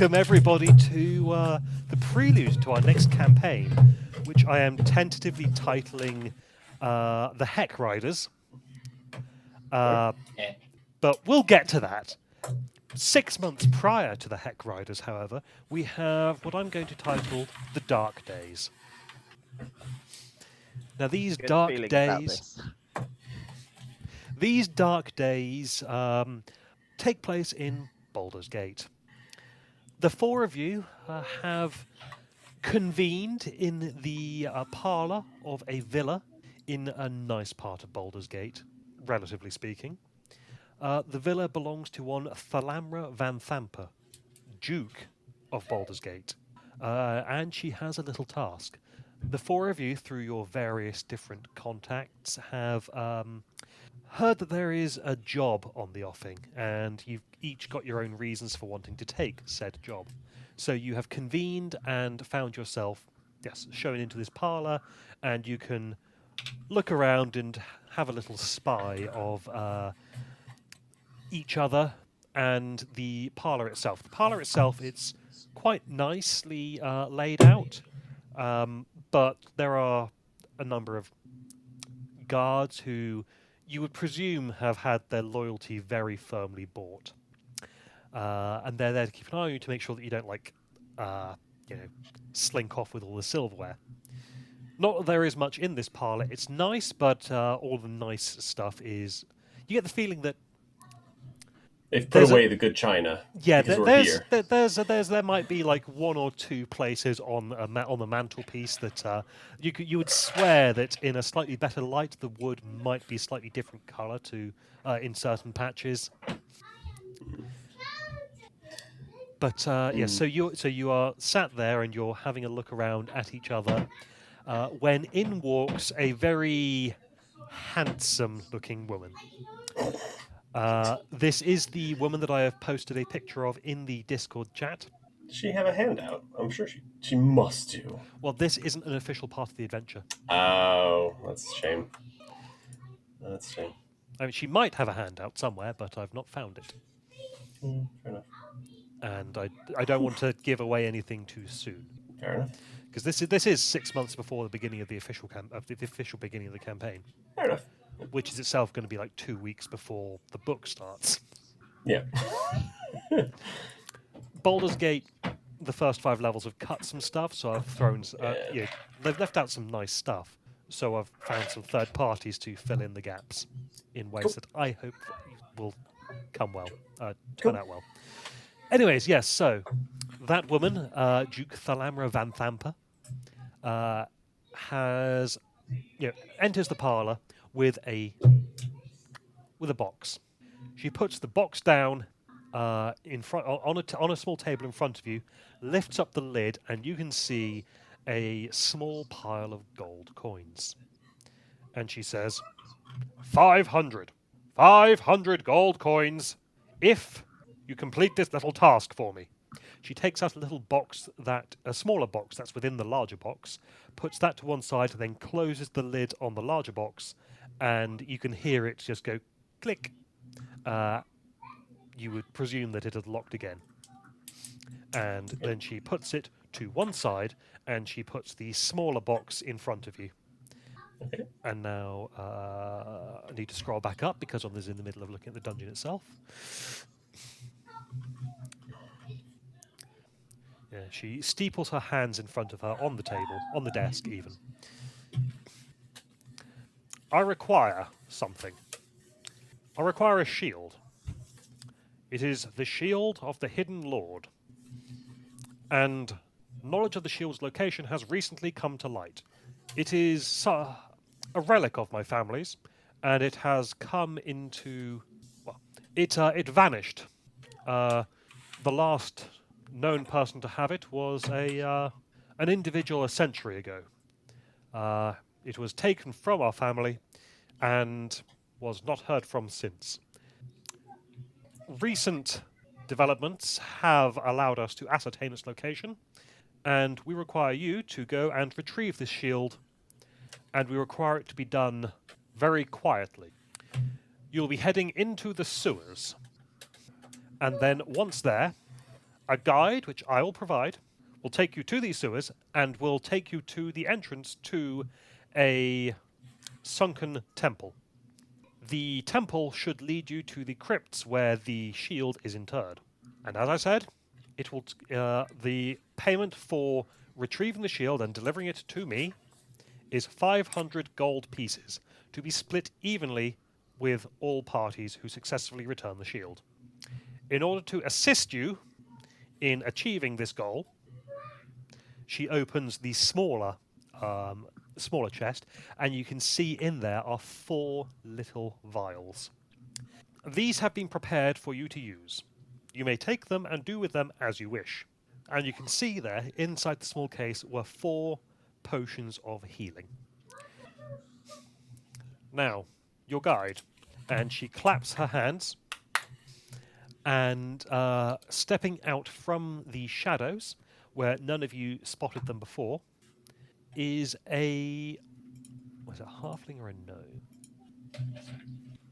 welcome everybody to the prelude to our next campaign, which I am tentatively titling The Heck Riders. But we'll get to that. 6 months prior to the Heck Riders, however, we have what I'm going to title The Dark Days. Now, these Good dark feeling about days... this. These dark days take place in Baldur's Gate. The four of you have convened in the parlour of a villa in a nice part of Baldur's Gate, relatively speaking. The villa belongs to one Thalamra Van Thamper, Duke of Baldur's Gate, and she has a little task. The four of you, through your various different contacts, have heard that there is a job on the offing, and you've each got your own reasons for wanting to take said job. So you have convened and found yourself, shown into this parlour, and you can look around and have a little spy of each other and the parlour itself. The parlour itself, it's quite nicely laid out, but there are a number of guards who you would presume have had their loyalty very firmly bought. And they're there to keep an eye on you to make sure that you don't, slink off with all the silverware. Not that there is much in this parlour. It's nice, but all the nice stuff is... You get the feeling that... They've put away the good china. Yeah, there might be like one or two places on the mantelpiece that you would swear that in a slightly better light the wood might be slightly different colour to in certain patches. But so you are sat there and you're having a look around at each other when in walks a very handsome-looking woman. This is the woman that I have posted a picture of in the Discord chat. Does she have a handout? I'm sure she must do. Well, this isn't an official part of the adventure. Oh, that's a shame. That's a shame. I mean, she might have a handout somewhere, but I've not found it. Fair enough. And I don't want to give away anything too soon. Fair enough. Because this is 6 months before the beginning of the official beginning of the campaign. Fair enough. Which is itself going to be like 2 weeks before the book starts. Yeah. Baldur's Gate, the first 5 levels have cut some stuff, so I've thrown... they've left out some nice stuff, so I've found some third parties to fill in the gaps in ways that I hope will turn out well. Anyways, yes, so that woman, Duke Thalamra Van Thamper, enters the parlour with a box. She puts the box down in front on a small table in front of you, lifts up the lid, and you can see a small pile of gold coins. And she says, 500 gold coins if you complete this little task for me. She takes out a little box, a smaller box that's within the larger box, puts that to one side, and then closes the lid on the larger box, and you can hear it just go click. You would presume that it had locked again. And then she puts it to one side, and she puts the smaller box in front of you. Okay. And now I need to scroll back up because I was in the middle of looking at the dungeon itself. Yeah, she steeples her hands in front of her on the table, on the desk even. I require something. I require a shield. It is the shield of the Hidden Lord. And knowledge of the shield's location has recently come to light. It is a relic of my family's, and it has come into... Well, it vanished. The last known person to have it was an individual a century ago. It was taken from our family and was not heard from since. Recent developments have allowed us to ascertain its location, and we require you to go and retrieve this shield, and we require it to be done very quietly. You'll be heading into the sewers, and then once there, A guide, which I will provide, will take you to these sewers and will take you to the entrance to a sunken temple. The temple should lead you to the crypts where the shield is interred. And as I said, it will the payment for retrieving the shield and delivering it to me is 500 gold pieces to be split evenly with all parties who successfully return the shield. In order to assist you in achieving this goal, she opens the smaller chest, and you can see in there are 4 little vials. These have been prepared for you to use. You may take them and do with them as you wish. And you can see there, inside the small case, were 4 potions of healing. Now, your guide. And she claps her hands, and stepping out from the shadows, where none of you spotted them before, is a... was it a halfling or a gnome?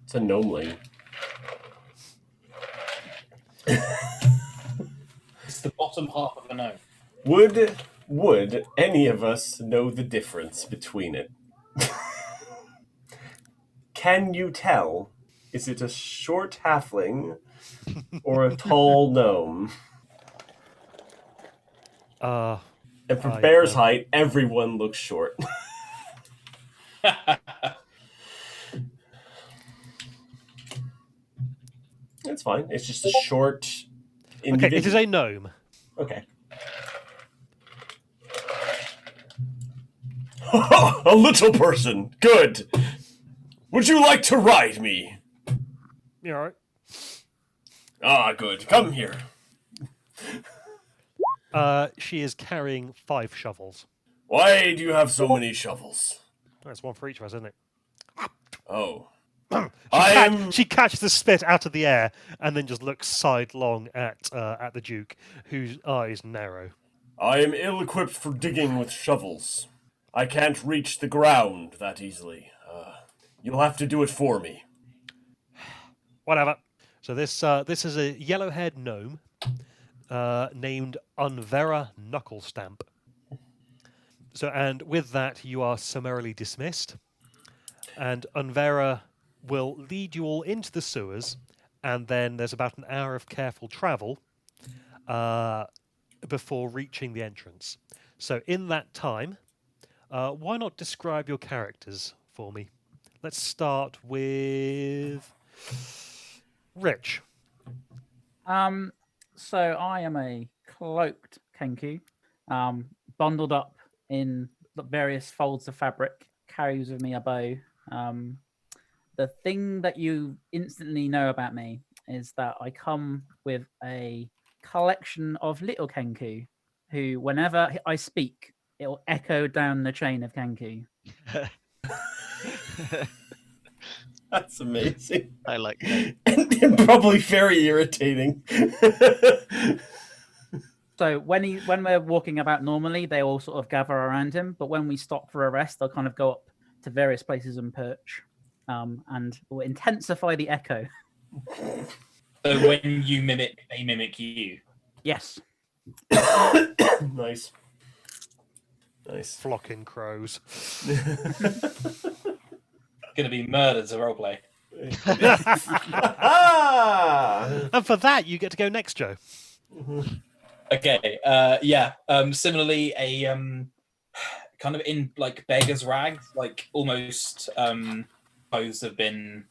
It's a gnomeling. It's the bottom half of a gnome. Would any of us know the difference between it? Can you tell? Is it a short halfling or a tall gnome? And for Bear's height, everyone looks short. That's fine. It's just a short individual. Okay, it is a gnome. Okay. A little person. Good. Would you like to ride me? You alright? Ah, good. Come here. She is carrying 5 shovels. Why do you have so many shovels? That's one for each of us, isn't it? Oh. She catches the spit out of the air and then just looks sidelong at the Duke, whose eyes narrow. I am ill-equipped for digging with shovels. I can't reach the ground that easily. You'll have to do it for me. Whatever. So this is a yellow-haired gnome named Unvera Knucklestamp. So, and with that, you are summarily dismissed. And Unvera will lead you all into the sewers, and then there's about an hour of careful travel before reaching the entrance. So in that time, why not describe your characters for me? Let's start with Rich. So I am a cloaked Kenku, bundled up in various folds of fabric, carries with me a bow. The thing that you instantly know about me is that I come with a collection of little Kenku, who, whenever I speak, it will echo down the chain of Kenku. That's amazing. I like that. And probably very irritating. So when we're walking about normally, they all sort of gather around him. But when we stop for a rest, they'll kind of go up to various places and perch, and will intensify the echo. So when you mimic, they mimic you. Yes. Nice. Nice. Flocking crows. Going to be murdered as a roleplay. And for that, you get to go next, Joe. Okay. Similarly, a kind of in like beggar's rags, like almost clothes have been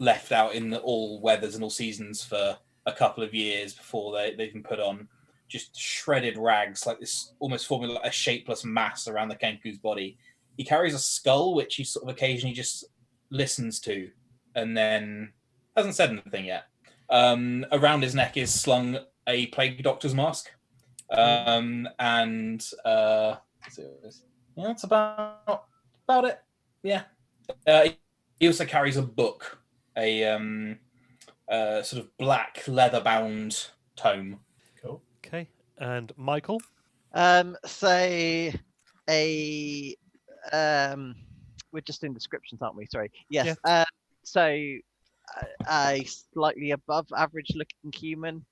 left out in all weathers and all seasons for a couple of years before they've been put on. Just shredded rags, like this, almost forming like a shapeless mass around the Kenku's body. He carries a skull, which he sort of occasionally just listens to, and then hasn't said anything yet. Around his neck is slung a plague doctor's mask, and that's about it. Yeah. He also carries a book, a sort of black leather-bound tome. Cool. Okay. And Michael? We're just in descriptions, aren't we? Sorry. Yes. Yeah. So a slightly above average looking human,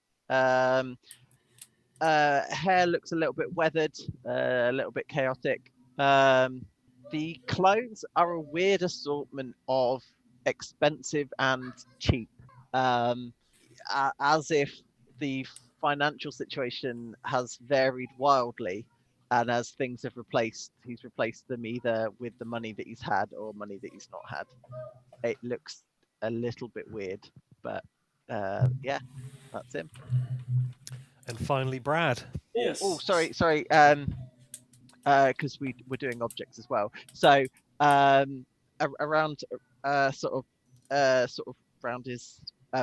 hair looks a little bit weathered, a little bit chaotic. The clothes are a weird assortment of expensive and cheap, as if the financial situation has varied wildly, and as things have he's replaced them either with the money that he's had or money that he's not had. It looks a little bit weird, but yeah, that's him. And finally, Brad. Yes. Oh, sorry. Because we're doing objects as well. So around sort of around his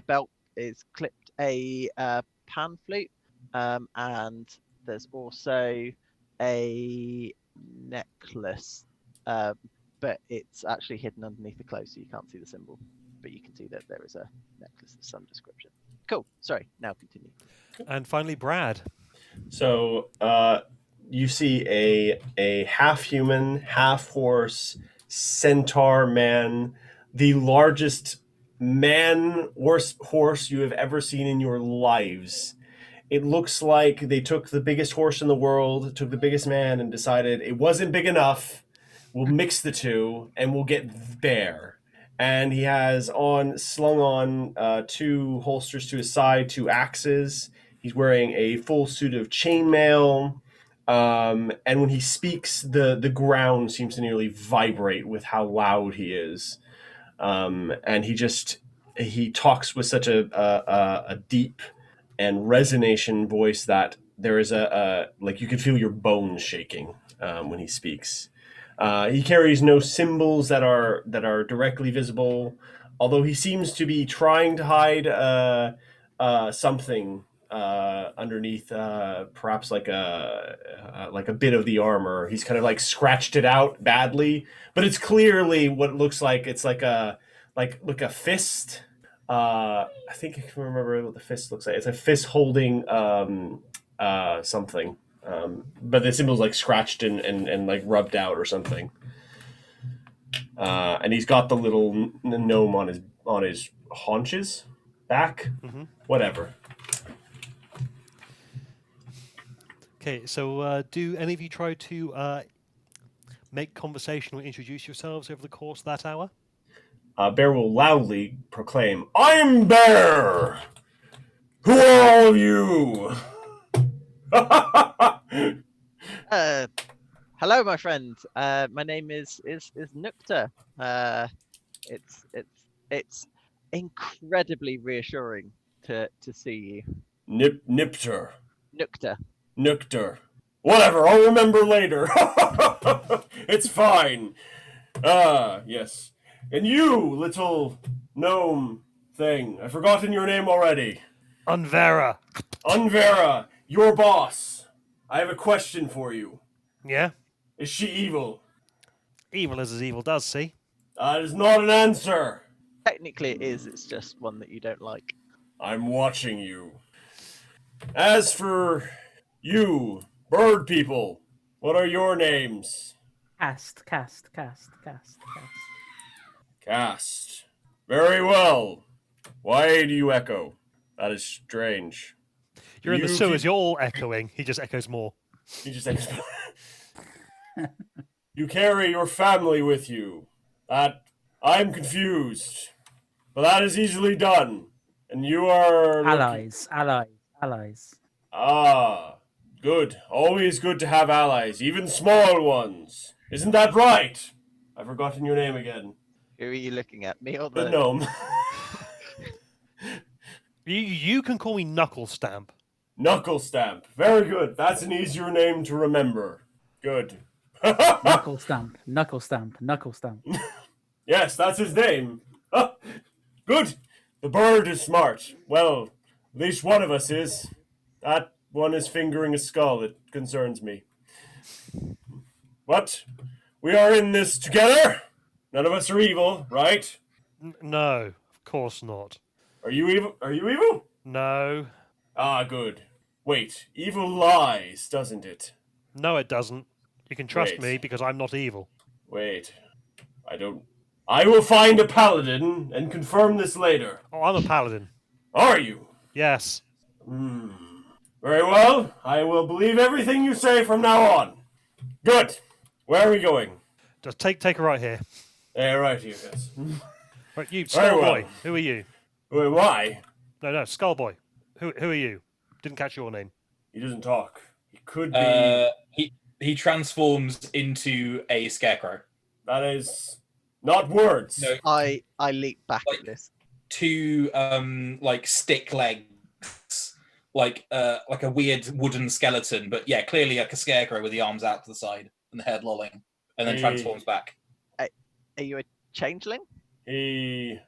belt is clipped a pan flute, and there's also a necklace, but it's actually hidden underneath the clothes, so you can't see the symbol. But you can see that there is a necklace of some description. Cool. Sorry. Now continue. And finally, Brad. So you see a half human, half horse centaur man, the largest man horse you have ever seen in your lives. It looks like they took the biggest horse in the world, took the biggest man, and decided it wasn't big enough. We'll mix the two, and we'll get bear. And he has slung on 2 holsters to his side, 2 axes. He's wearing a full suit of chainmail. And when he speaks, the ground seems to nearly vibrate with how loud he is. And he talks with such a deep and resonation voice that there is like you could feel your bones shaking when he speaks. He carries no symbols that are directly visible, although he seems to be trying to hide something underneath, perhaps like a bit of the armor. He's kind of like scratched it out badly, but it's clearly what it looks like. It's like a fist. I think I can remember what the fist looks like. It's a fist holding something. But the symbol's like scratched and like rubbed out or something. And he's got the little gnome on his haunches, back, whatever. Okay, so do any of you try to make conversation or introduce yourselves over the course of that hour? Bear will loudly proclaim, "I'm Bear! Who are all of you?" Hello, my friend. My name is Nukta. It's incredibly reassuring to see you. Nipter. Nukta. Whatever, I'll remember later. It's fine. Yes. And you, little gnome thing. I've forgotten your name already. Unvera. Unvera, your boss. I have a question for you. Yeah? Is she evil? Evil as evil does, see? That is not an answer. Technically it is, it's just one that you don't like. I'm watching you. As for you, bird people, what are your names? Cast. Cast. Very well. Why do you echo? That is strange. You're in the You sewers, keep- you're all echoing. He just echoes more. You just You carry your family with you. That I'm confused. But that is easily done. And you are Allies. Ah, good. Always good to have allies, even small ones. Isn't that right? I've forgotten your name again. Who are you looking at? Me or The the gnome. You can call me Knuckle Stamp. Knuckle Stamp. Very good. That's an easier name to remember. Good. Knuckle stamp. Yes, that's his name. Good. The bird is smart. Well, at least one of us is. That one is fingering a skull. It concerns me. What? We are in this together? None of us are evil, right? No, of course not. Are you evil? Are you evil? No. Ah, good. Wait, evil lies, doesn't it? No, it doesn't. You can trust Wait. me because I'm not evil. Wait. I will find a paladin and confirm this later. Oh, I'm a paladin. Are you? Yes. Very well. I will believe everything you say from now on. Good. Where are we going? Just take a right here. Right here, yes. Right, you, Very Skullboy. well. Who are you? Why? No, Skullboy. Who are you? Didn't catch your name. He doesn't talk. He could be... He transforms into a scarecrow. That is not words. No, I leap back Like- at this. two like stick legs, like a weird wooden skeleton, but yeah, clearly like a scarecrow with the arms out to the side and the head lolling, and then Hey. transforms back. Are you a changeling? He...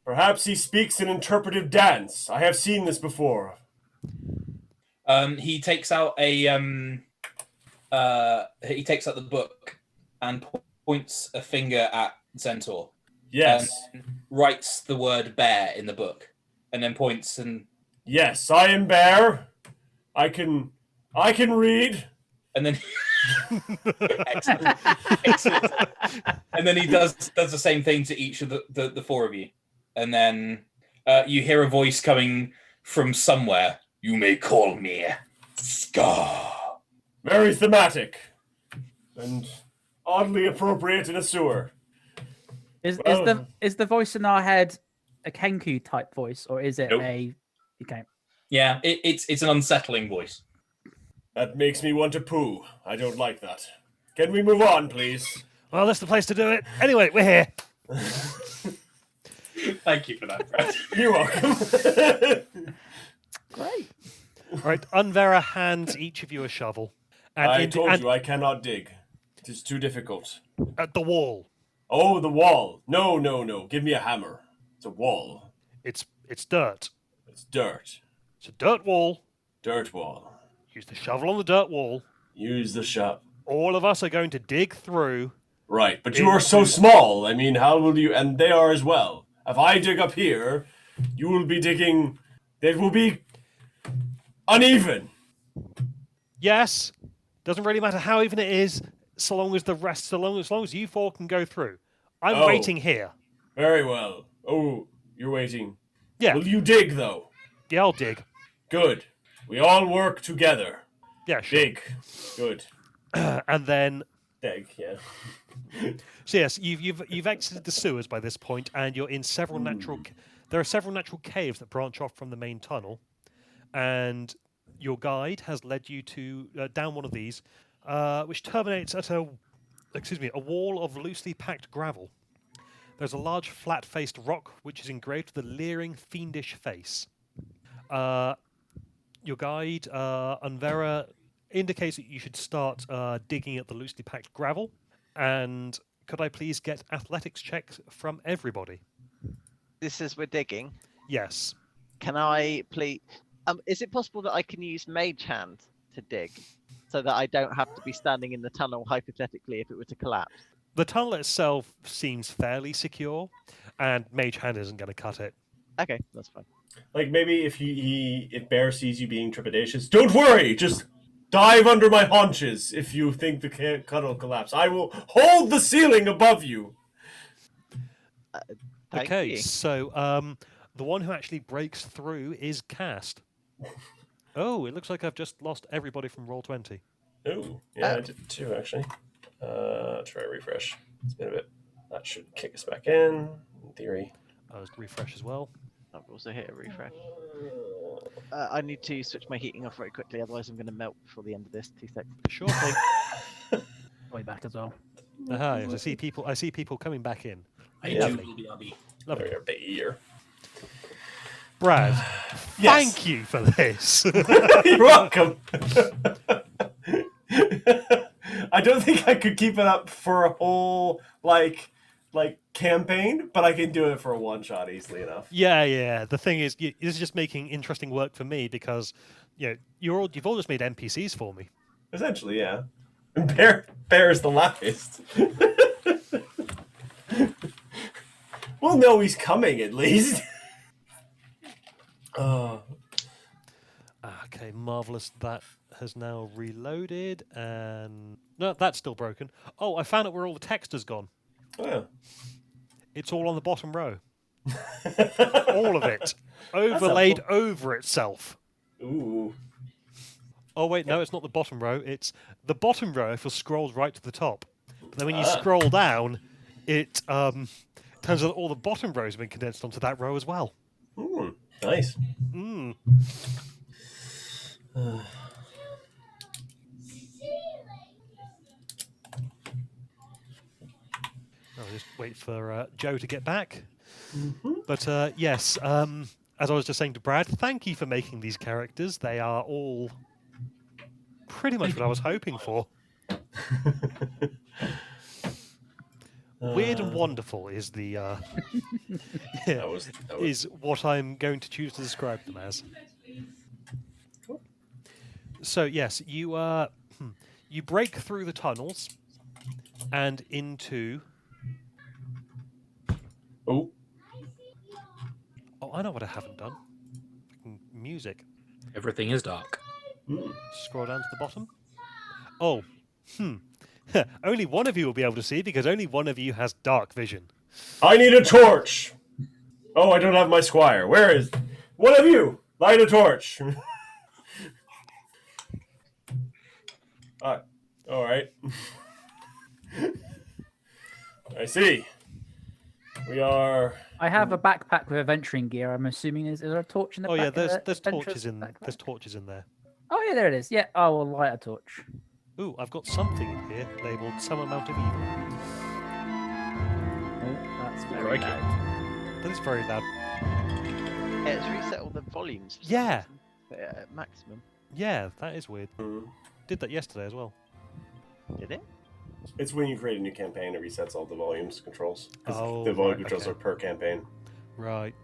Perhaps he speaks an interpretive dance. I have seen this before. He takes out the book and points a finger at Centaur. Yes. Writes the word bear in the book, and then points and Yes, I am Bear. I can read. and then excellent. Excellent. And then he does the same thing to each of the four of you, and then you hear a voice coming from somewhere. You may call me Scar. Very thematic. And oddly appropriate in a sewer. Is Well- the voice in our head a Kenku type voice, or is it Nope. a okay? Yeah, it's an unsettling voice. That makes me want to poo. I don't like that. Can we move on, please? Well, that's the place to do it. Anyway, we're here. Thank you for that, Brad. You're welcome. Great. All right, Unvera hands each of you a shovel. And I told you I cannot dig. It is too difficult. at the wall. Oh, the wall. No. Give me a hammer. It's a wall. It's dirt. It's dirt. It's a dirt wall. Dirt wall. Use the shovel on the dirt wall. Use the shop. All of us are going to dig through. Right, but you are so small. I mean, how will you... And they are as well. If I dig up here, you will be digging... It will be uneven. Yes, doesn't really matter how even it is, so long as the rest, so long as you four can go through. I'm Oh. waiting here. Very well. Oh, you're waiting. Yeah, Will you dig, though? yeah, I'll dig. Good. We all work together. Yeah, sure. Dig. Good. And then, Dig, yeah. so yes, you've exited the sewers by this point, and you're in several natural. There are several natural caves that branch off from the main tunnel, and your guide has led you to down one of these, which terminates at a wall of loosely packed gravel. There's a large flat-faced rock which is engraved with a leering, fiendish face. Your guide, Unvera, indicates that you should start digging at the loosely packed gravel. And could I please get athletics checks from everybody? This is we're digging. Yes. Can I please? Is it possible that I can use Mage Hand to dig, so that I don't have to be standing in the tunnel hypothetically if it were to collapse? The tunnel itself seems fairly secure, and Mage Hand isn't going to cut it. Okay, that's fine. Like, maybe if if Bear sees you being trepidatious, don't worry! Just dive under my haunches if you think the tunnel collapse. I will hold the ceiling above you! Thank Okay, you. so the one who actually breaks through is Cast. Oh, it looks like I've just lost everybody from Roll20. Oh, yeah, I did too, actually. Try refresh. It's been a bit. That should kick us back in theory. I'll just refresh as well. I've also hit a refresh. I need to switch my heating off very quickly, otherwise I'm going to melt before the end of this. 2 seconds. Sure thing. Way back as well. Aha, yes, I see people coming back in. I Lovely. do be Lovely. There we are, Brad, Yes. thank you for this. You're welcome. I don't think I could keep it up for a whole like campaign, but I can do it for a one shot easily enough. Yeah. The thing is, this is just making interesting work for me because, you've all just made NPCs for me. Essentially, yeah. Bear is the loudest. We'll know he's coming at least. Okay, marvelous. That has now reloaded, and no, that's still broken. Oh, I found out where all the text has gone. Oh, It's all on the bottom row. All of it. Overlaid over itself. Ooh. Oh, wait, no, it's not the bottom row. It's the bottom row if you scroll right to the top. But then when you scroll down, it turns out that all the bottom rows have been condensed onto that row as well. Ooh, nice. Mm. I'll just wait for Joe to get back. But yes, as I was just saying to Brad, thank you for making these characters. They are all pretty much what I was hoping for. Weird and wonderful is the That was is what I'm going to choose to describe them as. So yes, you you break through the tunnels and into. Oh. Oh, I know what I haven't done. Music. Everything is dark. Scroll down to the bottom. Oh, only one of you will be able to see because only one of you has dark vision. I need a torch. Oh, I don't have my squire. Where is one of you? Light a torch. All right. I see. We are. I have a backpack with adventuring gear. I'm assuming is there a torch in the Oh back? yeah, of there's the there's adventurer's torches in backpack? there's torches in there. Oh yeah, there it is. Yeah, I will light a torch. Ooh, I've got something in here labelled some amount of evil. Oh, that's very Crikey. loud. That is very loud. It's reset all the volumes. for some Yeah. reason, but, at maximum. Yeah, that is weird. Did that yesterday as well. Did it? It's when you create a new campaign, it resets all the volumes controls. 'Cause Oh, the volume right, controls okay. are per campaign. Right.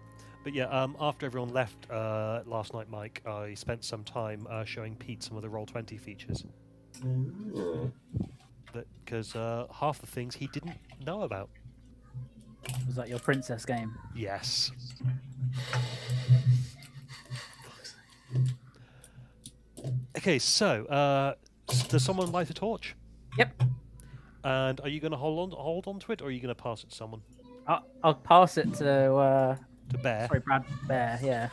But yeah, after everyone left last night, Mike, I spent some time showing Pete some of the Roll20 features. Because half the things he didn't know about. Was that your princess game? Yes. Okay, so does someone light a torch? Yep. And are you going to hold on to it, or are you going to pass it to someone? I'll pass it to To Bear. sorry, Brad Bear. Yeah.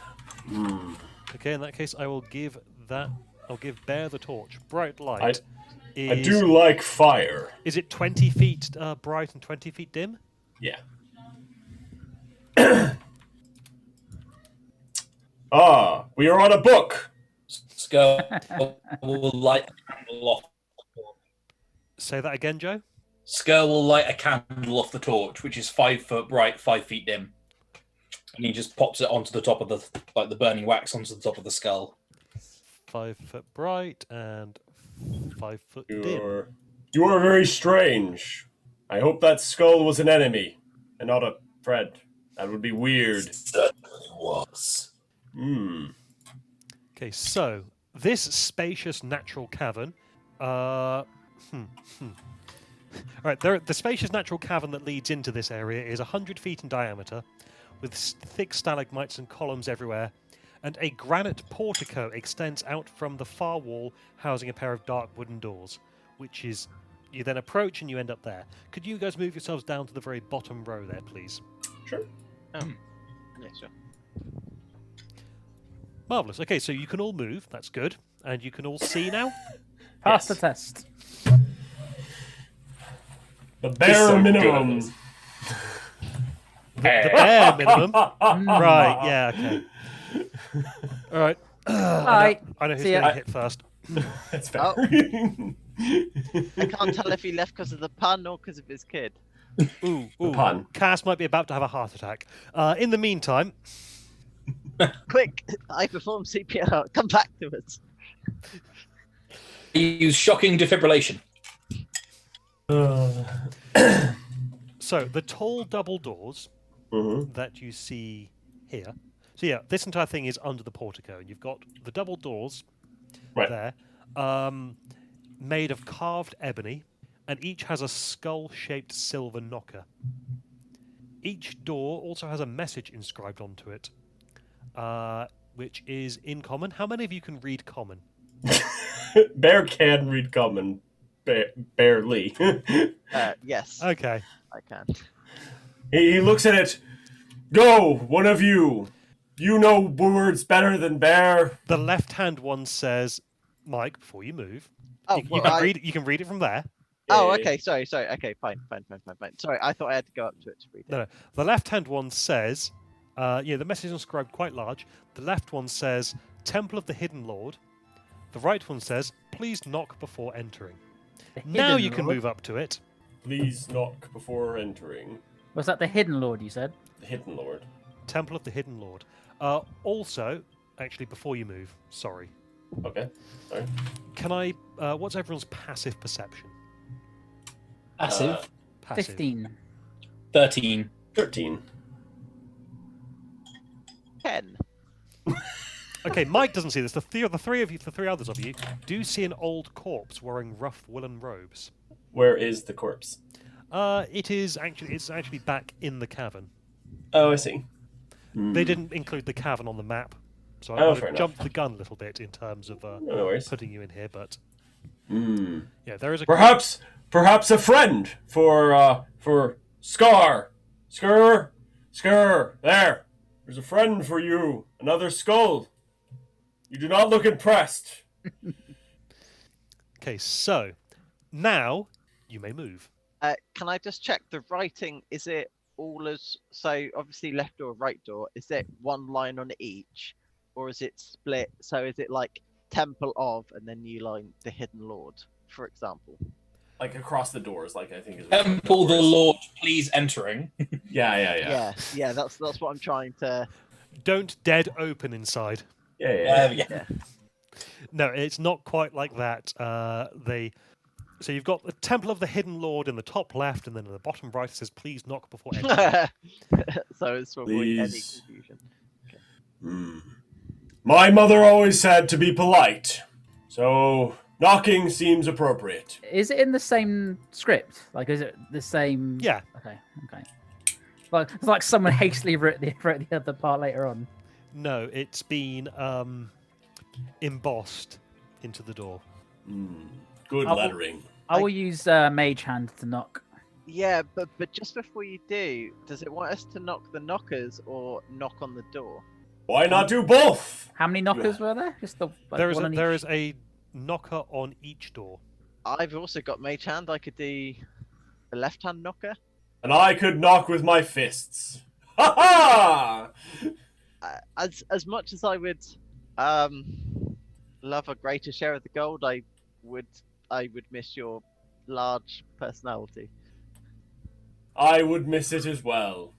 Okay, in that case, I will give that. I'll give Bear the torch. Bright light. I do like fire. Is it 20 feet bright and 20 feet dim? Yeah. We are on a book. Skull will light a candle off. Say that again, Joe. Skull will light a candle off the torch, which is 5 foot bright, 5 feet dim. And he just pops it onto the top of the burning wax onto the top of the skull. 5 foot bright and 5 foot dim. You are very strange. I hope that skull was an enemy and not a friend. That would be weird. Certainly was. Okay, so this spacious natural cavern. All right, the spacious natural cavern that leads into this area is 100 feet in diameter, with thick stalagmites and columns everywhere, and a granite portico extends out from the far wall, housing a pair of dark wooden doors, which is you then approach and you end up there. Could you guys move yourselves down to the very bottom row there, please? Sure. Yeah, sure. Marvelous. Okay, so you can all move. That's good, and you can all see now. Pass Yes. the test. The bare so minimum. good. The bare minimum. Right. Yeah. Okay. All right. Right. I know who's See ya. going to hit first. That's fair. Oh. I can't tell if he left because of the pun or because of his kid. Ooh. Pun. Cass might be about to have a heart attack. In the meantime, Quick, I perform CPR. Come back to us. Use shocking defibrillation. so the tall double doors that you see here. So yeah, this entire thing is under the portico, and you've got the double doors Right. there, made of carved ebony, and each has a skull-shaped silver knocker. Each door also has a message inscribed onto it, which is in common. How many of you can read common? Bear can read common. Barely. Yes, Okay. I can. He looks at it. Go, one of you. You know words better than bear. The left-hand one says, "Mike, before you move, Oh, you well, can read. You can read it from there." Oh, Yeah, okay. Sorry. Okay, fine. Sorry, I thought I had to go up to it to read it. No. The left-hand one says, the message is inscribed quite large. The left one says, "Temple of the Hidden Lord." The right one says, "Please knock before entering." The Now Hidden you can Lord? move up to it. Please knock before entering. Was that the Hidden Lord you said? The Hidden Lord. Temple of the Hidden Lord. Also, actually, before you move, sorry, Okay. Sorry. can I? What's everyone's passive perception? Passive. Passive. 15. 13. 13. 10. Okay, Mike doesn't see this. The three of you, the three others of you, do see an old corpse wearing rough woolen robes. Where is the corpse? It's actually back in the cavern. Oh, I see. They didn't include the cavern on the map, so I Oh, would fair have enough. jumped the gun a little bit in terms of No worries. putting you in here. But Hmm. yeah, there is a Perhaps a friend for Scar. Skur. There. There's a friend for you. Another skull. You do not look impressed. Okay, so now you may move. Can I just check the writing? Is it all as so? Obviously, left door, right door. Is it one line on each, or is it split? So is it like Temple of, and then new line the Hidden Lord, for example? Like across the doors, like I think is. Temple the Lord, please entering. Yeah. Yeah. That's what I'm trying to. Don't dead open inside. There we go. Yeah. No, it's not quite like that. So you've got the Temple of the Hidden Lord in the top left, and then in the bottom right it says, "Please knock before entering." So it's to avoid any Please. confusion. Hmm. My mother always said to be polite, so knocking seems appropriate. Is it in the same script? Like, is it the same? Yeah. Okay. Like, it's like someone hastily wrote the other part later on. No, it's been embossed into the door. Good Oh. lettering. I will use Mage Hand to knock. Yeah, but just before you do, does it want us to knock the knockers or knock on the door? Why not do both? How many knockers were there? Just the like, There is one on there each? is a knocker on each door. I've also got mage hand. I could do the left hand knocker. And I could knock with my fists. Ha ha! As much as I would love a greater share of the gold, I would miss your large personality. I would miss it as well.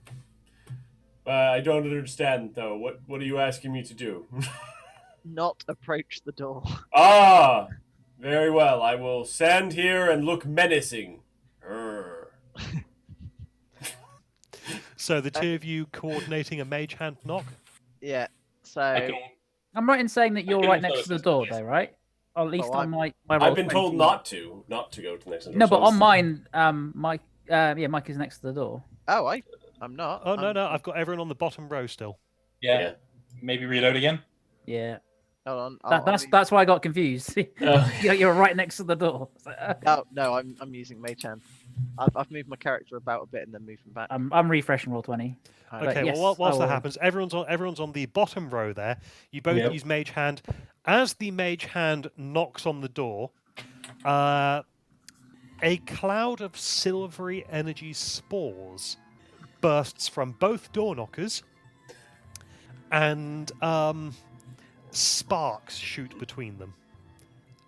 I don't understand though. What are you asking me to do? Not approach the door. Ah, very well. I will stand here and look menacing. Urgh. So the two of you coordinating a mage hand knock. Yeah. So I can, I'm right in saying that you're can right also next to the assist door, with though, this. right? Or at least Oh, on my roll I've been told 20. not to go to the next door. No, but so on mine, Mike, Mike is next to the door. oh, I'm not. Oh no, I'm- no, I've got everyone on the bottom row still. yeah. Yeah. Maybe reload again. Yeah, Hold on. that's why I got confused. Uh, You're right next to the door. It's like, okay. Oh no, I'm using mage hand. I've moved my character about a bit and then moved him back. I'm refreshing roll 20. Alright. Okay, yes, well, whilst I that will. happens, everyone's on the bottom row there. You both Yep. use mage hand. As the mage hand knocks on the door, a cloud of silvery energy spores bursts from both door knockers, and sparks shoot between them,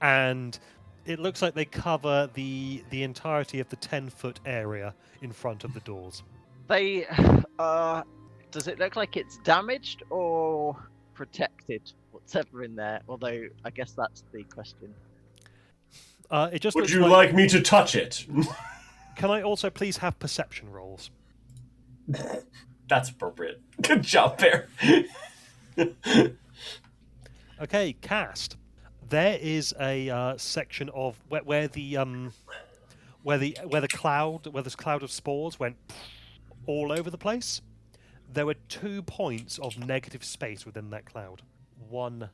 and it looks like they cover the entirety of the 10-foot area in front of the doors. They does it look like it's damaged or protected? Whatever in there. Although I guess that's the question. It just would looks you like me to touch it? Can I also please have perception rolls? That's appropriate. Good job, Bear. Okay, cast. There is a section of where this cloud of spores went all over the place. There were 2 points of negative space within that cloud. One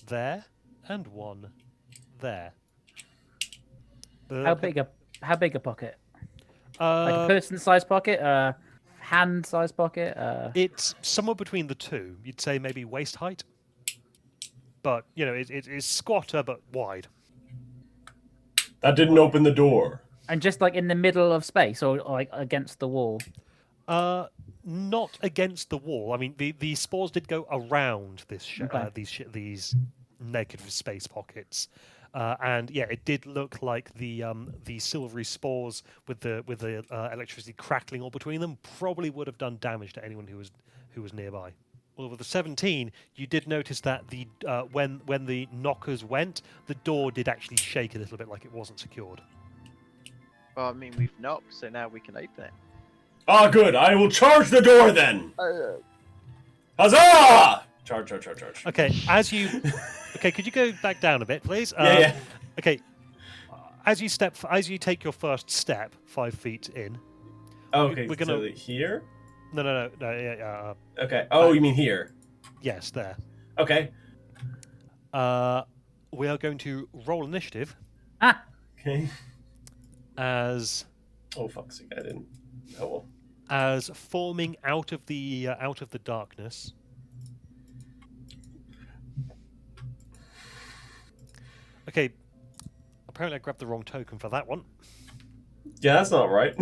there and one there. How big a pocket? Like a Uh, person-sized pocket? hand-sized pocket? It's somewhere between the two. You'd say maybe waist height. But, you know, it's squatter but wide. That didn't open the door. And just like in the middle of space, or like against the wall? Not against the wall. I mean, the spores did go around this Okay. these negative space pockets, and yeah, it did look like the silvery spores with the electricity crackling all between them probably would have done damage to anyone who was nearby. Well, with the 17, you did notice that the when the knockers went, the door did actually shake a little bit, like it wasn't secured. Well, I mean, we've knocked, so now we can open it. Ah, good. I will charge the door then. Huzzah! Charge. Okay, could you go back down a bit, please? Yeah. Okay, as you take your first step 5 feet in. Okay, we're gonna- so here? No. Yeah, Okay. Oh, you mean here? yes, there. Okay. We are going to roll initiative Ah! Okay. as Oh, fuck's sake, I didn't. Oh, well. as forming out of the darkness. Okay. Apparently, I grabbed the wrong token for that one. Yeah, that's not right.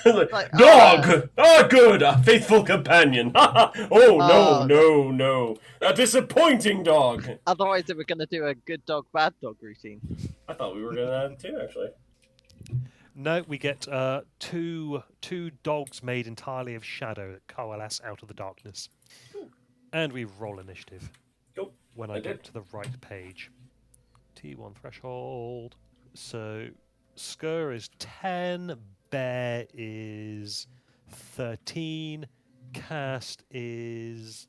Like, Like, dog! Ah, good! A faithful companion! Oh, no. A disappointing dog! Otherwise, they were going to do a good dog, bad dog routine. I thought we were going to add it too, actually. No, we get two dogs made entirely of shadow that coalesce out of the darkness, and we roll initiative. Cool. When I I get did. to the right page. T1 threshold. So Skur is 10, Bear is 13, Cast is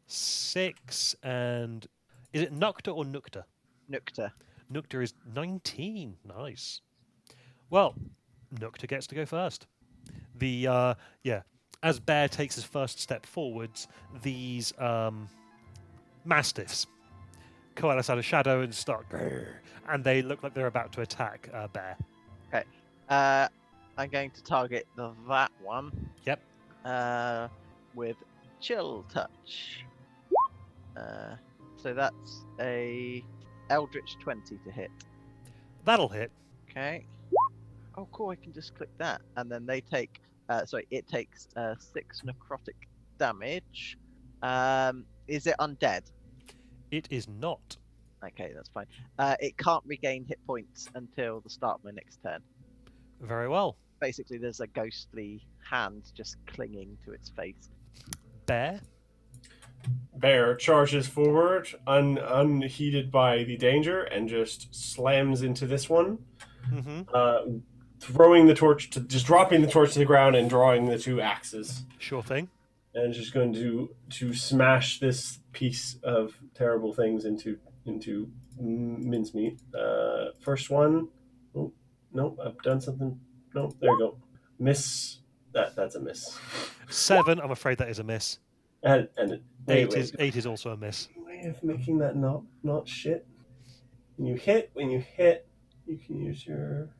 6, and is it Nukta or Nukta? Nukta. Nukta is 19. Nice. Well, Nukta gets to go first. As Bear takes his first step forwards, these mastiffs coalesce out of shadow and start, and they look like they're about to attack Bear. I'm going to target that one. Yep. With Chill Touch. So that's a Eldritch 20 to hit. That'll hit. Okay. Oh, cool. I can just click that, and then they take. It takes 6 necrotic damage. Is it undead? It is not. Okay, that's fine. It can't regain hit points until the start of my next turn. Very well. Basically, there's a ghostly hand just clinging to its face. Bear. Bear charges forward, unheeded by the danger, and just slams into this one. Mm-hmm. Throwing the torch just dropping the torch to the ground and drawing the 2 axes, Sure thing. and just going to smash this piece of terrible things into mincemeat. First one. Oh no, I've done something. No, there you go. Miss. That's a miss. 7. I'm afraid that is a miss. And it, wait, 8 is also a miss. way of making that not shit. When you hit, you can use your.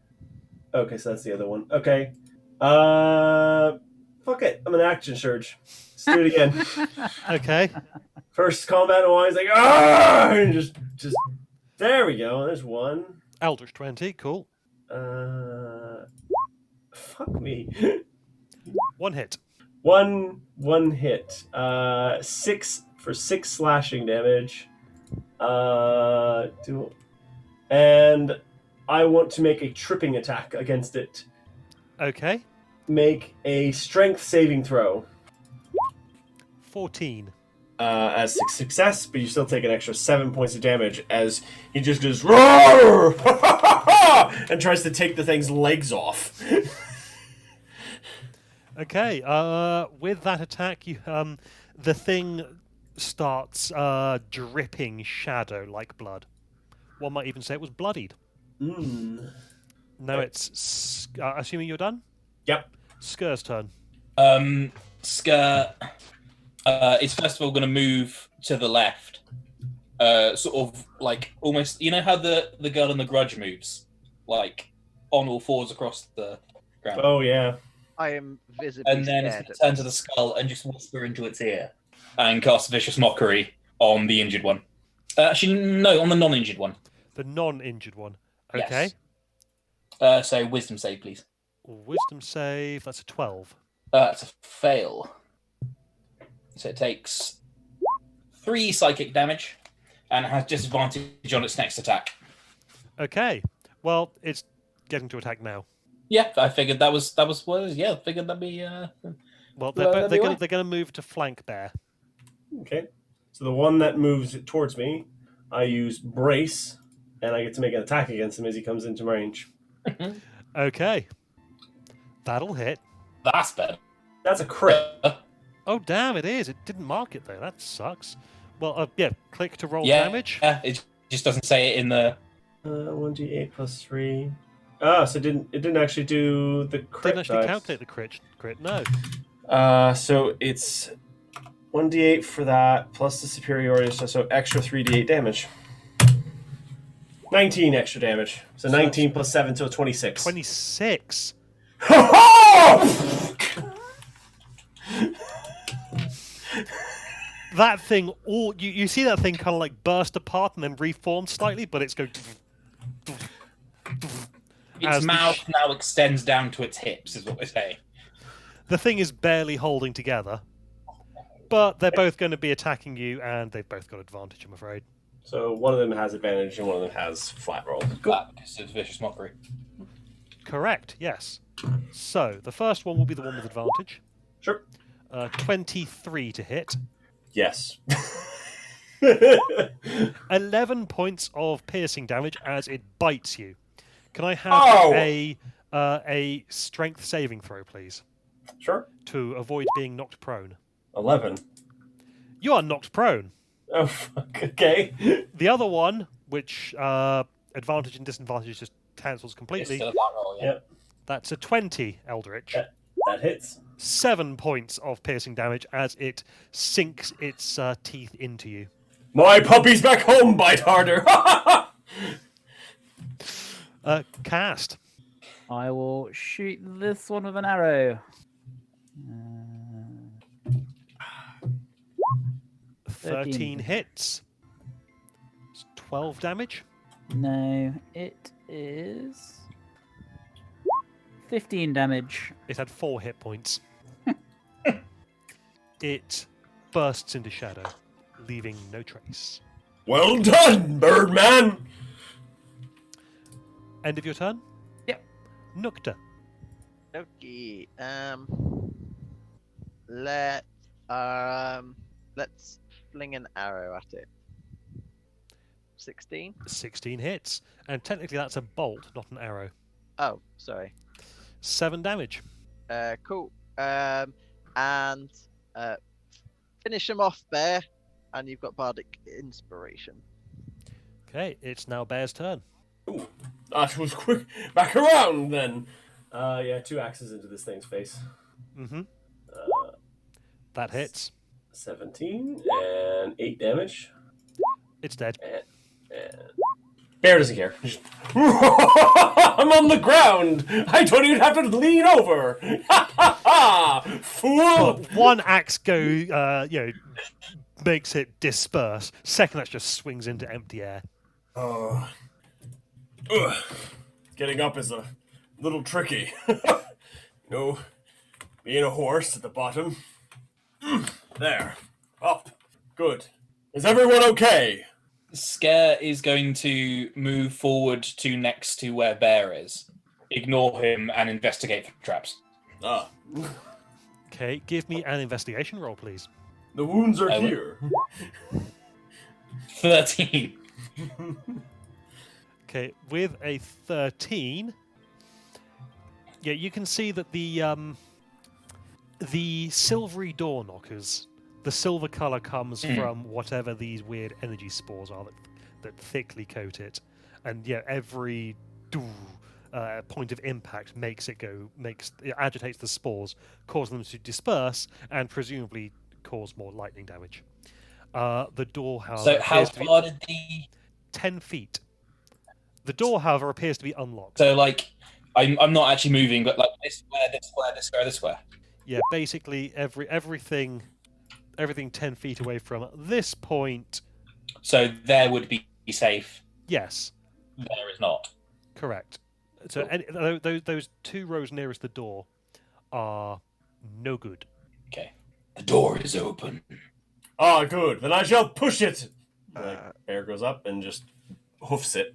Okay, so that's the other one. Okay. Fuck it. I'm an action surge. Let's do it again. Okay. First combat wise, like and just there we go. There's one. Eldritch 20. Cool. Fuck me. 1 hit. One hit. 6 for 6 slashing damage. And I want to make a tripping attack against it. Okay. Make a strength saving throw. 14. As a success, but you still take an extra 7 points of damage as he just goes roar and tries to take the thing's legs off. Okay. With that attack, you the thing starts dripping shadow like blood. One might even say it was bloodied. Now it's assuming you're done. Yep. Skur's turn. Skur is first of all going to move to the left, sort of like almost. You know how the girl in The Grudge moves, like on all fours across the ground. Oh yeah. I am visibly And then it's scared. going at to turn to the this. skull and just whisper into its ear and cast Vicious Mockery on the injured one. Actually, no, on the non-injured one. The non-injured one. Okay. Yes. So Wisdom save, please. Wisdom save. That's a 12. It's a fail. So it takes 3 psychic damage and has disadvantage on its next attack. Okay. Well, it's getting to attack now. Yeah, I figured that was yeah. I figured that'd be Well, that'd be they're going to move to flank Bear. Okay. So the one that moves towards me, I use Brace, and I get to make an attack against him as he comes into range. Okay. That'll hit. That's better. That's a crit. Oh, damn, it is. It didn't mark it, though. That sucks. Well, yeah, click to roll Yeah, damage. Yeah, it just doesn't say it in the. 1d8 plus 3. Ah, so it didn't actually do the crit. Didn't actually dice. calculate the crit. No. So it's 1d8 for that plus the superiority, so extra 3d8 damage. 19 extra damage. So 19 plus 7, so 26. 26. That thing, you see that thing kind of like burst apart and then reform slightly, but it's going. Its As the mouth now extends down to its hips, is what they say. The thing is barely holding together, but they're both going to be attacking you, and they've both got advantage, I'm afraid. So one of them has advantage and one of them has flat roll. Because it's Vicious Mockery. Correct, yes. So, the first one will be the one with advantage. Sure. 23 to hit. Yes. 11 points of piercing damage as it bites you. Can I have Oh! a strength saving throw, please, Sure. to avoid being knocked prone? 11. You are knocked prone. Oh, fuck. Okay. The other one, which advantage and disadvantage just cancels It's completely, still a flat roll, yeah. Yeah. that's a 20, Eldritch. Yeah. That hits. 7 points of piercing damage as it sinks its teeth into you. My puppy's back home, bite harder. Cast. I will shoot this one with an arrow. 13 hits. It's 12 damage. No, it is 15 damage. It had 4 hit points. It bursts into shadow, leaving no trace. Well done, Birdman. End of your turn? Yep. Nukta. Okay. Let's fling an arrow at it. 16. 16 hits. And technically that's a bolt, not an arrow. Oh, sorry. 7 damage. Cool. And finish him off, Bear. And you've got Bardic Inspiration. Okay, it's now Bear's turn. Ooh, that was quick. Back around then. Yeah, 2 axes into this thing's face. Mm-hmm. That hits. 17 and 8 damage. It's dead. And Bear doesn't care. I'm on the ground. I don't even have to lean over. Ha ha ha! Fool! Well, one axe makes it disperse. Second axe just swings into empty air. Oh. Getting up is a little tricky. No, being a horse at the bottom. There. Up. Good. Is everyone okay? Scare is going to move forward to next to where Bear is. Ignore him and investigate for traps. Ah. Okay, give me an investigation roll, please. The wounds are I will. here. 13. Okay, with a 13, yeah, you can see that the silvery door knockers, the silver color comes from whatever these weird energy spores are that thickly coat it, and yeah, every point of impact it agitates the spores, causing them to disperse, and presumably cause more lightning damage. The door, however, So how appears to be far did the... 10 feet. The door, however, appears to be unlocked. So, like, I'm not actually moving, but like this square, this square, this square, this square. Yeah, basically everything 10 feet away from this point. So there would be safe. Yes, There is not. correct. So those 2 rows nearest the door are no good. Okay. The door is open. Ah, good. Then I shall push it. Uh, Bear goes up and just hoofs it.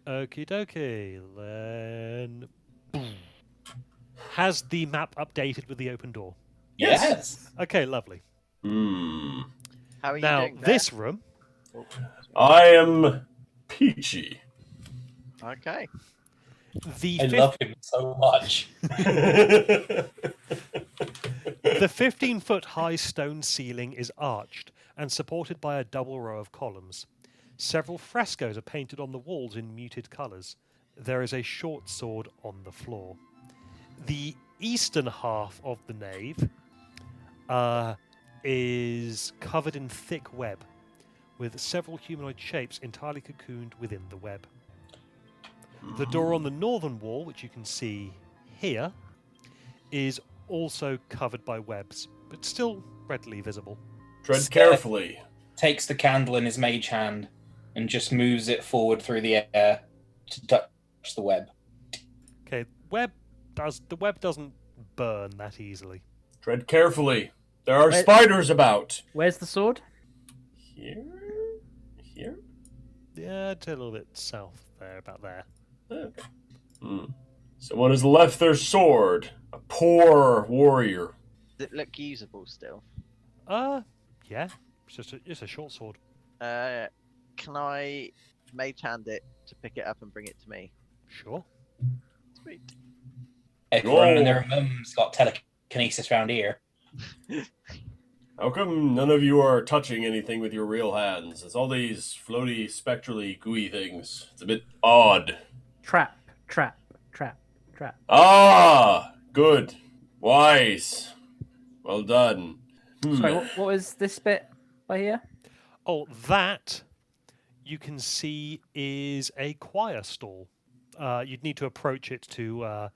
Okie dokie. Then. Boom. Has the map updated with the open door? Yes. Okay, lovely. Hmm. how are you Now, doing there? this room. I am Peachy. Okay. The I fif- love him so much. The 15-foot high stone ceiling is arched and supported by a double row of columns. Several frescoes are painted on the walls in muted colours. There is a short sword on the floor. The eastern half of the nave is covered in thick web, with several humanoid shapes entirely cocooned within the web. The door on the northern wall, which you can see here, is also covered by webs, but still readily visible. Tread carefully. Takes the candle in his mage hand and just moves it forward through the air to touch the web. Okay, the web doesn't burn that easily. Tread carefully. There are Wait. spiders about. Where's the sword? Here? Here? Yeah, it's a little bit south there, about there. Okay. Someone has left their sword. A poor warrior. Does it look usable still? Yeah, it's just a short sword. Can I mage hand it to pick it up and bring it to me? Sure. Sweet. Everyone and their mum's got telekinesis around here. How come none of you are touching anything with your real hands? It's all these floaty, spectrally gooey things. It's a bit odd. Trap, trap, trap, trap. Ah, good. Wise. Well done. Sorry, what was this bit by here? Oh, that you can see is a choir stall. You'd need to approach it to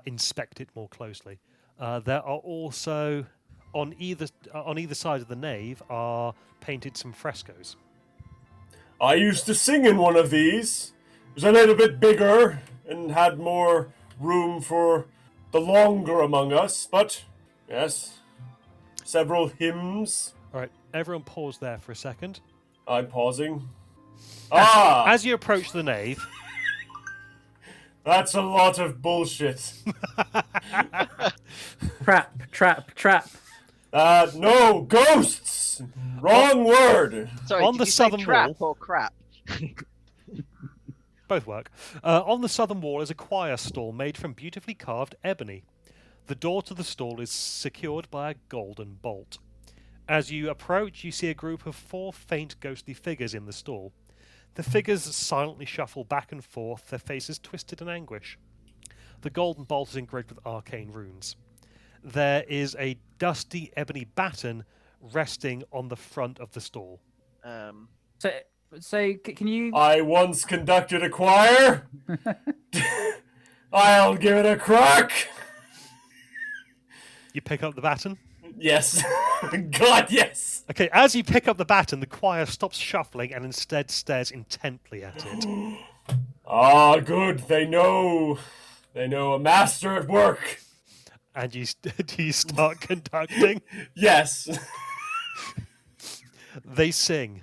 inspect it more closely. There are also on either side of the nave are painted some frescoes. I used to sing in one of these. It was a little bit bigger and had more room for the longer among us, but yes, several hymns. All right, everyone pause there for a second. I'm pausing. Ah, As you approach the nave, that's a lot of bullshit. Trap, trap, trap. No, ghosts! Wrong word! Sorry, On did the you say southern trap wall- or crap? both work. On the southern wall is a choir stall made from beautifully carved ebony. The door to the stall is secured by a golden bolt. As you approach, you see a group of 4 faint ghostly figures in the stall. The figures silently shuffle back and forth, their faces twisted in anguish. The golden bolt is engraved with arcane runes. There is a dusty ebony baton resting on the front of the stall. So can you? I once conducted a choir. I'll give it a crack. You pick up the baton. Yes. God, yes. Okay, as you pick up the baton, the choir stops shuffling and instead stares intently at it. Ah, good. They know a master at work. And do you start conducting? Yes. They sing.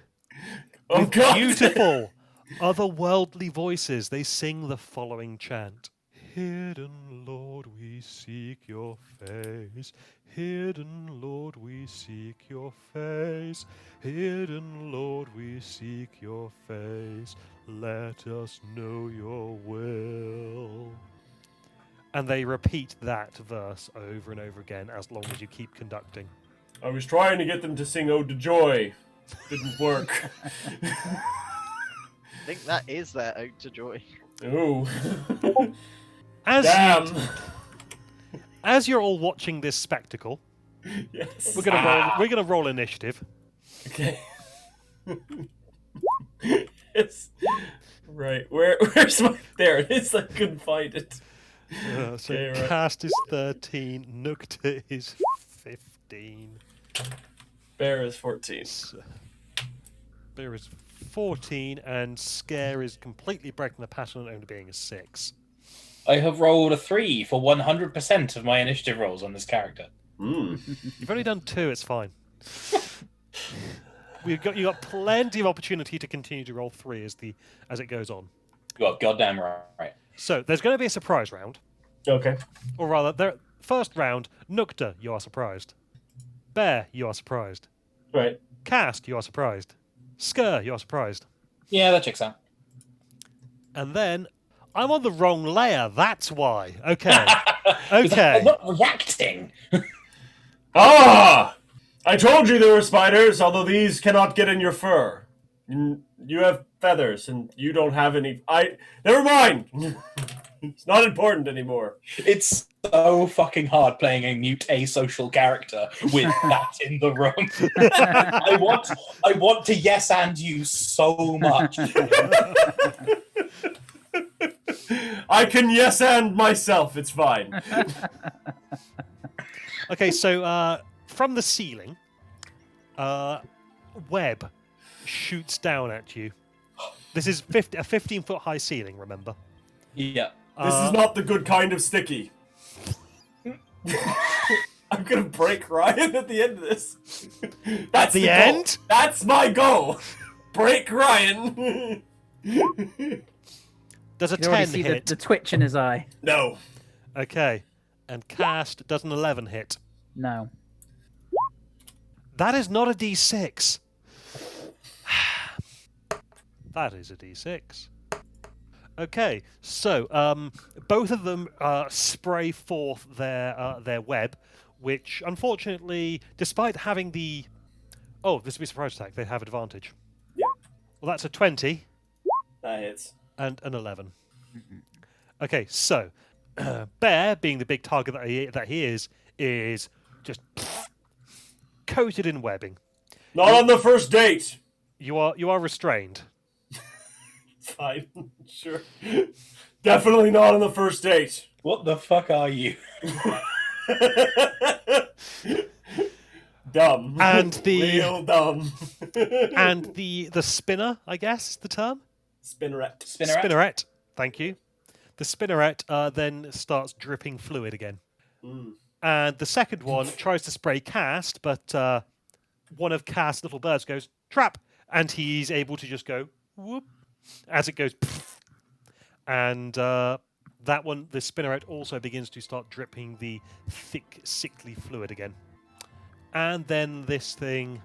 Oh, With God. beautiful, otherworldly voices, they sing the following chant. Hidden Lord, we seek your face. Hidden Lord, we seek your face. Hidden Lord, we seek your face. Let us know your will. And they repeat that verse over and over again as long as you keep conducting. I was trying to get them to sing Ode to Joy. Didn't work. I think that is their ode to joy. Ooh. As Damn. as you're all watching this spectacle, Yes. we're gonna roll initiative. Okay. It's right. Where's my? There it is. I couldn't find it. So Okay, right. Cast is 13, Nukta is 15. Bear is 14. Bear is 14, and Scare is completely breaking the pattern, only being a 6. I have rolled a 3 for 100% of my initiative rolls on this character. You've only done 2, it's fine. You got plenty of opportunity to continue to roll 3 as it goes on. You are goddamn right. So there's going to be a surprise round, Okay. or rather, first round, Nukta, you are surprised. Bear, you are surprised. Right. Cast, you are surprised. Skir, you are surprised. Yeah, that checks out. And then I'm on the wrong layer. That's why. Okay. 'Cause Okay. I'm not reacting. Ah! I told you there were spiders, although these cannot get in your fur. You have feathers, and you don't have any. Never mind! It's not important anymore. It's so fucking hard playing a mute asocial character with that in the room. I want to yes and you so much. I can yes and myself, it's fine. Okay, so from the ceiling, web shoots down at you. This is a 15-foot high ceiling, remember? Yeah. This is not the good kind of sticky. I'm gonna break Ryan at the end of this. That's the goal. end? That's my goal. Break Ryan. Does a You already 10 see hit? the twitch in his eye. No. Okay. And cast does an 11 hit. No. That is not a d6. That is a d6. Okay, so both of them spray forth their web, which unfortunately, despite having the this will be a surprise attack, they have advantage. Yeah. Well, that's a 20 That hits. and an 11. Okay, so Bear, being the big target that he is just coated in webbing. Not on the first date. You are restrained. Fine. Sure. Definitely not on the first date. What the fuck are you? Dumb. And the Real dumb. and the spinner, I guess, is the term. Spinneret. Spinneret. Thank you. The spinneret then starts dripping fluid again. And the second one tries to spray Cast, but one of Cast's little birds goes, trap! And he's able to just go, whoop, as it goes, and that one, the spinneret, also begins to start dripping the thick, sickly fluid again. And then this thing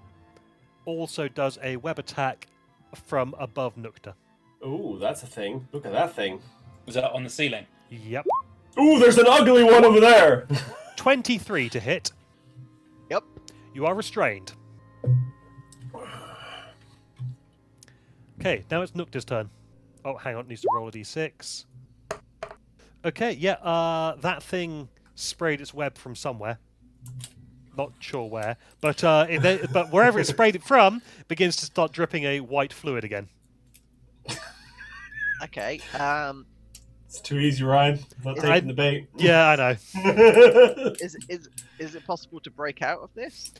also does a web attack from above Nukta. Ooh, that's a thing. Look at that thing. Was that on the ceiling? Yep. Ooh, there's an ugly one over there. 23 to hit. Yep. You are restrained. Okay, now it's Nukta's turn. Oh, hang on, it needs to roll a d6. Okay, yeah, that thing sprayed its web from somewhere. Not sure where, but but wherever it sprayed it from begins to start dripping a white fluid again. Okay. It's too easy, Ryan. Not taking the bait. Yeah, I know. Is it possible to break out of this?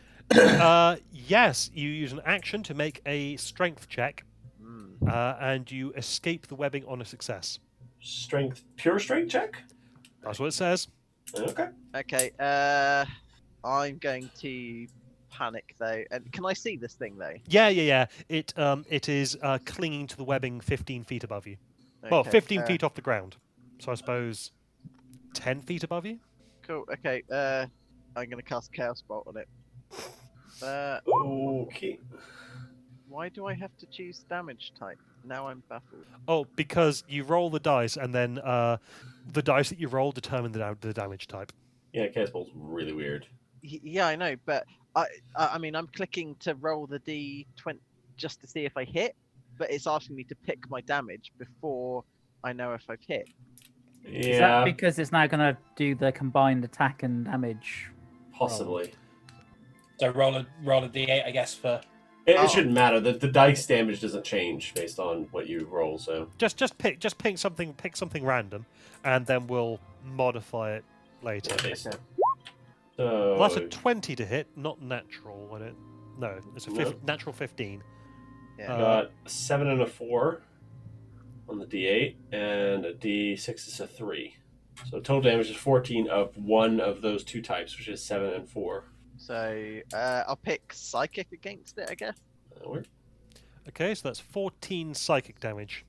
Yes, you use an action to make a strength check, Hmm. and you escape the webbing on a success. Pure strength check? That's what it says. Okay. Okay. I'm going to panic though. And can I see this thing though? Yeah. It is clinging to the webbing 15 feet above you. Well, Okay, 15 feet off the ground. So I suppose 10 feet above you? Cool. Okay. I'm going to cast Chaos Bolt on it. Okay. Why do I have to choose damage type? Now I'm baffled. Oh, because you roll the dice and then the dice that you roll determine the damage type. Yeah, Chaos Bolt's really weird. Yeah, I know, but I mean, I'm clicking to roll the d20 just to see if I hit, but it's asking me to pick my damage before I know if I've hit. Is that Yeah, because it's now going to do the combined attack and damage? possibly. So roll a d8, I guess, for It shouldn't matter. The dice damage doesn't change based on what you roll. So Just pick something random, and then we'll modify it later. okay. Okay. So Well, that's a 20 to hit, not natural. No, it's a No. natural 15. Yeah. got a 7 and a 4 on the D8, and a D6 is a 3. So total damage is 14 of one of those two types, which is 7 and 4. So I'll pick psychic against it, I guess. That'll work. Okay, so that's 14 psychic damage.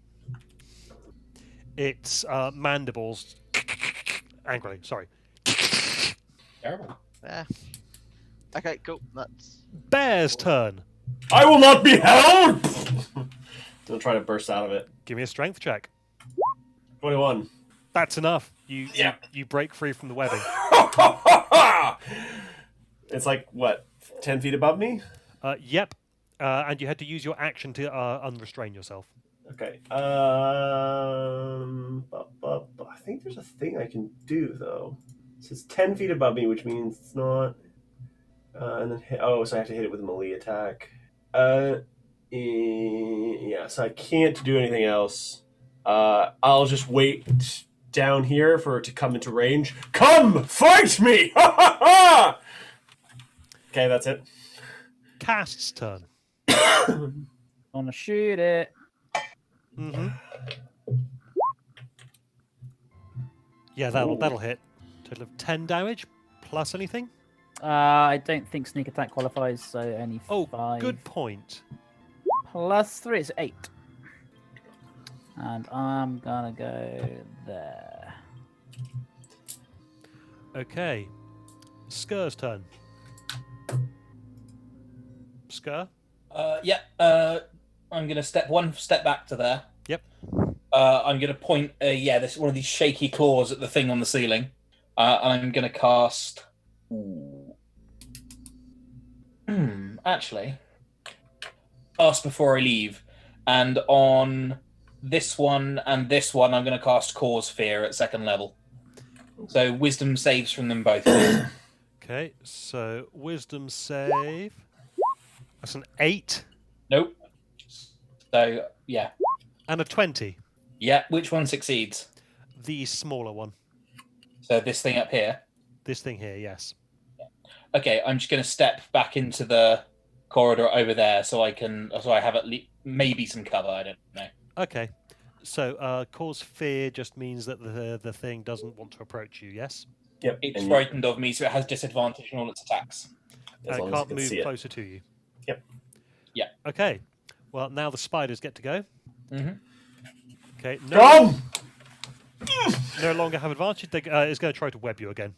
Its mandibles angrily. Sorry. Terrible. Yeah. Okay, cool. That's Bear's turn. I will not be held! Don't try to burst out of it. Give me a strength check. 21. That's enough. You Yeah. you break free from the webbing. It's like, what, 10 feet above me? Yep. And you had to use your action to unrestrain yourself. Okay. I think there's a thing I can do, though. It says 10 feet above me, which means it's not... and then so I have to hit it with a melee attack. Yeah, so I can't do anything else. I'll just wait down here for it to come into range. Come, fight me! Okay, that's it. Cast's turn. Wanna shoot it? Mm-hmm. Yeah, that'll hit. Total of 10 damage plus anything. I don't think sneak attack qualifies, so only Oh, 5. good point. Plus 3 is 8. And I'm gonna go there. Okay. Skur's turn. Skur? Yeah. I'm gonna step back to there. Yep. I'm gonna point. This one of these shaky claws at the thing on the ceiling, and I'm gonna cast. Actually, ask before I leave, and on this one and this one, I'm gonna cast Cause Fear at 2nd level. So wisdom saves from them both. Okay, so wisdom save. That's an 8 Nope. So yeah, and a 20. yeah. Which one succeeds? The smaller one. So this thing up here. This thing here, yes. Okay, I'm just going to step back into the corridor over there so I have at least maybe some cover. I don't know. Okay. So cause fear just means that the thing doesn't want to approach you, yes? Yep. It's and frightened of me, so it has disadvantage on all its attacks. as And long it as you can't can move see it. closer to you. Yep. Yeah. Okay. Well, now the spiders get to go. Mm-hmm. Okay. Come! No longer have advantage. They, it's going to try to web you again.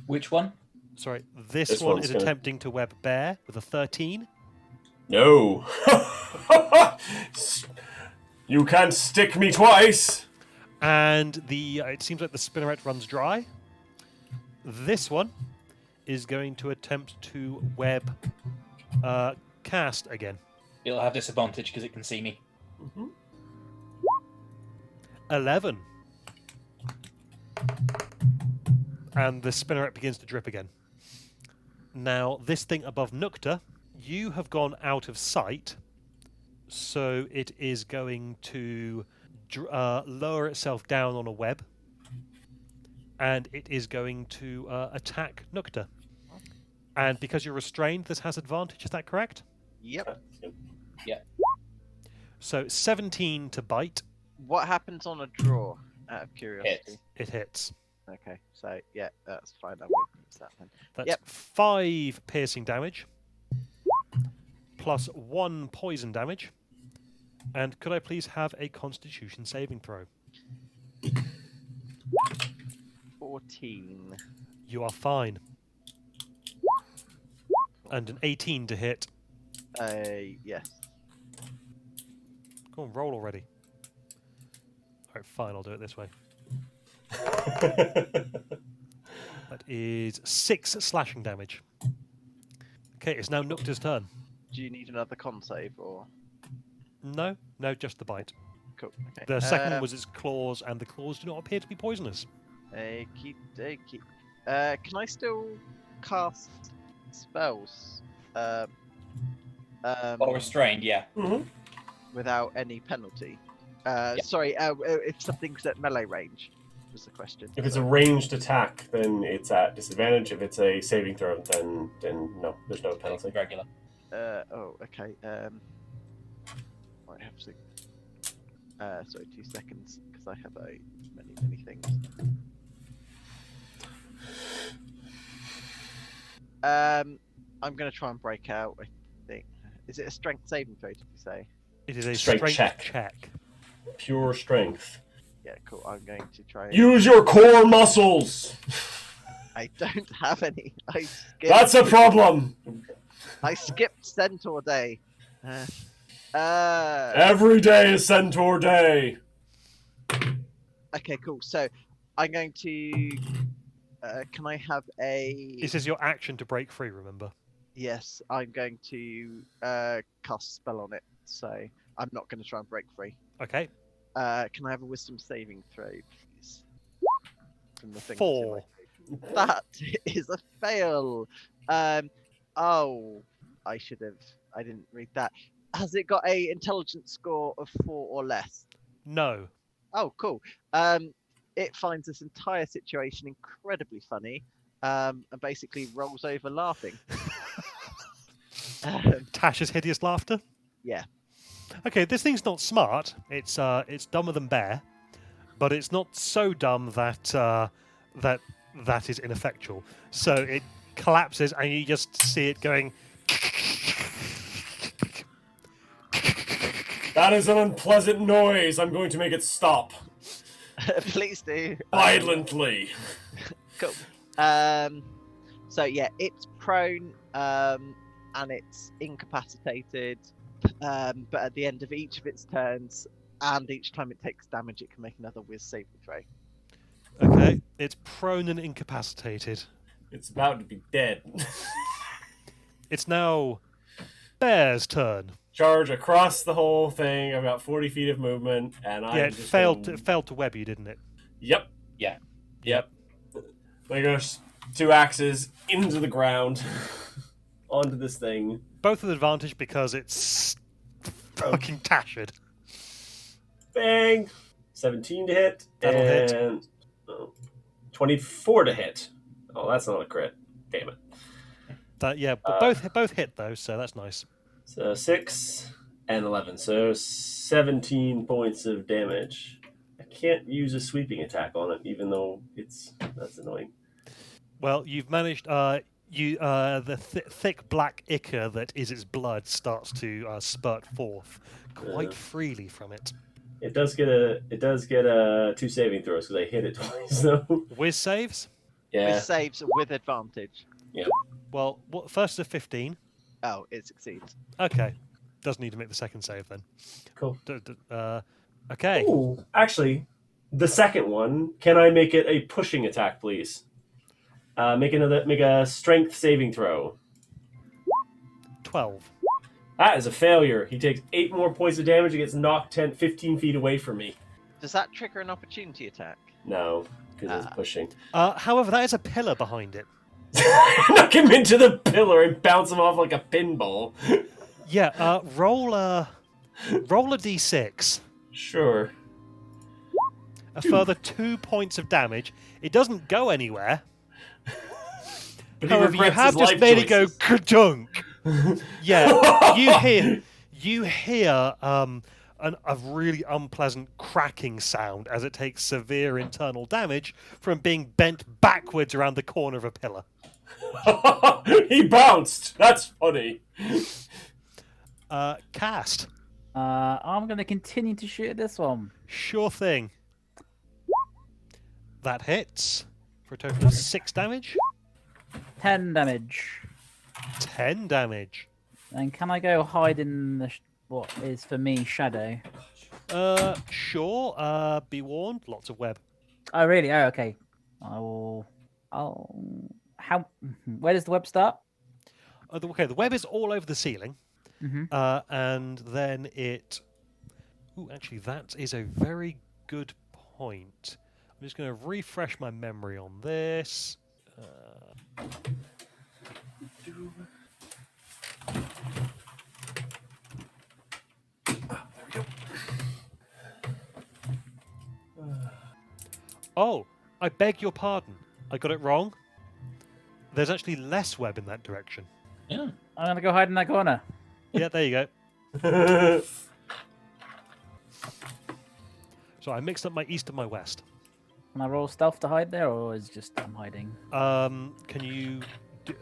Which one? Sorry, this This one one's is gonna- attempting to web Bear with a 13. No. You can't stick me twice. And it seems like the spinneret runs dry. This one is going to attempt to web Cast again. It'll have disadvantage because it can see me. 11. And the spinneret begins to drip again. Now, this thing above Nukta, you have gone out of sight, so it is going to lower itself down on a web, and it is going to attack Nukta. And because you're restrained, this has advantage, is that correct? Yep. So 17 to bite, What happens on a draw? Out of curiosity. it hits. Okay, so yeah, that's fine. I won't use that then. That's Yep. 5 piercing damage, plus 1 poison damage. And could I please have a Constitution saving throw? 14. You are fine. And an 18 to hit. Yes. Go on, roll already. Alright, fine, I'll do it this way. That is 6 slashing damage. Okay, it's now Nukta's turn. Do you need another con save or? No, just the bite. Cool. Okay. The second one was its claws, and the claws do not appear to be poisonous. Okie dokie. Can I still cast spells Or restrained, yeah. without any penalty. Yeah. Sorry, if something's at melee range was the question. If it's a ranged attack, then it's at disadvantage. If it's a saving throw, then no, there's no penalty. Regular. Okay. Might have to. Sorry, 2 seconds, because I have many things. I'm going to try and break out. I think. Is it a strength saving throw? Did you say? It is a Strength strength check. check. Pure strength. Yeah, cool. I'm going to try. Use your core muscles. I don't have any. I skipped. That's a problem. I skipped Centaur Day. Every day is Centaur Day. Okay, cool. So I'm going to. Can I have a? This is your action to break free, remember? Yes, I'm going to cast a spell on it. So I'm not going to try and break free. Okay. Can I have a wisdom saving throw, please? From the thing. 4. That is a fail. Oh, I should have. I didn't read that. Has it got a intelligence score of 4 or less? No. Oh, cool. It finds this entire situation incredibly funny, and basically rolls over laughing. Tasha's hideous laughter? Yeah. Okay, this thing's not smart. It's dumber than Bear, but it's not so dumb that that is ineffectual. So it collapses, and you just see it going. That is an unpleasant noise. I'm going to make it stop Please do. violently. Cool. So yeah, it's prone, and it's incapacitated. But at the end of each of its turns, and each time it takes damage, it can make another whiz saving throw. Okay, it's prone and incapacitated. It's about to be dead. It's now Bear's turn. Charge across the whole thing. I've got 40 feet of movement, and I Yeah, it failed to web you, didn't it? Yep. Yeah. Yep. There goes 2 axes into the ground onto this thing. Both with advantage because it's fucking Tashed. Bang! 17 to hit. That'll hit. And 24 to hit. Oh, that's not a crit. Damn it. But both hit though, so that's nice. So 6 and 11. So 17 points of damage. I can't use a sweeping attack on it, even though that's annoying. Well, you've managed. The thick black ichor that is its blood starts to spurt forth quite freely from it. It does get a 2 saving throws because I hit it twice though. Whiz saves. Yeah. Whiz saves with advantage. Well, first is a 15. Oh, it succeeds. Okay, doesn't need to make the second save then. Cool. Okay. Ooh, actually, the second one. Can I make it a pushing attack, please? Make a strength saving throw. 12. That is a failure. He takes 8 more points of damage and gets knocked 15 feet away from me. Does that trigger an opportunity attack? No, because it's pushing. However, that is a pillar behind it. Knock him into the pillar and bounce him off like a pinball. Yeah. Roll a d6. Sure. A further 2 points of damage. It doesn't go anywhere. But he However, you regrets have his just life made it go choices. ka-dunk. Yeah, you hear a really unpleasant cracking sound as it takes severe internal damage from being bent backwards around the corner of a pillar. He bounced. That's funny. Cast. I'm going to continue to shoot at this one. Sure thing. That hits for a total of 6 damage. 10 damage. 10 damage. And can I go hide in what is for me shadow? Sure. Be warned. Lots of web. Oh really? Oh okay. Where does the web start? Okay, the web is all over the ceiling. Mm-hmm. And then it... Ooh, actually, that is a very good point. I'm just going to refresh my memory on this. Oh, I beg your pardon. I got it wrong. There's actually less web in that direction. Yeah. I'm gonna go hide in that corner. Yeah, there you go. So I mixed up my east and my west. Can I roll stealth to hide there, or is just I'm hiding? Can you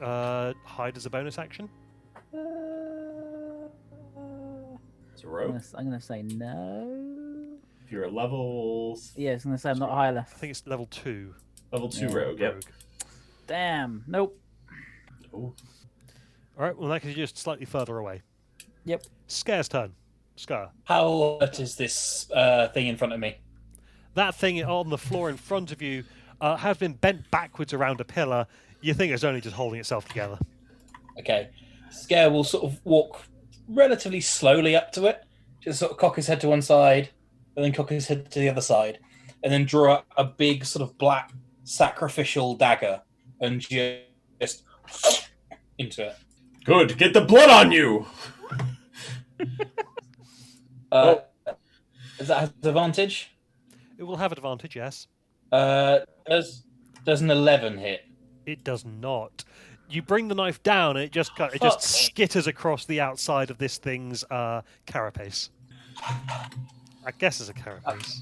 hide as a bonus action? It's a rogue. I'm gonna say no. If you're a level Yeah, I was gonna say I'm not high I enough. think it's level 2. 2 Yeah. rogue. Yep. Damn. Nope. Oh. All right, well, that is just slightly further away. Yep. Scare's turn. Scar. How hurt is this thing in front of me? That thing on the floor in front of you has been bent backwards around a pillar. You think it's only just holding itself together. Okay. Scare will sort of walk relatively slowly up to it, just sort of cock his head to one side, and then cock his head to the other side, and then draw out a big sort of black sacrificial dagger and just into it. Good. Get the blood on you. Does that have advantage? It will have advantage, yes. Does an 11 hit? It does not. You bring the knife down, and it just skitters across the outside of this thing's carapace. I guess it's a carapace.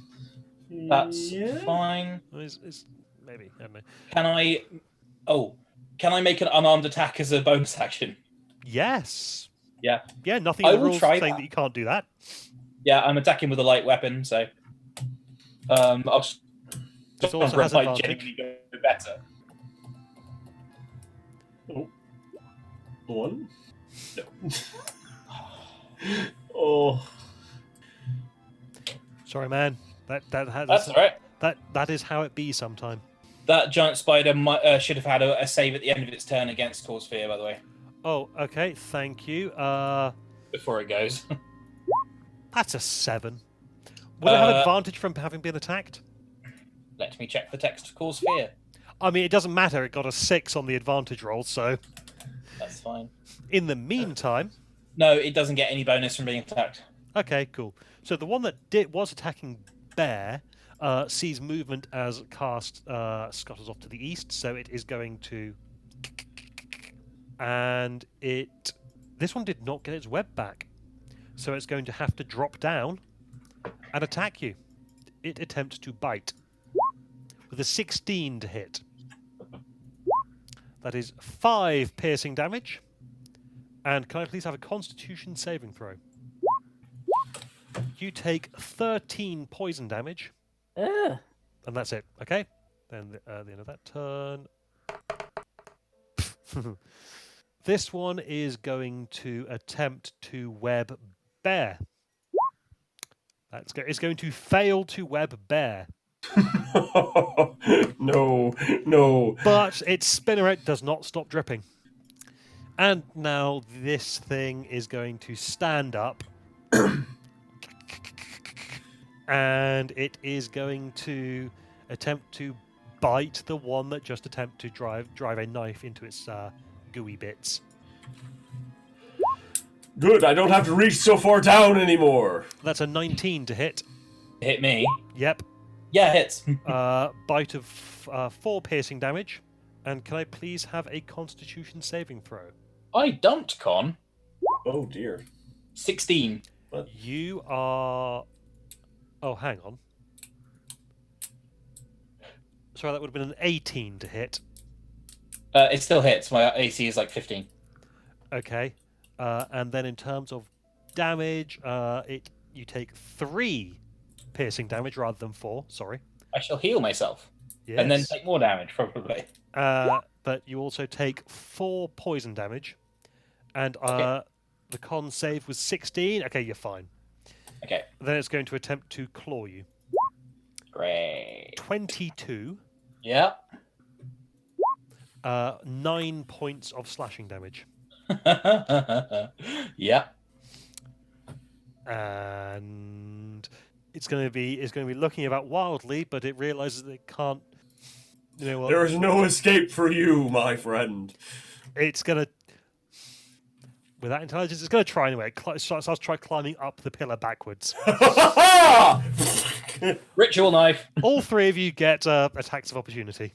That's fine. It's maybe. I don't know. Can I? Oh, can I make an unarmed attack as a bonus action? Yes. Yeah. Yeah. Nothing I in the will rules try saying that. that you can't do that. Yeah, I'm attacking with a light weapon, so I'll just This also has might advantage. genuinely go better. Oh. 1? No. Oh. Sorry, man. That's all right. That is how it be sometime. That giant spider should have had a save at the end of its turn against Cause Fear, by the way, Oh, okay. Thank you. before it goes. That's a 7. Would it have advantage from having been attacked? Let me check the text of Cause Fear. I mean, it doesn't matter. It got a 6 on the advantage roll, so That's fine. in the meantime, No, it doesn't get any bonus from being attacked. okay, cool. So the one that was attacking Bear sees movement as Cast scuttles off to the east, so it is going to, and this one did not get its web back, so it's going to have to drop down and attack you. It attempts to bite with a 16 to hit. That is 5 piercing damage. And can I please have a Constitution saving throw? You take 13 poison damage, Ugh. and that's it. Okay. Then at the end of that turn, this one is going to attempt to web Bear. It's going to fail to web Bear, No. No. but its spinneret does not stop dripping. And now this thing is going to stand up. And it is going to attempt to bite the one that just attempted to drive a knife into its gooey bits. Good. I don't have to reach so far down anymore. That's a 19 to hit. Hit me. Yep. Yeah, hits. Bite of 4 piercing damage. And can I please have a Constitution saving throw? I dumped Con. Oh dear. 16. You are... Oh, hang on. Sorry, that would have been an 18 to hit. It still hits. My AC is like 15. Okay. And then in terms of damage, you take 3 piercing damage rather than 4. Sorry. I shall heal myself. Yes. And then take more damage, probably. But you also take 4 poison damage. And Okay. the con save was 16. Okay, you're fine. Okay. Then it's going to attempt to claw you. Great. 22. Yeah. 9 points of slashing damage. Yeah. And it's going to be looking about wildly, but it realizes that it can't. You know what? There is no escape for you, my friend. It's going to. With that intelligence, it's going to try anyway. It starts try climbing up the pillar backwards. attack. Ritual knife. All three of you get attacks of opportunity.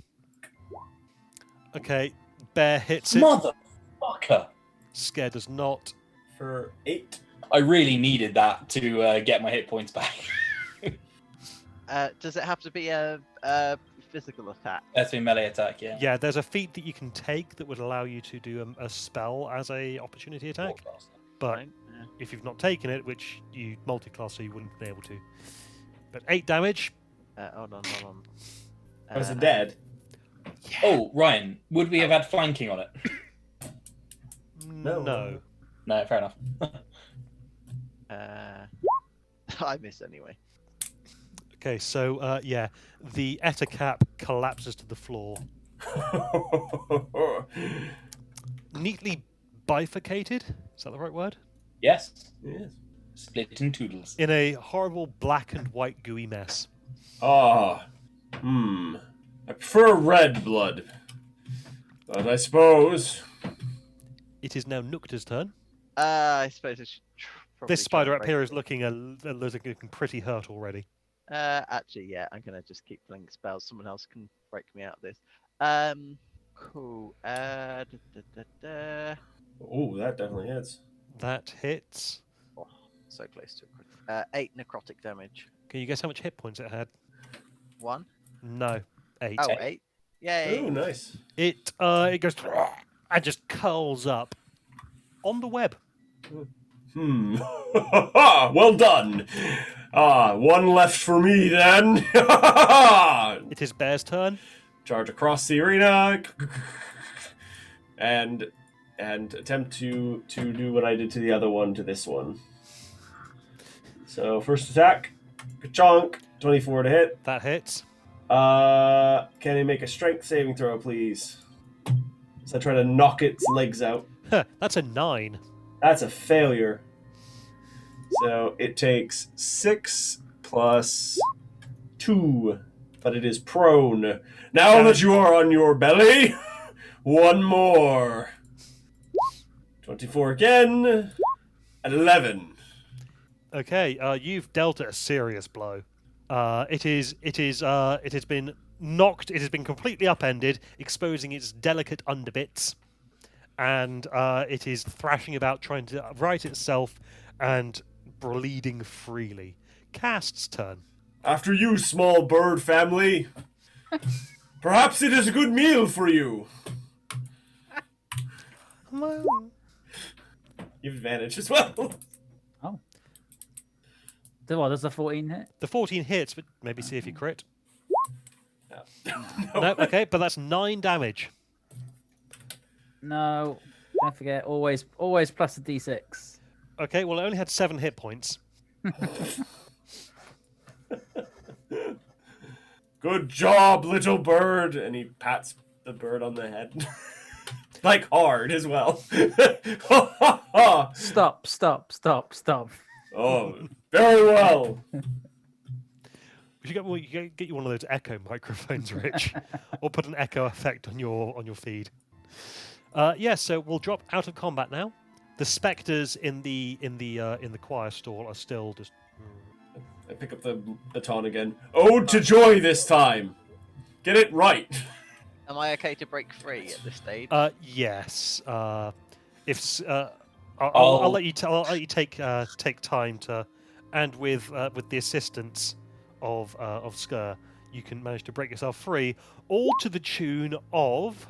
Okay, Bear hits it. Motherfucker. Scare does not. For 8. I really needed that to get my hit points back. Does it have to be a physical attack? That's a melee attack, yeah. Yeah, there's a feat that you can take that would allow you to do a spell as a opportunity attack. But Right, yeah. if you've not taken it, which you multi-class, so you wouldn't be able to. But 8 damage. Hold on. Was it dead? Oh, Ryan, would we have had flanking on it? No. No. No, fair enough. I miss anyway. Okay, so yeah, the Ettercap collapses to the floor, neatly bifurcated. Is that the right word? Yes. Yes. Split in toodles. In a horrible black and white gooey mess. Ah. I prefer red blood. But I suppose. It is now Nukta's turn. I suppose I should probably This try spider and up here break is looking pretty hurt already. Actually, yeah, I'm gonna just keep playing spells. Someone else can break me out of this. Cool. Oh, that definitely hits. That hits. Oh, so close to a crit. 8 necrotic damage. Can you guess how much hit points it had? 1. No, 8. Oh, 8. Yay. Oh, nice. It goes and just curls up on the web. Well done. One left for me then. It is Bear's turn. Charge across the arena and attempt to do what I did to the other one to this one. So first attack, ka-chonk, 24 to hit. That hits. Can he make a strength saving throw, please? So I try to knock its legs out. That's a 9. That's a failure. So it takes 6 plus 2, but it is prone. Now that you are on your belly, one more. 24 again. 11. Okay, you've dealt it a serious blow. It has been knocked. It has been completely upended, exposing its delicate underbits, and it is thrashing about, trying to right itself, and bleeding freely. Cast's turn. After you, small bird family. Perhaps it is a good meal for you. Well, You have advantage as well. Oh. Does the 14 hit? the 14 hits, but maybe see if you crit. No. No, okay, but that's 9 damage. No. Don't forget, always plus a d6. Okay, well, it only had 7 hit points. Good job, little bird. And he pats the bird on the head. Like hard as well. Stop. Oh, very well. We should get you one of those echo microphones, Rich, or put an echo effect on your feed. Yeah, so we'll drop out of combat now. The specters in the choir stall are still just. I pick up the baton again. Ode to joy this time. Get it right. Am I okay to break free at this stage? Yes. I'll let you take time to, and with the assistance of Skur, you can manage to break yourself free, all to the tune of.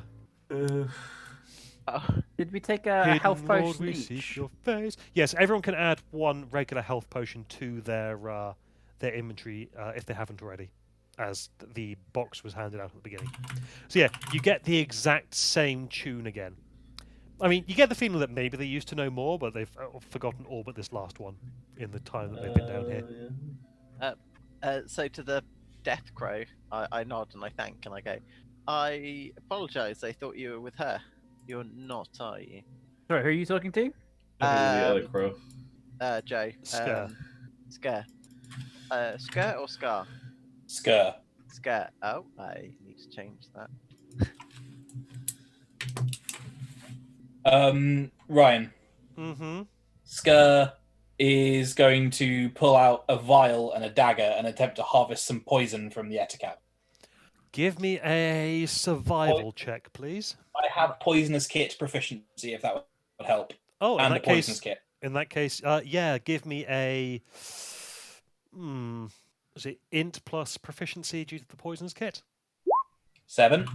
Did we take a health Lord, potion we each? seek your face. Yes, everyone can add 1 regular health potion to their inventory if they haven't already, as the box was handed out at the beginning. So yeah, you get the exact same tune again. I mean, you get the feeling that maybe they used to know more, but they've forgotten all but this last one in the time that they've been down here. So to the death crow, I nod and I thank and I go, I apologise, I thought you were with her. You're not, are you? Sorry, who are you talking to? The other crow. Joe. Scare. Scare. Scare or Scar? Skur. Scare. Oh, I need to change that. Ryan. Mm-hmm. Skur is going to pull out a vial and a dagger and attempt to harvest some poison from the Ettercap. Give me a survival check, please. I have poisonous kit proficiency, if that would help. Oh, And a poisonous kit. in that case, yeah, give me a. Is it int plus proficiency due to the poisonous kit? 7.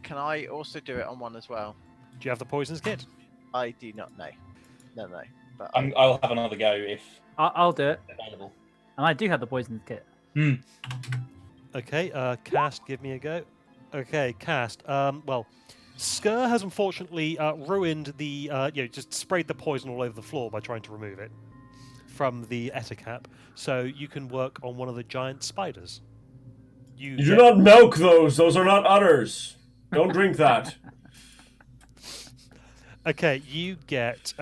Can I also do it on one as well? Do you have the poisonous kit? I do not know. No. But I'll have another go if I'll do it. available. And I do have the poison kit. Okay, Cast, give me a go. Okay, Cast. Well, Skur has unfortunately ruined the, just sprayed the poison all over the floor by trying to remove it from the Ettercap. So you can work on one of the giant spiders. You do not milk those. Those are not udders. Don't drink that. Okay, you get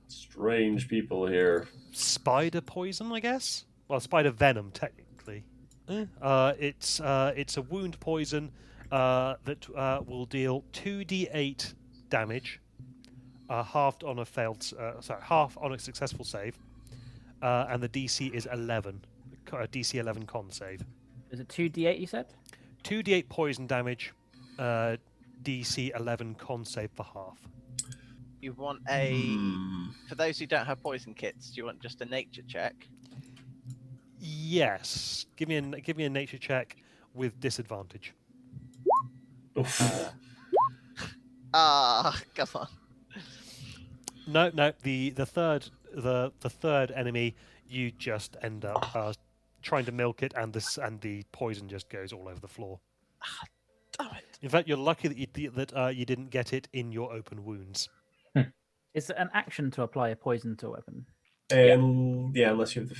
Strange people here. spider poison, I guess. Well, spider venom, technically. It's a wound poison that will deal 2d8 damage, halved on a half on a successful save, and the DC is 11. DC 11 con save. Is it 2d8 you said? 2d8 poison damage, DC 11 con save for half. you want a. For those who don't have poison kits, do you want just a nature check? Yes. Give me a nature check with disadvantage. Oof. Come on. No. The third enemy, you just end up trying to milk it, and the poison just goes all over the floor. Damn it. In fact, you're lucky that you didn't get it in your open wounds. Is it an action to apply a poison to a weapon? And yeah, unless you have the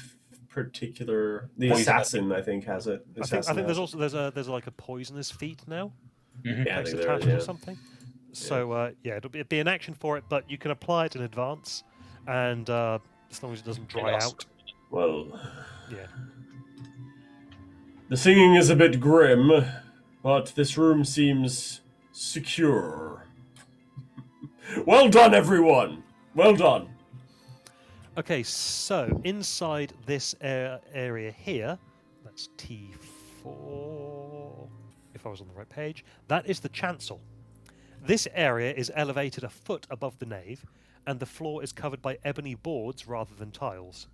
Poison. assassin, I think has it. The I think assassin there's has also there's like a poisonous feat now. Mhm. Yeah, I Next think to there is, tackle or yeah. something. So yeah, it'd be an action for it, but you can apply it in advance, and as long as it doesn't dry Yes. out. Well, Yeah. the singing is a bit grim, but this room seems secure. Well done, everyone. Well done. Okay, so inside this area here, that's T4, if I was on the right page, that is the chancel. This area is elevated a foot above the nave, and the floor is covered by ebony boards rather than tiles.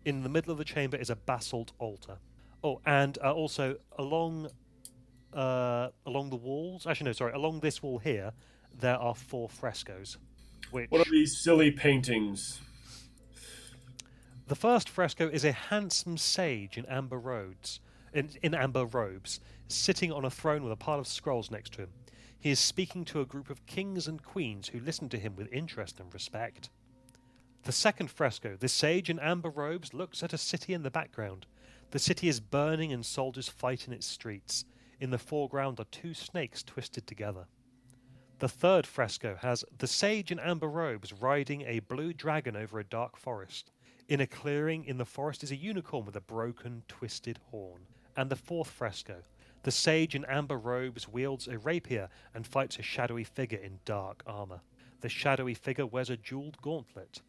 In the middle of the chamber is a basalt altar. Oh, and also along the walls, along this wall here, there are 4 frescoes. Which What are these silly paintings? the first fresco is a handsome sage in amber robes, sitting on a throne with a pile of scrolls next to him. He is speaking to a group of kings and queens who listen to him with interest and respect. The second fresco, the sage in amber robes, looks at a city in the background. The city is burning and soldiers fight in its streets. In the foreground are 2 snakes twisted together. The third fresco has the sage in amber robes riding a blue dragon over a dark forest. In a clearing in the forest is a unicorn with a broken, twisted horn. And the fourth fresco, the sage in amber robes wields a rapier and fights a shadowy figure in dark armor. The shadowy figure wears a jeweled gauntlet.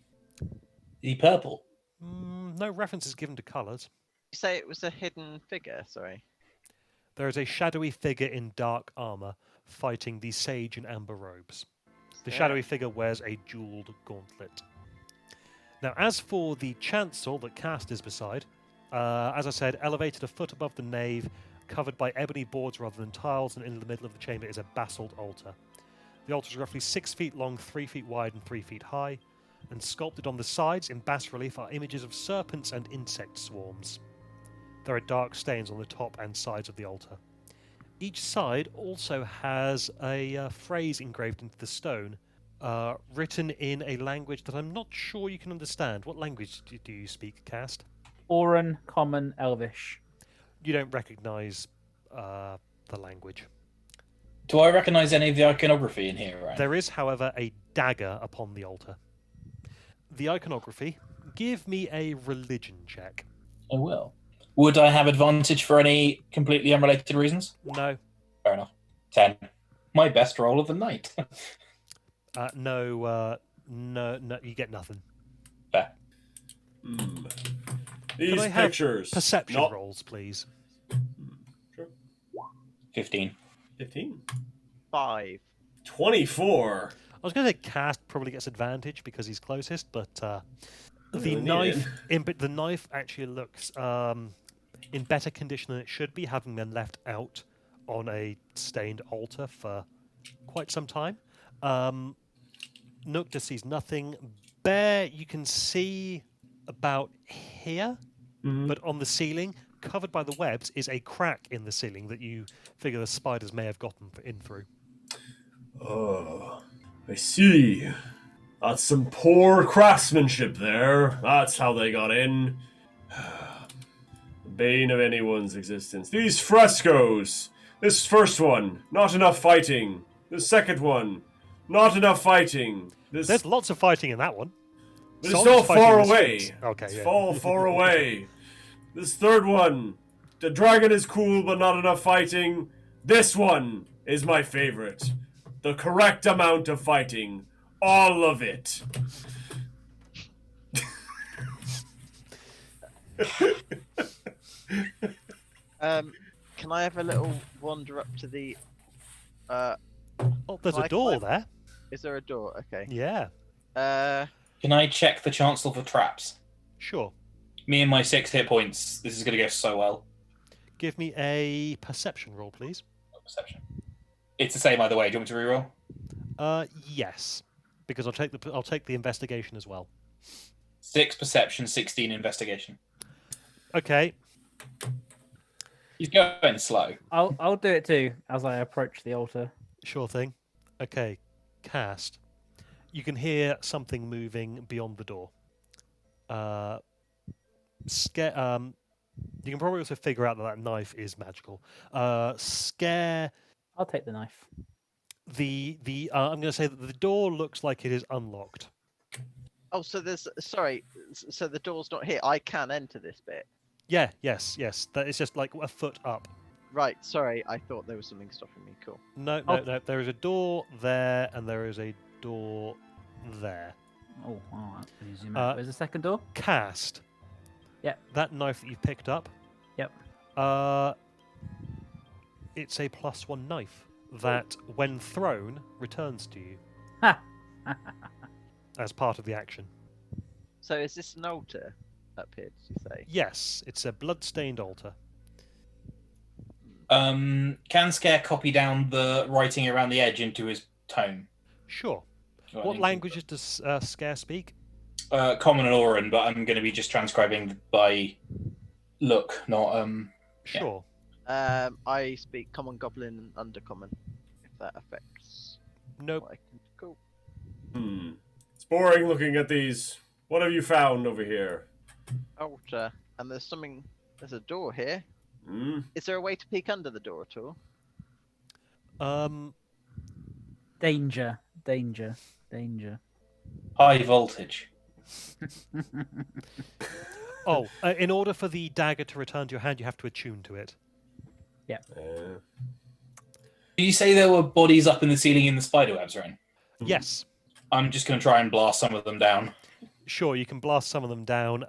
The purple. No reference is given to colours. You say it was a hidden figure, sorry. There is a shadowy figure in dark armor fighting the sage in amber robes. The Yeah. shadowy figure wears a jeweled gauntlet. Now, as for the chancel that Cast is beside, as I said, elevated a foot above the nave, covered by ebony boards rather than tiles, and in the middle of the chamber is a basalt altar. The altar is roughly 6 feet long, 3 feet wide, and 3 feet high, and sculpted on the sides in bas-relief are images of serpents and insect swarms. There are dark stains on the top and sides of the altar. Each side also has a phrase engraved into the stone, written in a language that I'm not sure you can understand. What language do you speak, Cast? Auran, Common, Elvish. You don't recognise the language. Do I recognise any of the iconography in here? Right? There is, however, a dagger upon the altar. The iconography, give me a religion check. I will. Would I have advantage for any completely unrelated reasons? No. Fair enough. 10. My best roll of the night. No, you get nothing. Fair. Hmm. Could These I have pictures. perception Not rolls, please? 15. 15. 5. 24. I was going to say Cast probably gets advantage because he's closest, but the really need knife, it. but the knife actually looks in better condition than it should be, having been left out on a stained altar for quite some time. Nook just sees nothing. Bear, you can see about here, Mhm. but on the ceiling, covered by the webs, is a crack in the ceiling that you figure the spiders may have gotten in through. Oh, I see. That's some poor craftsmanship there. That's how they got in. The bane of anyone's existence. These frescoes. This first one, not enough fighting. The second one, not enough fighting. This There's lots of fighting in that one. But it's Soldiers all fighting far in the away. streets. Okay, It's yeah. all far away. This third one, the dragon is cool, but not enough fighting. This one is my favorite. The correct amount of fighting. All of it. Can I have a little wander up to the? Oh, there's a Like door when- there. Is there a door? Okay. Yeah, Can I check the chancel for traps? sure. Me and my 6 hit points. This is going to go so well. Give me a perception roll, please. Perception. It's the same either way. Do you want me to reroll? Yes, because I'll take the investigation as well. 6 perception, 16 investigation. Okay, He's going slow. I'll do it too as I approach the altar. sure thing. Okay, Cast. You can hear something moving beyond the door. You can probably also figure out that that knife is magical. Scare I'll take the knife. the I'm going to say that the door looks like it is unlocked. Oh, so there's sorry. So the door's not here. I can enter this bit. Yeah, yes. That is just like a foot up. Right. Sorry. I thought there was something stopping me. Cool. No. There is a door there, and there is a door there. Oh, wow. Can you zoom out? Where's the second door? Cast. Yep. That knife that you picked up. Yep. It's a +1 knife that, when thrown, returns to you Ha! as part of the action. So is this an altar up here? Did you say? Yes, it's a blood-stained altar. Can Scare copy down the writing around the edge into his tome? Sure. Right, What into- languages does Scare speak? Common and Auran, but I'm going to be just transcribing by look, not Yeah. Sure. I speak Common, Goblin, and Undercommon. If that affects Nope. what I can. Cool. It's boring looking at these. What have you found over here? Altar, and there's something. There's a door here. Hmm? Is there a way to peek under the door at all? Danger, danger, danger. high voltage. Oh, in order for the dagger to return to your hand, you have to attune to it. Uh, Did you say there were bodies up in the ceiling in the spiderwebs, Ren? Yes. I'm just going to try and blast some of them down. Sure, you can blast some of them down.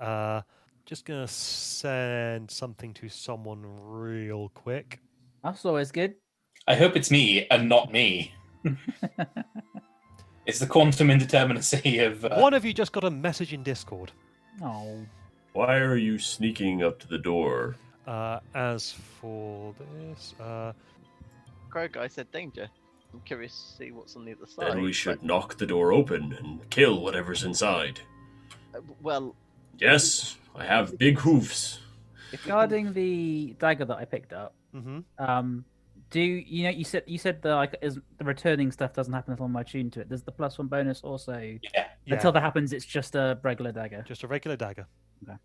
Just gonna send something to someone real quick. That's always good. I hope it's me and not me. It's the quantum indeterminacy of. One of you just got a message in Discord. Oh, why are you sneaking up to the door? As for this, Grog, I said danger. I'm curious to see what's on the other side. Then we should knock the door open and kill whatever's inside. Well, Yes, I have big hoofs. if we can- regarding the dagger that I picked up, mhm. do you know you said the like is the returning stuff doesn't happen until I'm attuned to it. Does the +1 bonus also Yeah. Yeah, until that happens? It's just a regular dagger. just a regular dagger. Okay.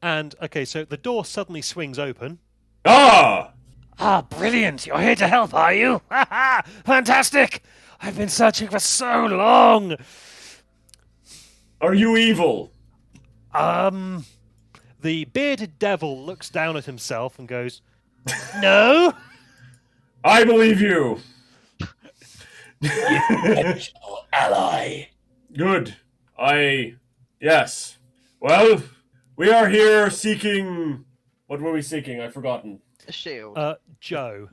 And okay, so the door suddenly swings open. Ah! Ah, brilliant! You're here to help, are you? Ha ha! Fantastic! I've been searching for so long. Are you evil? The bearded devil looks down at himself and goes, "No." I believe you. Potential ally. Good. I Yes. Well, we are here seeking. What were we seeking? I've forgotten. A shield. Joe,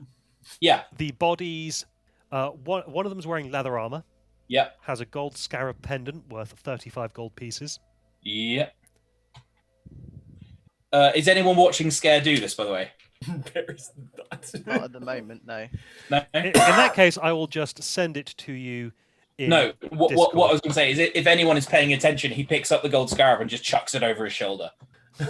Yeah. the bodies. One of them's wearing leather armor, Yeah. has a gold scarab pendant worth 35 gold pieces. Yeah. Is anyone watching Scare do this, by the way? There's not. Not at the moment, no. No. In that case, I will just send it to you. In No. What I Discord. was going to say is, if anyone is paying attention, he picks up the gold scarab and just chucks it over his shoulder. It's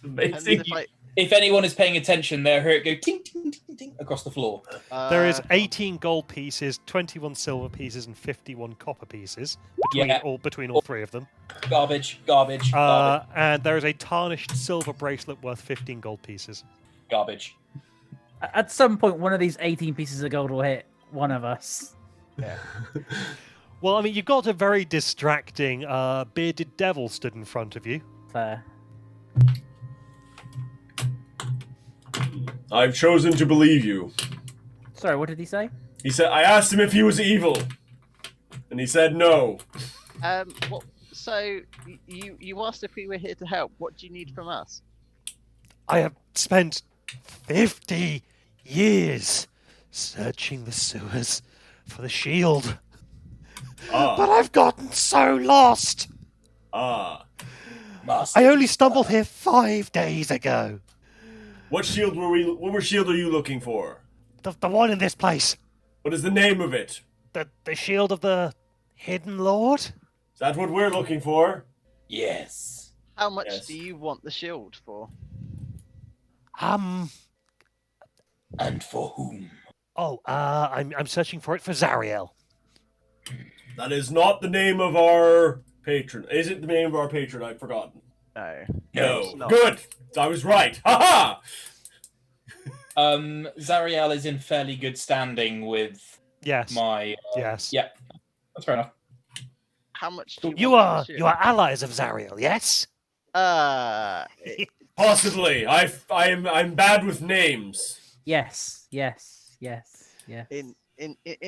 And amazing. if I, If anyone is paying attention, they'll hear it go ting ting ting ting across the floor. There is uh, 18 gold pieces, 21 silver pieces, and 51 copper pieces between all three of them. Garbage. Garbage. And there is a tarnished silver bracelet worth 15 gold pieces. Garbage. At some point, one of these 18 pieces of gold will hit one of us. Well, I mean, you've got a very distracting bearded devil stood in front of you. Fair. I've chosen to believe you. Sorry, what did he say? He said, I asked him if he was evil. And he said no. what? So you asked if we were here to help. What do you need from us? I have spent 50 years searching the sewers for the shield, but I've gotten so lost. Master. I only stumbled here 5 days ago. What shield are you looking for? The one in this place. What is the name of it? The shield of the hidden lord? Is that what we're looking for? Yes. How much Yes. do you want the shield for? Um. And for whom? I'm searching for it for Zariel. That is not the name of our patron. Is it the name of our patron? I've forgotten. No. No. it's not. Good. I was right. Ha Zariel is in fairly good standing with Yes. my. Yes. Yeah, that's fair enough. How much? Do You want are for the you are allies of Zariel, yes? shield? Possibly. I'm bad with names. Yes. In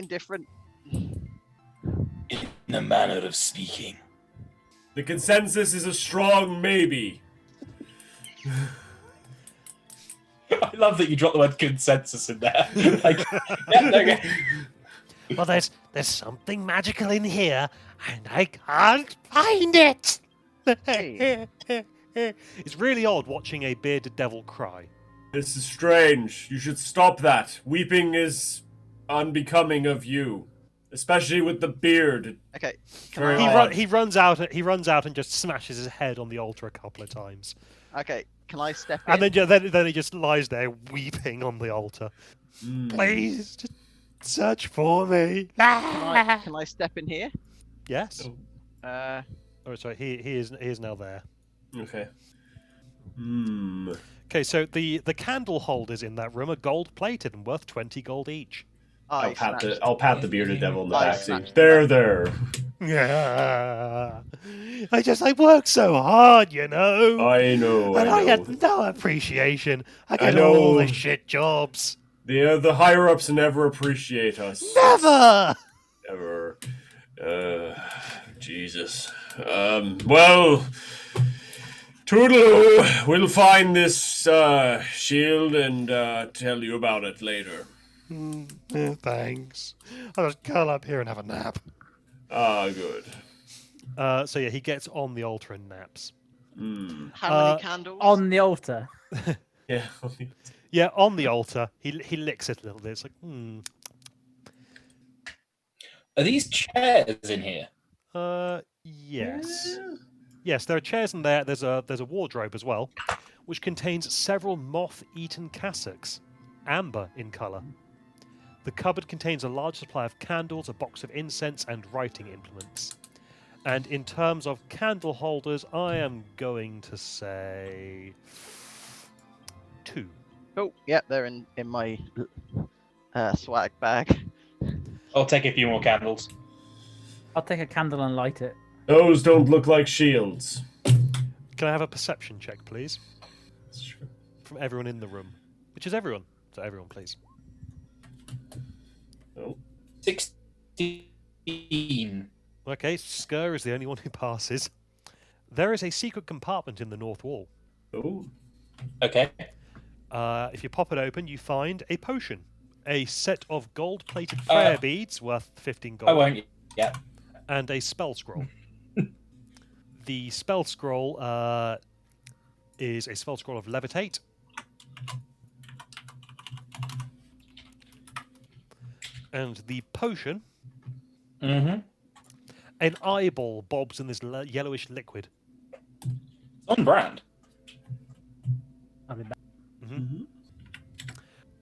different. In a manner of speaking. The consensus is a strong maybe. I love that you dropped the word consensus in there. Like, yeah, okay. Well, there's something magical in here, and I can't find it. It's really odd watching a bearded devil cry. This is strange. You should stop that. Weeping is unbecoming of you, especially with the beard. Okay. Very He, odd. he runs out and just smashes his head on the altar a couple of times, Okay. Can I step in? and then he just lies there weeping on the altar. Please, just search for me. Can I step in here? Yes. Uh, Oh, sorry. He is now there. Okay. Okay, so the candle holders in that room are gold plated and worth 20 gold each. I'll pat the bearded devil in the I backseat. snatched There. Yeah. I work so hard, you know. I know. And I know. had no appreciation. I get know. all the shit jobs. The higher ups never appreciate us. Never. Ever. Jesus. Well, Toodaloo, we'll find this shield and tell you about it later. Thanks. I'll just curl up here and have a nap. Good. So yeah, he gets on the altar and naps. how many candles? On the altar. Yeah. Yeah, on the altar. He licks it a little bit. It's like, Are these chairs in here? Yes. Yes, there are chairs in there. There's a wardrobe as well, which contains several moth-eaten cassocks, amber in colour. The cupboard contains a large supply of candles, a box of incense, and writing implements. And in terms of candle holders, I am going to say 2. Oh, yep, they're in my swag bag. I'll take a few more candles. I'll take a candle and light it. Those don't look like shields. Can I have a perception check, please? From everyone in the room. Which is everyone. So everyone, please. Oh. 16. Okay, Skur is the only one who passes. There is a secret compartment in the north wall. Oh, Okay. If you pop it open, you find a potion. A set of gold-plated prayer beads worth 15 gold. I won't. Yeah. And a spell scroll. The spell scroll is a spell scroll of levitate. And the potion, Mm-hmm. an eyeball bobs in this yellowish liquid. On brand. I'll be back.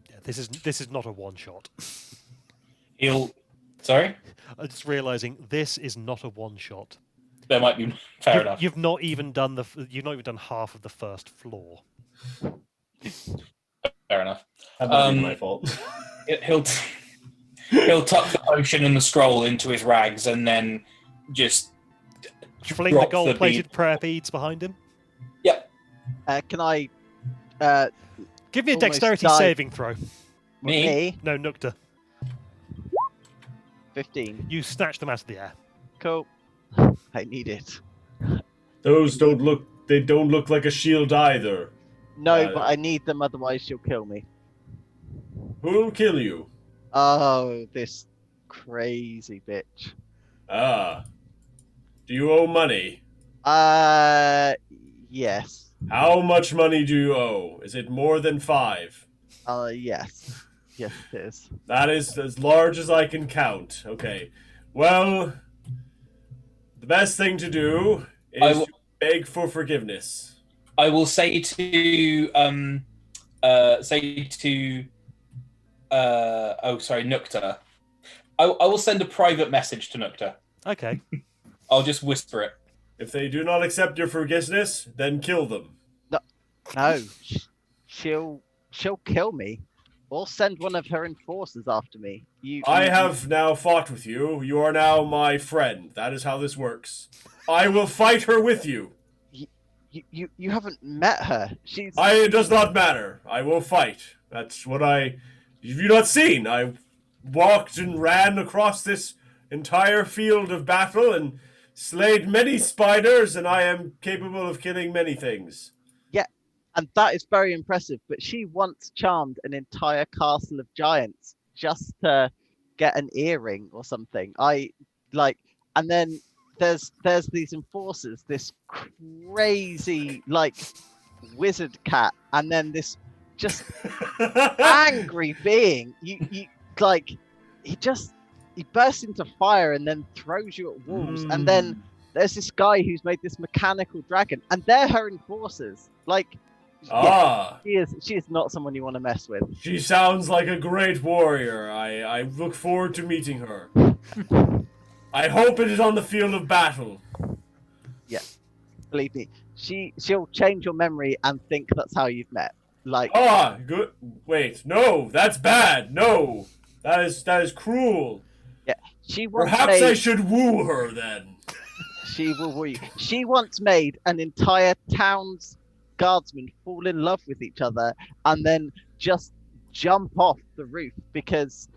Yeah, this is not a one shot. Sorry. I'm just realizing this is not a one shot. There might be. Fair enough. You've not even done half of the first floor. Fair enough. that might be my fault. He'll tuck the potion and the scroll into his rags and then just Fling the drop the gold-plated bead. prayer beads behind him. Yep. Can I? Give me a Almost dexterity dive. saving throw. Me? No, Nukta. 15. You snatch them out of the air. Cool. I need it. Those don't look like a shield either. No, but I need them, otherwise she'll kill me. Who'll kill you? Oh, this crazy bitch. Ah. Do you owe money? Yes. How much money do you owe? Is it more than 5? Yes. Yes, it is. That is as large as I can count. Okay. Well, the best thing to do is to beg for forgiveness. I will say to Nukta. I will send a private message to Nukta. Okay. I'll just whisper it. If they do not accept your forgiveness, then kill them. No, she'll kill me, or send one of her enforcers after me. I have now fought with you. You are now my friend. That is how this works. I will fight her with you. You haven't met her. It does not matter. I will fight. That's what have you not seen? I walked and ran across this entire field of battle and slayed many spiders, and I am capable of killing many things. Yeah, and that is very impressive. But she once charmed an entire castle of giants just to get an earring or something. And then there's these enforcers, this crazy wizard cat, and then this just angry being. He bursts into fire and then throws you at walls. And then there's this guy who's made this mechanical dragon, and they're her enforcers. She is not someone you want to mess with. She sounds like a great warrior. I look forward to meeting her. I hope it is on the field of battle. Yeah, believe me, she'll change your memory and think that's how you've met. Good. Wait, no, that's bad. No, that is cruel. Yeah, she once Perhaps I should woo her then. She will woo you. She once made an entire town's guardsmen fall in love with each other and then just jump off the roof because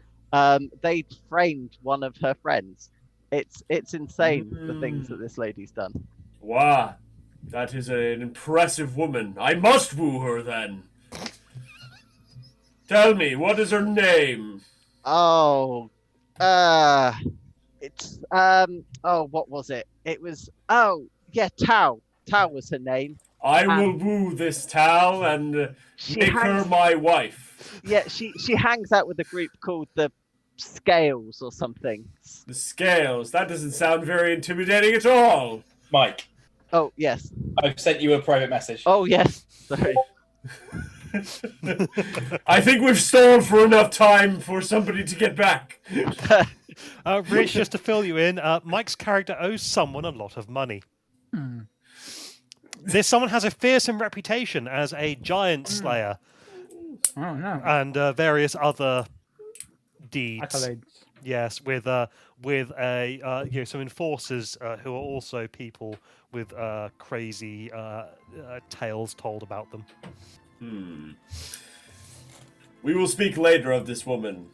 they'd framed one of her friends. It's insane the things that this lady's done. Wow, that is an impressive woman. I must woo her then. Tell me, what is her name? Oh, it's what was it? It was Tao. Tao was her name. I will woo this Tal and make her my wife. Yeah, she hangs out with a group called the Scales or something. The Scales. That doesn't sound very intimidating at all. Mike, Oh yes. I've sent you a private message. Oh yes. Sorry. I think we've stalled for enough time for somebody to get back. Rich, just to fill you in, Mike's character owes someone a lot of money. This someone has a fearsome reputation as a giant slayer Oh no. and various other deeds. Accolades. Yes, with some enforcers who are also people with crazy tales told about them. We will speak later of this woman.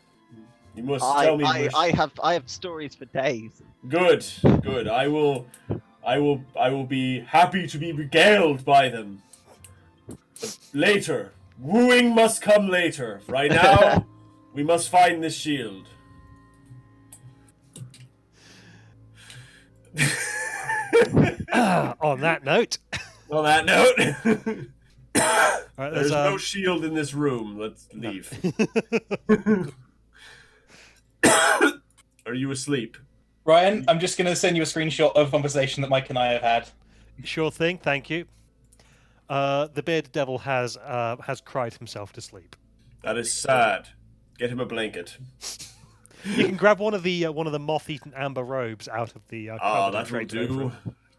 You must tell me. I have stories for days. Good, good. I will be happy to be regaled by them. But later, wooing must come later. Right now, we must find this shield. On that note, On that note, all right, there's no shield in this room. Let's leave. Are you asleep? Ryan, I'm just going to send you a screenshot of a conversation that Mike and I have had. Sure thing, thank you. The bearded devil has cried himself to sleep. That is sad. Get him a blanket. You can grab one of the moth-eaten amber robes out of the. That will do.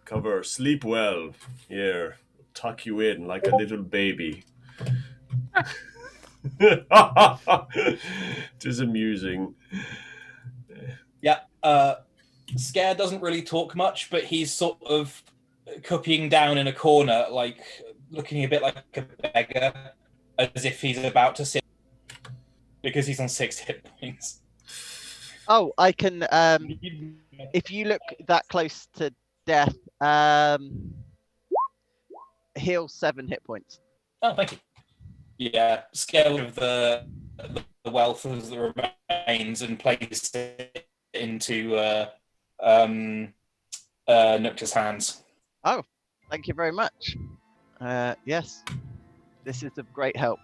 Cover. Sleep well. Here, tuck you in like a little baby. Tis amusing. Yeah. Scare doesn't really talk much, but he's sort of copying down in a corner, like looking a bit like a beggar, as if he's about to sit, because he's on 6 hit points. Oh, I can. If you look that close to death, heal 7 hit points. Oh, thank you. Yeah, scale of the wealth of the remains and place it into Noctis' hands. Oh, thank you very much. Yes, this is of great help.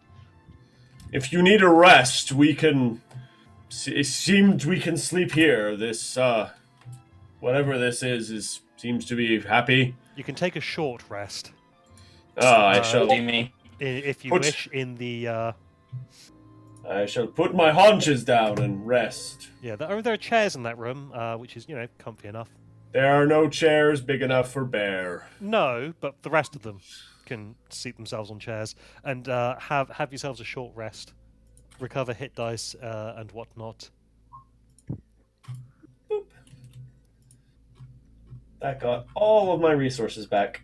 If you need a rest, we can. It seemed we can sleep here. This, whatever this is seems to be happy. You can take a short rest. I shall. If you wish, in the. I shall put my haunches down and rest. Yeah, there are chairs in that room, which is comfy enough. There are no chairs big enough for Bear. No, but the rest of them can seat themselves on chairs and have yourselves a short rest, recover hit dice and whatnot. Boop. That got all of my resources back.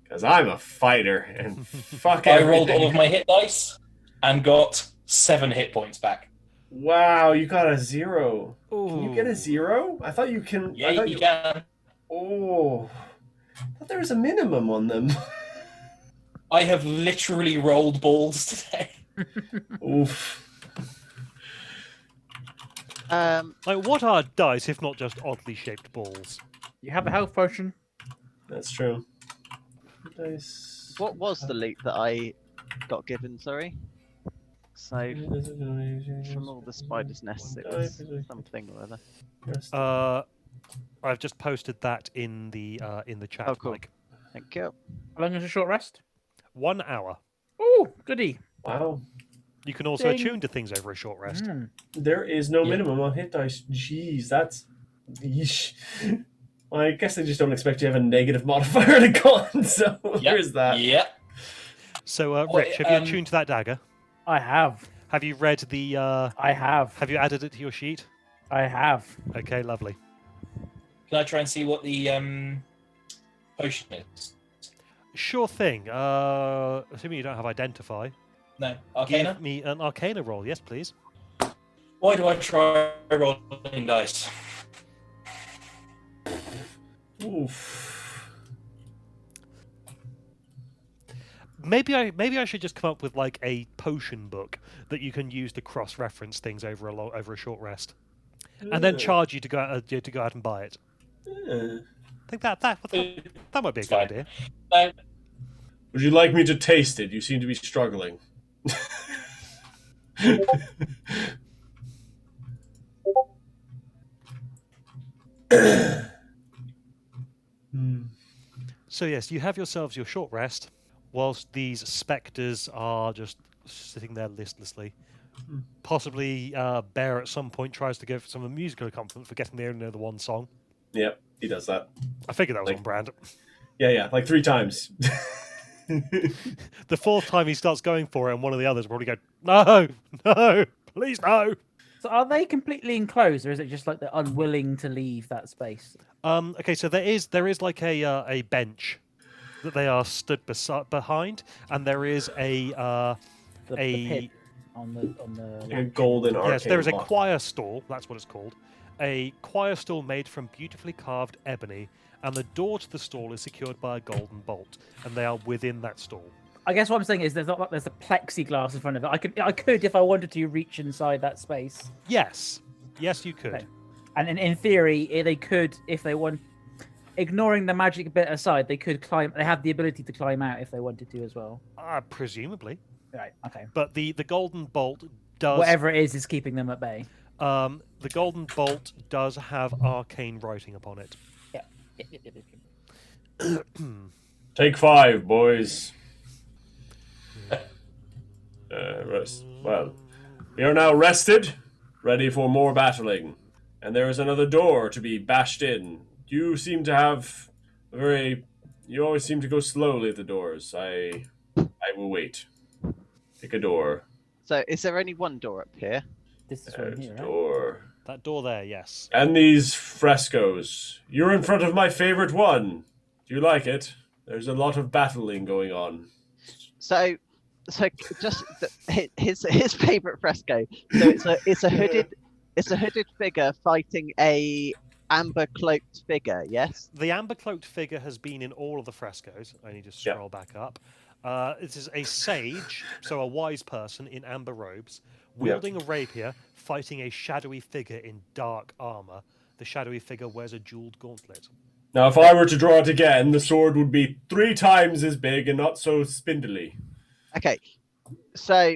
Because I'm a fighter and fuck I everything. rolled all of my hit dice and got 7 hit points back. Wow, you got a 0. Ooh. Can you get a 0? I thought you can. Yeah, I thought you can. Oh, I thought there was a minimum on them. I have literally rolled balls today. Oof. Like, what are dice if not just oddly shaped balls? You have a health potion. That's true. Nice. What was the loot that I got given? Sorry. So from all the spiders' nests, it was something or other. I've just posted that in the chat. Oh, cool. Mike. Thank you. How long is a short rest? 1 hour. Oh, goody. Wow. You can also Ding. attune to things over a short rest. There is no Yeah. minimum on hit dice. Jeez, that's. Yeesh. Well, I guess they just don't expect you to have a negative modifier and a con, so there's that. Yeah. So, Rich, have you attuned to that dagger? I have. Have you read the? I have. Have you added it to your sheet? I have. Okay, lovely. Can I try and see what the potion is? Sure thing. Assuming you don't have identify, No. Arcana? give me an Arcana roll. Yes, please. Why do I try rolling dice? Oof. Maybe I should just come up with like a potion book that you can use to cross-reference things over a short rest, and then charge you to go out and buy it. I think that might be a good Fine. idea. No. Would you like me to taste it? You seem to be struggling. So yes, you have yourselves your short rest, whilst these spectres are just sitting there listlessly. Possibly Bear at some point tries to give some of the musical accompaniment for getting there and know the one song. Yep, he does that. I figured that was Like- on brand. Yeah, like 3 times. The 4th time he starts going for it, and one of the others will probably go, no, please no. So are they completely enclosed, or is it just like they're unwilling to leave that space? Okay, so there is like a bench that they are stood behind, and there is The pit. on the. Like a golden arcane Yes, there is a lock. choir stall. That's what it's called. A choir stall made from beautifully carved ebony, and the door to the stall is secured by a golden bolt, and they are within that stall. I guess what I'm saying is there's not like there's a plexiglass in front of it. I could if I wanted to reach inside that space. Yes, yes, you could. Okay. And in theory, they could, if they want, ignoring the magic bit aside, they could climb. They have the ability to climb out if they wanted to as well. Presumably, Right. Okay. but the golden bolt does. Whatever it is keeping them at bay. The golden bolt does have arcane writing upon it. Take 5, boys. Rest. Well, we are now rested, ready for more battling. And there is another door to be bashed in. You seem to have a very... You always seem to go slowly at the doors. I will wait. Pick a door. So, is there only one door up here? This is one There's here, a right? door. That door there, yes. And these frescoes. You're in front of my favorite one. Do you like it? There's a lot of battling going on. So just his favorite fresco. So it's a hooded figure fighting a amber cloaked figure. Yes. The amber cloaked figure has been in all of the frescoes. I need to Yep. scroll back up. This is a sage, so a wise person in amber robes, wielding a rapier, fighting a shadowy figure in dark armor. The shadowy figure wears a jeweled gauntlet. Now, if I were to draw it again, the sword would be 3 times as big and not so spindly. Okay. So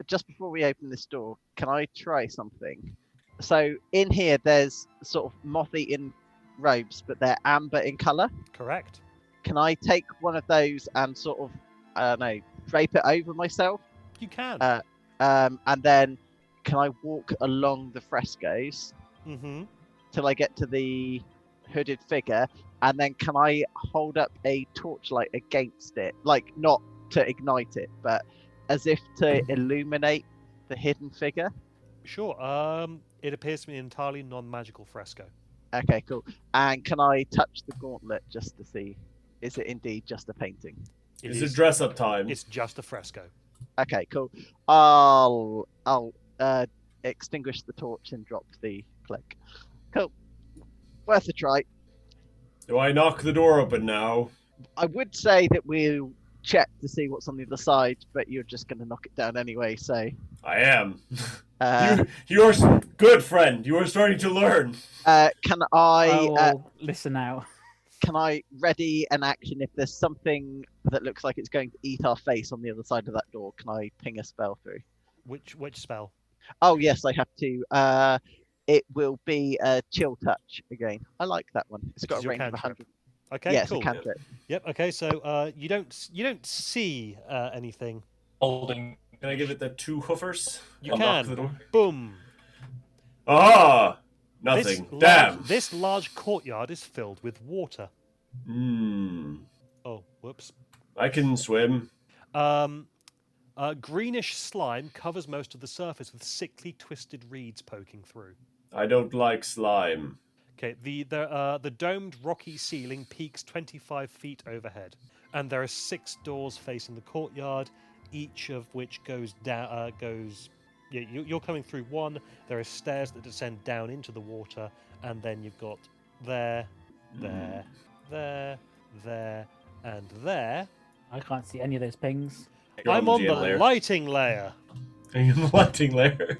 just before we open this door, can I try something? So in here, there's sort of moth-eaten robes, but they're amber in color. Correct. Can I take one of those and sort of, I don't know, drape it over myself? You can. And then can I walk along the frescoes Mm-hmm. till I get to the hooded figure? And then can I hold up a torchlight against it? Like, not to ignite it, but as if to illuminate the hidden figure? Sure. It appears to be an entirely non-magical fresco. Okay, cool. And can I touch the gauntlet just to see, is it indeed just a painting? Is it dress-up time? It's just a fresco. Okay, cool. I'll extinguish the torch and drop the cloak. Cool. Worth a try. Do I knock the door open now? I would say that we'll check to see what's on the other side, but you're just going to knock it down anyway, so... I am. Uh, You're good, friend. You are starting to learn. can I will listen out. can I ready an action if there's something that looks like it's going to eat our face on the other side of that door? Can I ping a spell through? Which spell? Oh yes, I have to. It will be a chill touch again. I like that one. It's Which got is a your range of cantrip. 100. Okay, Yes, cool. a cantrip. Yep. Okay, so you don't see anything. Holding. Can I give it the 2 hoofers? You Unlock can. the door? Boom. Ah! Nothing. Damn. This large courtyard is filled with water. Oh, whoops. I can swim. Greenish slime covers most of the surface with sickly twisted reeds poking through. I don't like slime. Okay, the domed rocky ceiling peaks 25 feet overhead, and there are 6 doors facing the courtyard, each of which goes down. Yeah, you're coming through one. There are stairs that descend down into the water, and then you've got there, and there. I can't see any of those pings. You're I'm on the GM layer. lighting layer. Are you on the lighting layer?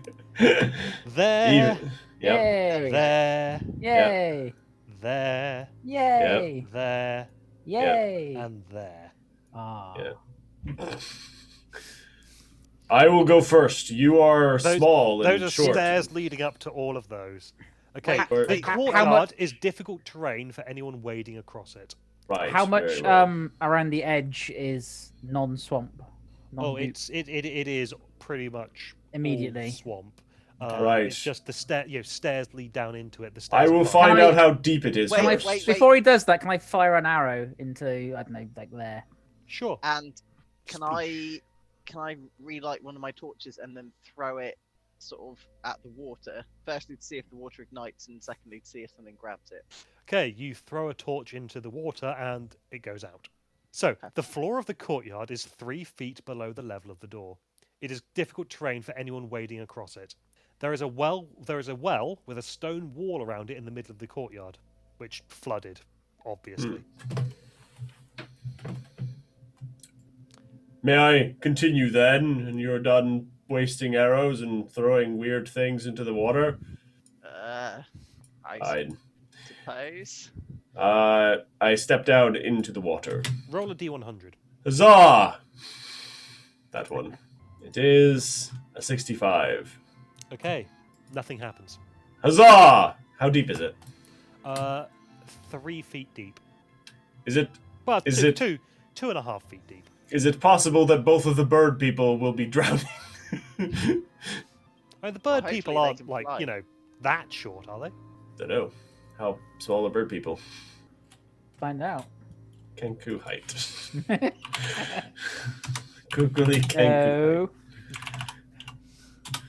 There, Even- Yep. Yay! there, Yay! there, Yay! there, Yay! and there. Ah. Yeah. I will go first. You are small and Those are short. stairs leading up to all of those. Okay, Wait, the how courtyard much- is difficult terrain for anyone wading across it. Right. How much very well. around the edge is non-swamp? Oh, Non-goop? it is pretty much all Immediately. swamp. Right. It's just the stairs lead down into it. The I stairs will are find Can I- out how deep it is Wait, Can I, first. wait. before he does that, can I fire an arrow into, I don't know, like there? Sure. And can I relight one of my torches and then throw it sort of at the water? Firstly, to see if the water ignites, and secondly, to see if something grabs it. Okay, you throw a torch into the water and it goes out. So, the floor of the courtyard is 3 feet below the level of the door. It is difficult terrain for anyone wading across it. There is a well with a stone wall around it in the middle of the courtyard, which flooded, obviously. May I continue then, and you're done wasting arrows and throwing weird things into the water? I Fine. suppose. I step down into the water. Roll a d100. Huzzah! That one. It is a 65. Okay, nothing happens. Huzzah! How deep is it? 3 feet deep. Is it Well, Is two, it- two, 2.5 feet deep. is it possible that both of the bird people will be drowning? I mean, the bird hopefully people they aren't can like fly. that short, are they? Don't know. How small are bird people? Find out. Kenku height. Googly Kenku height. So,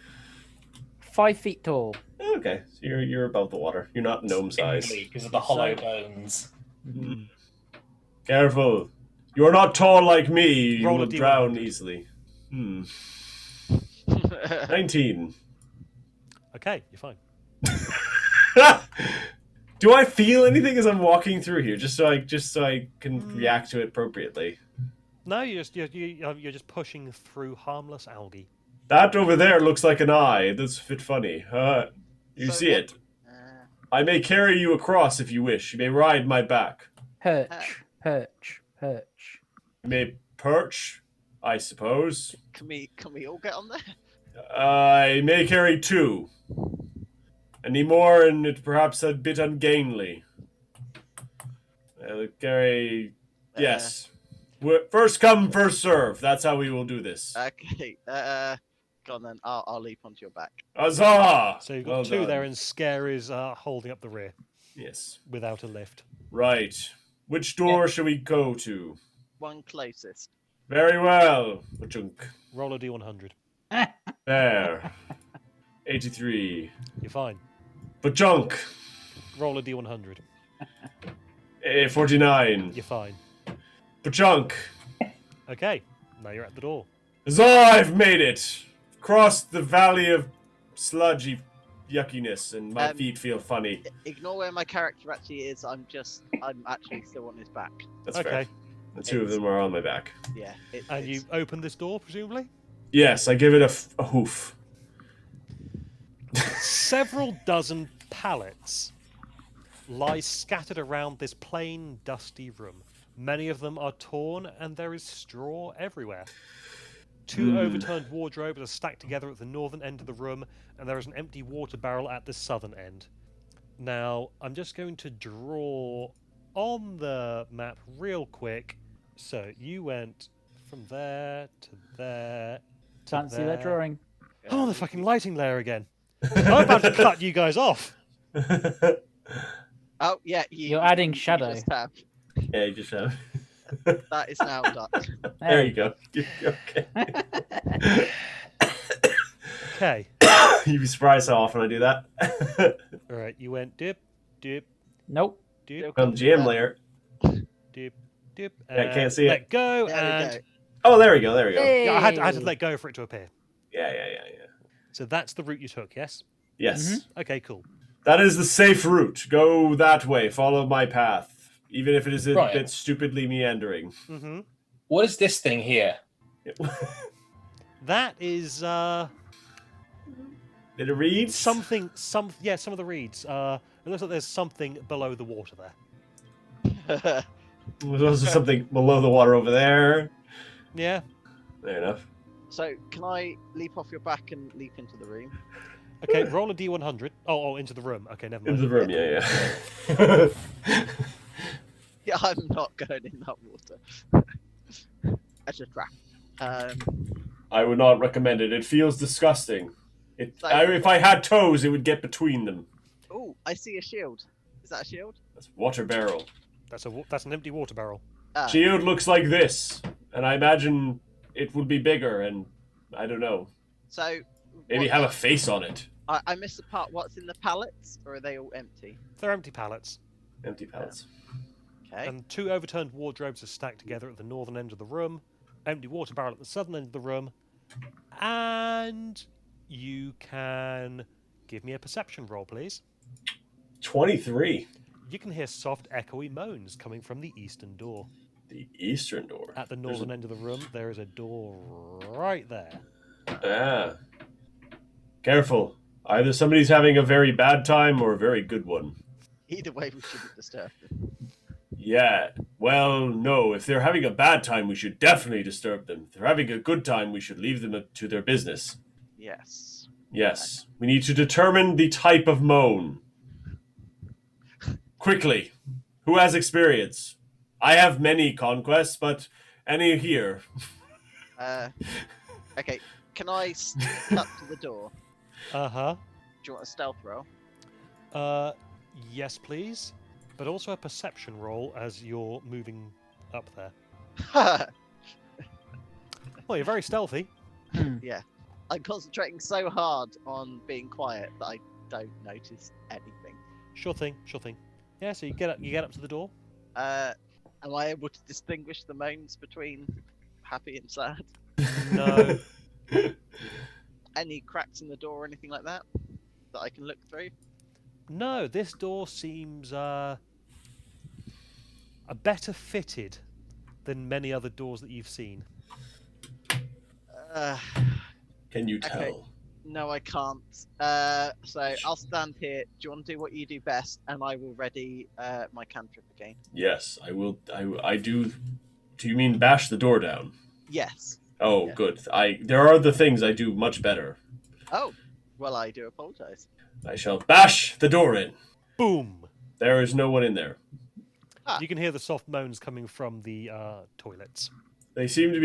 5 feet tall. Okay, so you're above the water. You're not gnome size. Because of the hollow bones. Careful. You are not tall like me. You Roll a will D100. drown easily. 19. Okay, you're fine. Do I feel anything as I'm walking through here? Just so I can react to it appropriately. No, you're just pushing through harmless algae. That over there looks like an eye. That's a bit funny. You So see what- it? I may carry you across if you wish. You may ride my back. Perch. You may perch, I suppose. Can we all get on there? I may carry 2. Any more, and it's perhaps a bit ungainly. I'll carry. Yes. First come, first serve. That's how we will do this. Okay. Go on then. I'll leap onto your back. Huzzah! So you've got Well 2 done. there, and Scare is holding up the rear Yes. without a lift. Right. Which door shall we go to? One closest. Very well. Chunk. Roll a d100. There. 83. You're fine. Pachunk. Roll a d100. 49. You're fine. Pachunk. Okay, now you're at the door. Huzzah, I've made it. Crossed the valley of sludgy yuckiness, and my feet feel funny. Ignore where my character actually is. I'm actually still on his back. That's Okay. fair. The 2 of them are on my back. Yeah. And you open this door, presumably? Yes, I give it a hoof. Several dozen pallets lie scattered around this plain, dusty room. Many of them are torn, and there is straw everywhere. 2 overturned wardrobes are stacked together at the northern end of the room, and there is an empty water barrel at the southern end. Now, I'm just going to draw on the map real quick. So, you went from there to there to Fancy there. that drawing. Oh, the fucking lighting layer again. I'm about to cut you guys off. Oh yeah. You're adding you shadow. just have. Yeah, you just have. That is now done. There you go. Okay. Okay. You'd be surprised how often I do that. All right, you went dip, dip, Nope. dip, On GM layer. dip, dip. Yeah, and can't see it. let go, There and we go. Oh, there we go. There we go. yeah, I had to Hey. let go for it to appear. Yeah. So that's the route you took, yes? Yes. Okay, cool. That is the safe route. Go that way. Follow my path. Even if it is a Right. bit stupidly meandering. Mm-hmm. What is this thing here? That is Did it read? some of the reeds. It looks like there's something below the water there. There's also something below the water over there. Yeah. Fair enough. So can I leap off your back and leap into the room? Okay, roll a d100. Oh, into the room. Okay, never mind. Into the room, yeah. Yeah, I'm not going in that water. That's a trap. I would not recommend it. It feels disgusting. So- If I had toes, it would get between them. Oh, I see a shield. Is that a shield? That's water barrel. That's an empty water barrel. Shield looks like this, and I imagine it would be bigger, and I don't know. So Maybe what- have a face on it. I missed the part. What's in the pallets, or are they all empty? They're empty pallets. Empty pallets. Okay. And 2 overturned wardrobes are stacked together at the northern end of the room. Empty water barrel at the southern end of the room. And you can give me a perception roll, please. 23. You can hear soft, echoey moans coming from the eastern door. The eastern door. At the There's northern end of the room, there is a door right there. Ah. Careful. Either somebody's having a very bad time or a very good one. Either way, we shouldn't disturb them. Yeah. Well, no. If they're having a bad time, we should definitely disturb them. If they're having a good time, we should leave them to their business. Yes. Yes. We need to determine the type of moan. Quickly. Who has experience? I have many conquests, but any here? Okay. Can I sneak up to the door? Uh-huh. Do you want a stealth roll? Yes, please. But also a perception roll as you're moving up there. Well, you're very stealthy. Yeah. I'm concentrating so hard on being quiet that I don't notice anything. Sure thing, sure thing. Yeah, so you get up to the door. Am I able to distinguish the moans between happy and sad? No. Any cracks in the door or anything like that that I can look through? No, this door seems a better fitted than many other doors that you've seen. Can you tell? Okay. No, I can't. So I'll stand here. Do you want to do what you do best, and I will ready my cantrip again? Yes, I will. I do. Do you mean bash the door down? Yes. Oh, Yeah. good. There are the things I do much better. Oh, well, I do apologize. I shall bash the door in. Boom! There is no one in there. You can hear the soft moans coming from the toilets. They seem to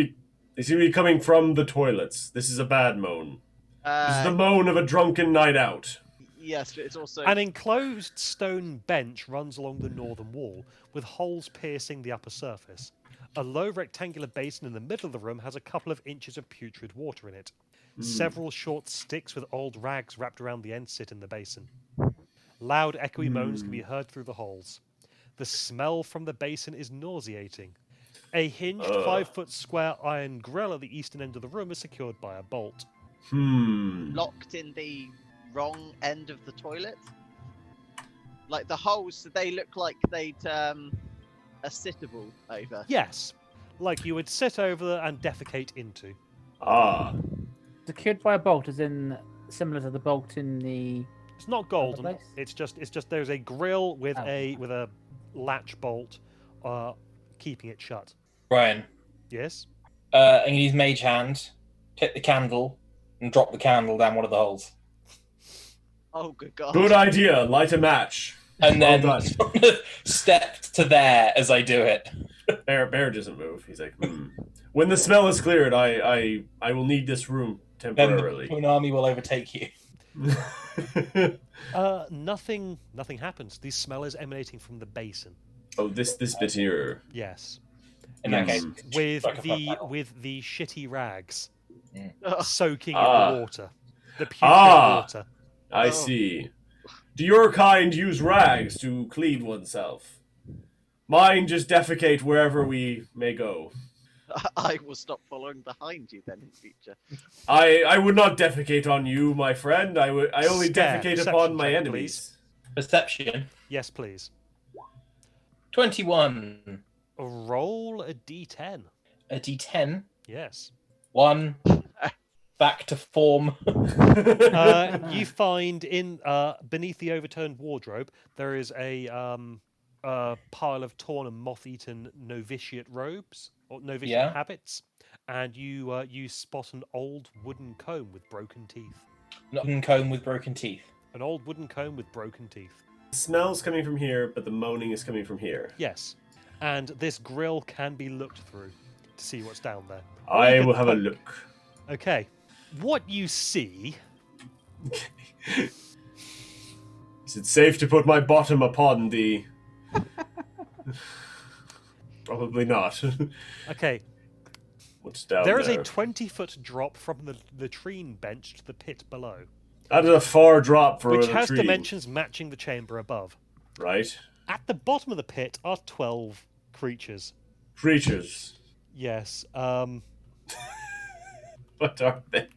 be coming from the toilets. This is a bad moan. This is the moan of a drunken night out. Yes, but it's also An enclosed stone bench runs along the northern wall, with holes piercing the upper surface. A low rectangular basin in the middle of the room has a couple of inches of putrid water in it. Several short sticks with old rags wrapped around the end sit in the basin. Loud, echoey moans can be heard through the holes. The smell from the basin is nauseating. A hinged 5-foot square iron grill at the eastern end of the room is secured by a bolt. locked in the wrong end of the toilet. Like the holes, they look like they'd are sittable over. Yes, like you would sit over and defecate into. Ah. Secured by a bolt, as in similar to the bolt in the. It's not golden. place? It's just there's a grill with Oh. a latch bolt, keeping it shut. Brian, Yes. I'm going to use Mage Hand, hit the candle, and drop the candle down one of the holes. Oh, good God. Good idea. Light a match. And Well then done. sort of step to there as I do it. Bear doesn't move. He's like, When the smell is cleared, I will need this room Then temporarily. the Konami will overtake you. Nothing happens. The smell is emanating from the basin. Oh, this bit here. Yes. In that Yes. case, With like a front the panel. with the shitty rags Ugh. soaking in Ah. the water. The putrid Ah. water. I Oh. see. Do your kind use rags to clean oneself? Mine just defecate wherever we may go. I will stop following behind you then in future. I would not defecate on you, my friend. I only Stare. defecate Perception upon my check, enemies. Perception. Yes, please. 21. Roll a d10. A D10. Yes. 1. Back to form. You find in beneath the overturned wardrobe there is a pile of torn and moth-eaten novitiate robes or novitiate Yeah. habits, and you spot an old wooden comb with broken teeth. Not comb with broken teeth. An old wooden comb with broken teeth. The smell's coming from here, but the moaning is coming from here. Yes, and this grill can be looked through to see what's down there. I will have a look. Okay, what you see. Is it safe to put my bottom upon the... Probably not. Okay, What's down there there? is a 20-foot drop from the latrine bench to the pit below, That is a far drop for which a has latrine, dimensions matching the chamber above. right? At the bottom of the pit are 12 creatures. Creatures. Yes. What are they?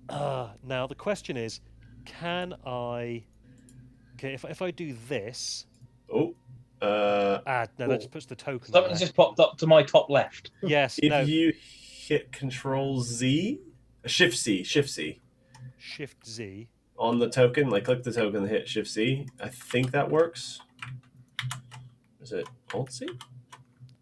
Now the question is, can I? Okay, if I do this, Oh, no, that Cool. just puts the token. on Something's there. just popped up to my top left. Yes, if no, you hit Control Z, Shift C, Shift Z. on the token, like click the token and hit Shift C. I think that works. Is it Alt C?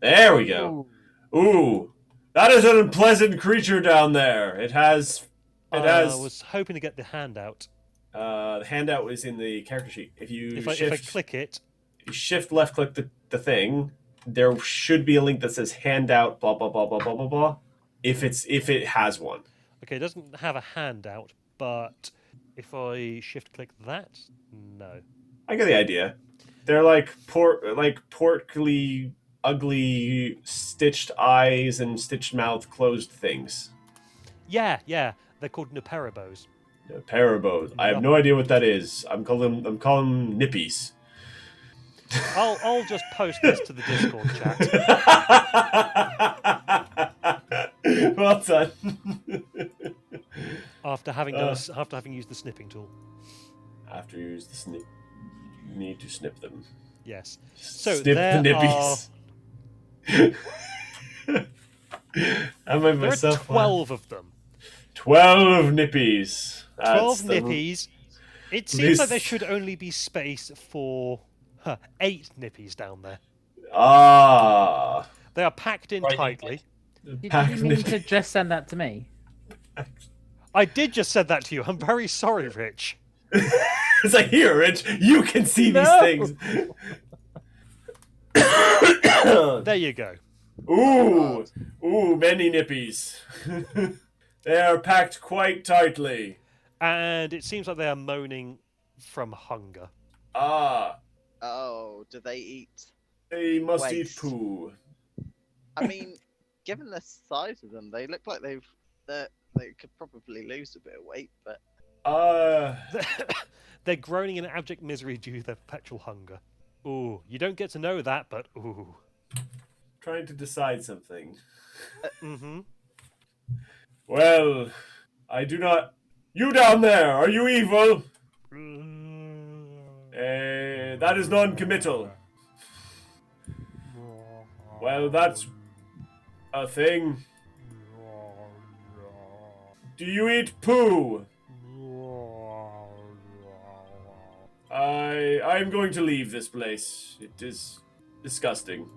There we go. Ooh, that is an unpleasant creature down there. It has. I was hoping to get the handout. The handout is in the character sheet. If you If I click it, if you shift left click the thing, there should be a link that says handout blah blah blah blah blah blah blah. If it has one. okay, it doesn't have a handout, but if I shift click that, no. I get the idea. They're like portly, ugly, stitched eyes and stitched mouth, closed things. Yeah, they're called Nuperibos. Parabos. I have no idea what that is. I'm calling them nippies. I'll just post this to the Discord chat. Well done. After having used the snipping tool. After you use the snip, you need to snip them. Yes. So Snip there the nippies. I made There are myself 12 of them. 12 nippies. 12 That's the- nippies. It seems like there least- should only be space for 8 nippies down there. Ah. They are packed in Right. tightly. Did Pack you of mean nippies. to just send that to me? I did just said that to you. I'm very sorry, Rich. It's like, here, Rich, you can see No. these things. There you go. Ooh, many nippies. They are packed quite tightly. And it seems like they are moaning from hunger. Ah, Oh, do they eat? they must eat Waste. poo. I mean, given the size of them, they look like they could probably lose a bit of weight, but They're groaning in abject misery due to their perpetual hunger. Ooh, you don't get to know that, but ooh. Trying to decide something. Mm-hmm. Well, I do not. You down there, are you evil? That is non-committal. Well, that's a thing. Do you eat poo? I'm going to leave this place. It is disgusting.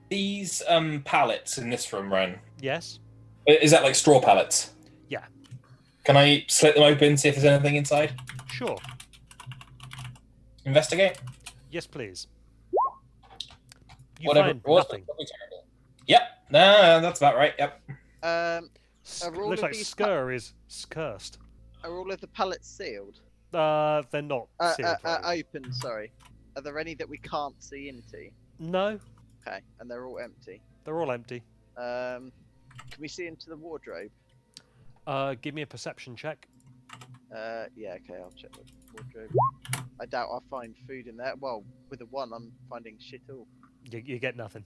These pallets in this room, Ren. Yes? Is that like straw pallets? Yeah. Can I slit them open, see if there's anything inside? Sure. Investigate? Yes, please. You Whatever. find What's nothing. terrible. Yep. No, that's about right. Yep. Are all Looks of like these Skur is cursed. are all of the pallets sealed? They're not sealed. very well. Open. Sorry. Are there any that we can't see into? No, Okay, and they're all empty. they're all empty. Can we see into the wardrobe? Give me a perception check. Yeah. Okay, I'll check the wardrobe. I doubt I'll find food in there. Well, with a 1, I'm finding shit all. You get nothing.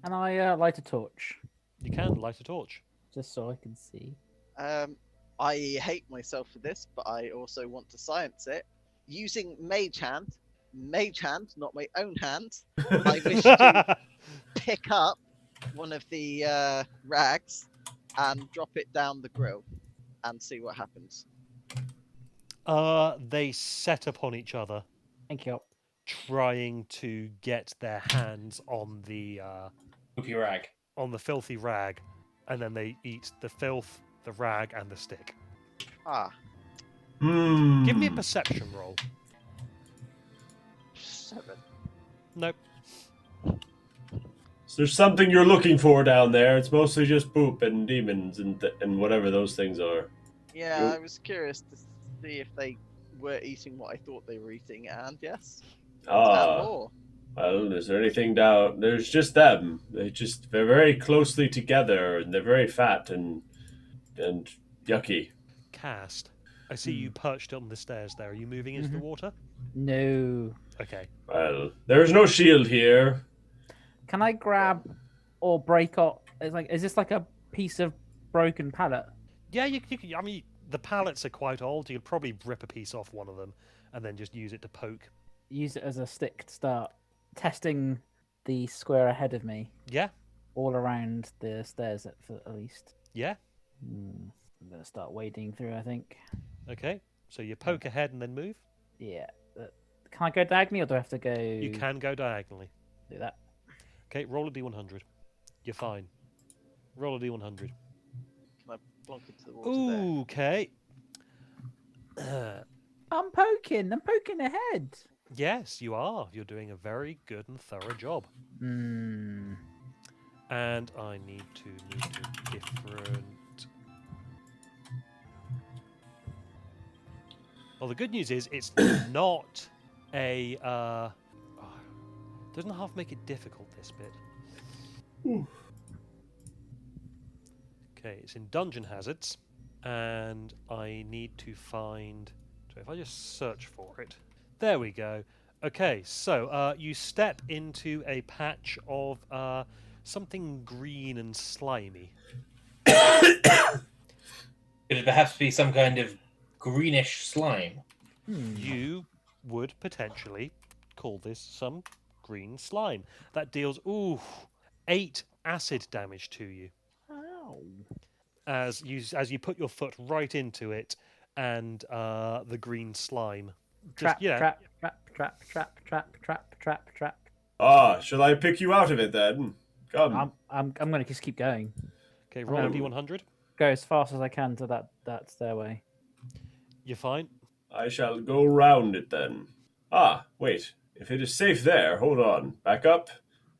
And I light a torch, You can light a torch. just so I can see. I hate myself for this, but I also want to science it. Using Mage Hand, not my own hand, I wish to pick up one of the rags and drop it down the grill and see what happens. They set upon each other, Thank you. trying to get their hands on the Poopy rag. filthy rag, and then they eat the filth, the rag, and the stick. Ah, Give me a Hmm. perception roll. 7. Nope. So there's something you're looking for down there. It's mostly just poop and demons and whatever those things are. Yeah, Nope. I was curious to see if they were eating what I thought they were eating, and yes, and Ah, more. well, is there anything down? There's just them. They're very closely together and they're very fat and yucky. Cast. I see you perched on the stairs there. Are you moving into the water? No. Okay. Well, there's no shield here. Can I grab or break off? It's like, is this like a piece of broken pallet? Yeah, I mean, the pallets are quite old. You could probably rip a piece off one of them and then just use it to poke. Use it as a stick to start testing the square ahead of me, Yeah, all around the stairs at least. yeah. I'm gonna start wading through, I think. Okay, so you poke ahead and then move. Yeah. Can I go diagonally, or do I have to go? You can go diagonally. do that. Okay, roll a d100. You're fine. Roll a d100. Can I plonk into the water Okay. I'm poking ahead. Yes, you are. You're doing a very good and thorough job. Hmm. And I need to move to different. Well, the good news is it's not a. Doesn't half make it difficult, this bit. Ooh. Okay, it's in Dungeon Hazards, and I need to find. So if I just search for it, there we go. Okay, so you step into a patch of something green and slimy. Could it perhaps be some kind of greenish slime? You would potentially call this some green slime that deals 8 acid damage to you Ow. as you put your foot right into it, and the green slime. Trap, you know, trap, trap, trap, trap, trap, trap, trap, trap. Ah, shall I pick you out of it then? Come. I'm gonna just keep going. Okay, roll a d100. Go as fast as I can to that stairway. You're fine. I shall go round it then. Ah, wait. If it is safe there, hold on. Back up.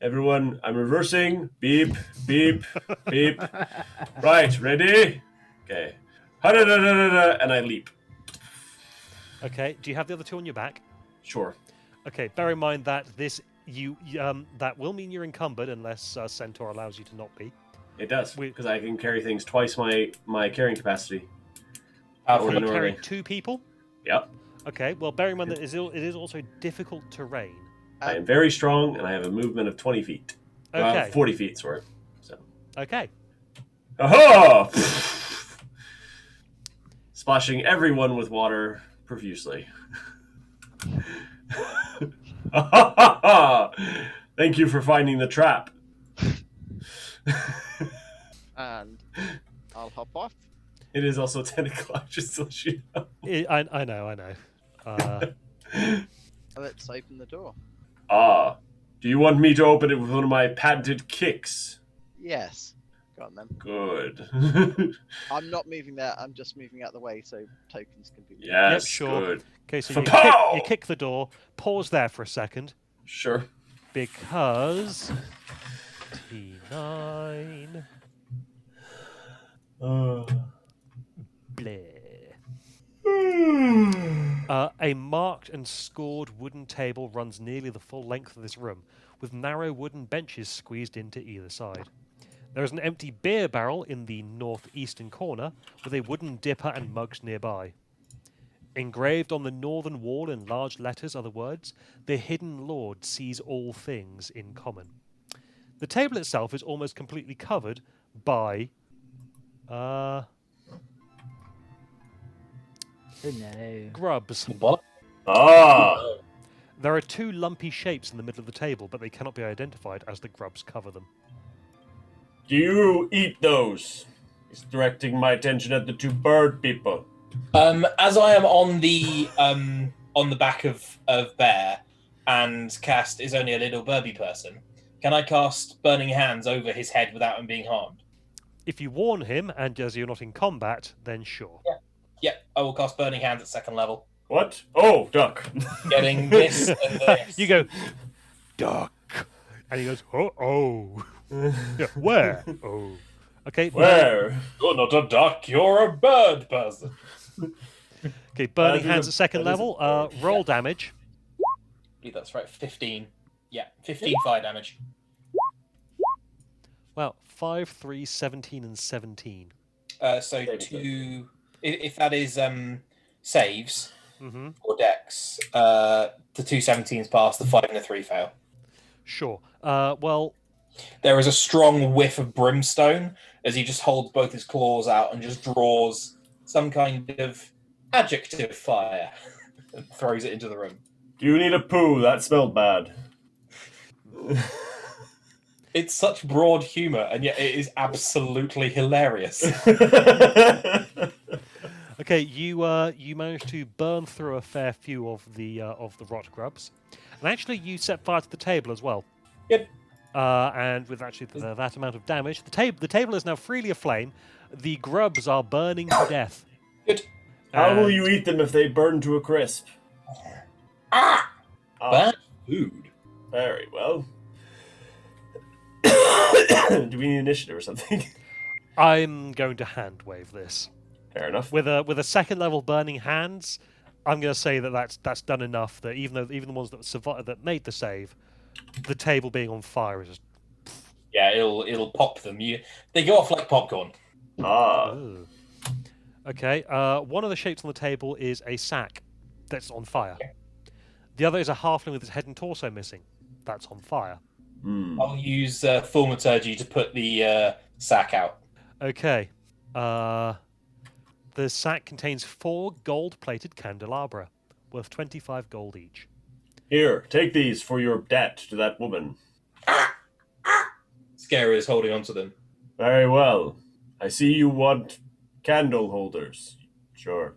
Everyone, I'm reversing. Beep, beep, beep. Right, ready? Okay. And I leap. Okay, do you have the other two on your back? Sure. Okay, bear in mind that that will mean you're encumbered unless Centaur allows you to not be. It does, We- because I can carry things twice my carrying capacity. Can Ordinarily. you carry 2 people? Yep. Okay, well, bear in mind that it is also difficult terrain. I am very strong, and I have a movement of 20 feet. Okay. 40 feet, sorry. So. Okay. Aha! Splashing everyone with water profusely. Thank you for finding the trap. And I'll hop off. It is also 10 o'clock, just to let you know. I know. Let's open the door. Ah, do you want me to open it with one of my patented kicks? Yes. Go on then. Good. I'm not moving there. I'm just moving out the way so tokens can be. Yes, sure. good. Okay, so Fa-pow! you kick the door. Pause there for a second, Sure. because T9. Bleh. A marked and scored wooden table runs nearly the full length of this room, with narrow wooden benches squeezed into either side. There is an empty beer barrel in the northeastern corner, with a wooden dipper and mugs nearby. Engraved on the northern wall in large letters are the words, "The Hidden Lord sees all things in common." The table itself is almost completely covered by Oh no. grubs. What? Ah, There are 2 lumpy shapes in the middle of the table, but they cannot be identified as the grubs cover them. do you eat those? He's directing my attention at the 2 bird people. As I am on the back of Bear, and cast is only a little burby person, can I cast Burning Hands over his head without him being harmed? If you warn him, and as you're not in combat, then sure. Yeah, I will cast Burning Hands at 2nd level. What? Oh, duck. Getting this and this. You go, duck, and he goes, oh. Yeah, where? Oh. Okay, Where? You're not a duck, you're a bird person. Okay, burning That is hands a- at 2nd that is a level. bird. Roll damage. I believe that's right, 15. Yeah, 15 fire damage. Well, 5, 3, 17, and 17. So Save it, 2... If that is saves Mm-hmm. or dex, the 2 17s pass, the 5 and the 3 fail. Sure. Well, There is a strong whiff of brimstone as he just holds both his claws out and just draws some kind of adjective fire and throws it into the room. Do you need a poo? That smelled bad. It's such broad humor, and yet it is absolutely hilarious. Okay, you managed to burn through a fair few of the rot grubs, and actually you set fire to the table as well. Good. And with actually that amount of damage, the table is now freely aflame. The grubs are burning to death. Good. How will And- you eat them if they burn to a crisp? Ah! Ah, Bad food. very well. Do we need initiative or something? I'm going to hand wave this Fair enough. with a second level burning hands. I'm going to say that's done enough that even the ones that survived that made the save, the table being on fire is just. Yeah, it'll pop them. They go off like popcorn. Ah, Ooh. Okay, one of the shapes on the table is a sack that's on fire. The other is a halfling with his head and torso missing. That's on fire. I'll use thaumaturgy to put the sack out. Okay. The sack contains 4 gold-plated candelabra, worth 25 gold each. Here, take these for your debt to that woman. Scary is holding onto them. Very well. I see you want candle holders. Sure.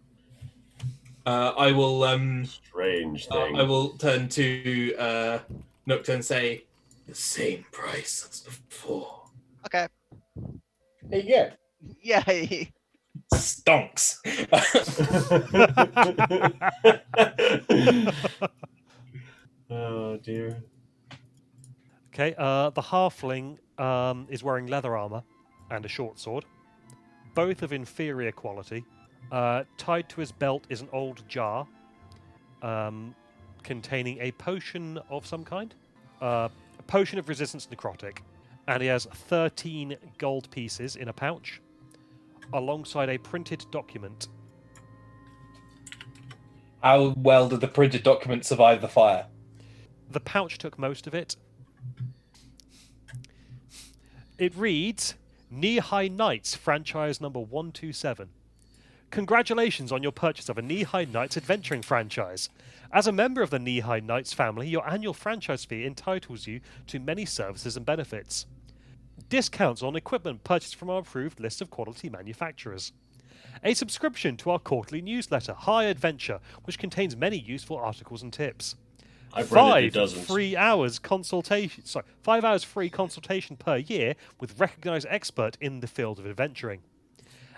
I will Strange thing. I will turn to Nukta and say, the same price as before. Okay. There you go. Yay. Stonks. Oh dear. Okay, the halfling is wearing leather armor and a short sword, both of inferior quality. Tied to his belt is an old jar containing a potion of some kind, a potion of resistance necrotic, and he has 13 gold pieces in a pouch, alongside a printed document. How well did the printed document survive the fire? The pouch took most of it. It reads, Knee-High Knights franchise number 127. Congratulations on your purchase of a Knee-High Knights adventuring franchise. As a member of the Knee-High Knights family, your annual franchise fee entitles you to many services and benefits. Discounts on equipment purchased from our approved list of quality manufacturers. A subscription to our quarterly newsletter, High Adventure, which contains many useful articles and tips. I've read it, it 5 doesn't. 3 hours consultation. Sorry, 5 hours free consultation per year with recognised expert in the field of adventuring.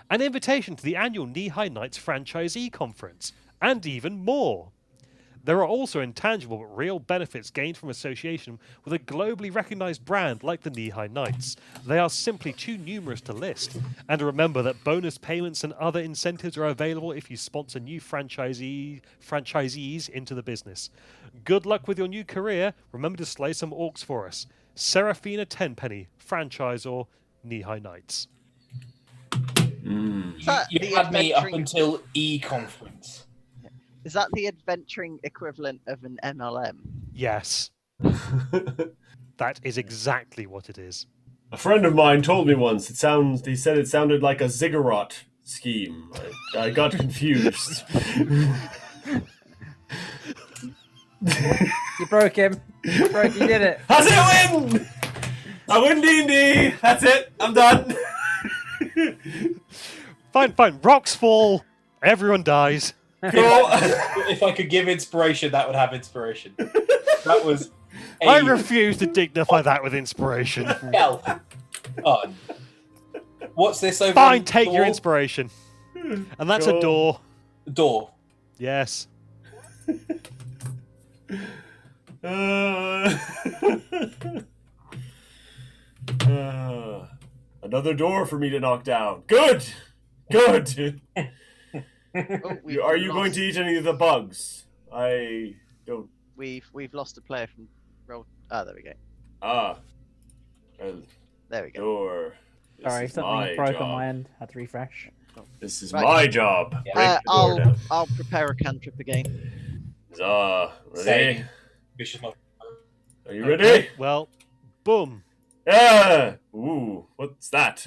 An invitation to the annual Knee-High Knights franchisee conference, and even more. There are also intangible but real benefits gained from association with a globally recognised brand like the Knee-High Knights. They are simply too numerous to list. And remember that bonus payments and other incentives are available if you sponsor new franchisees into the business. Good luck with your new career. Remember to slay some orcs for us. Seraphina Tenpenny, franchisor, Knee-High Knights. Is that You the had me up adventuring- until E-conference. Is that the adventuring equivalent of an MLM? Yes, that is exactly what it is. A friend of mine told me once. He said it sounded like a ziggurat scheme. I got confused. You broke him. You did it. How's it win? I win D&D. That's it. I'm done. Fine. Rocks fall. Everyone dies. Cool. If I could give inspiration, that would have inspiration. That was I refuse to dignify that with inspiration. hell. On. What's this over? Fine, on take the your door? inspiration. And that's Cool. a door. Door. Yes. Another door for me to knock down. Good. Good. Oh, Are you going to eat any of the bugs? I don't. We've lost a player from roll. Ah, there we go. Ah. Well, There we go. door. This Sorry, is something my broke job. on my end. Had to refresh. This is Right. my job. Yeah. Break the door down. I'll prepare a cantrip again. Ready? Same. Vicious mother- Are you ready? Well, boom. Ooh, what's that?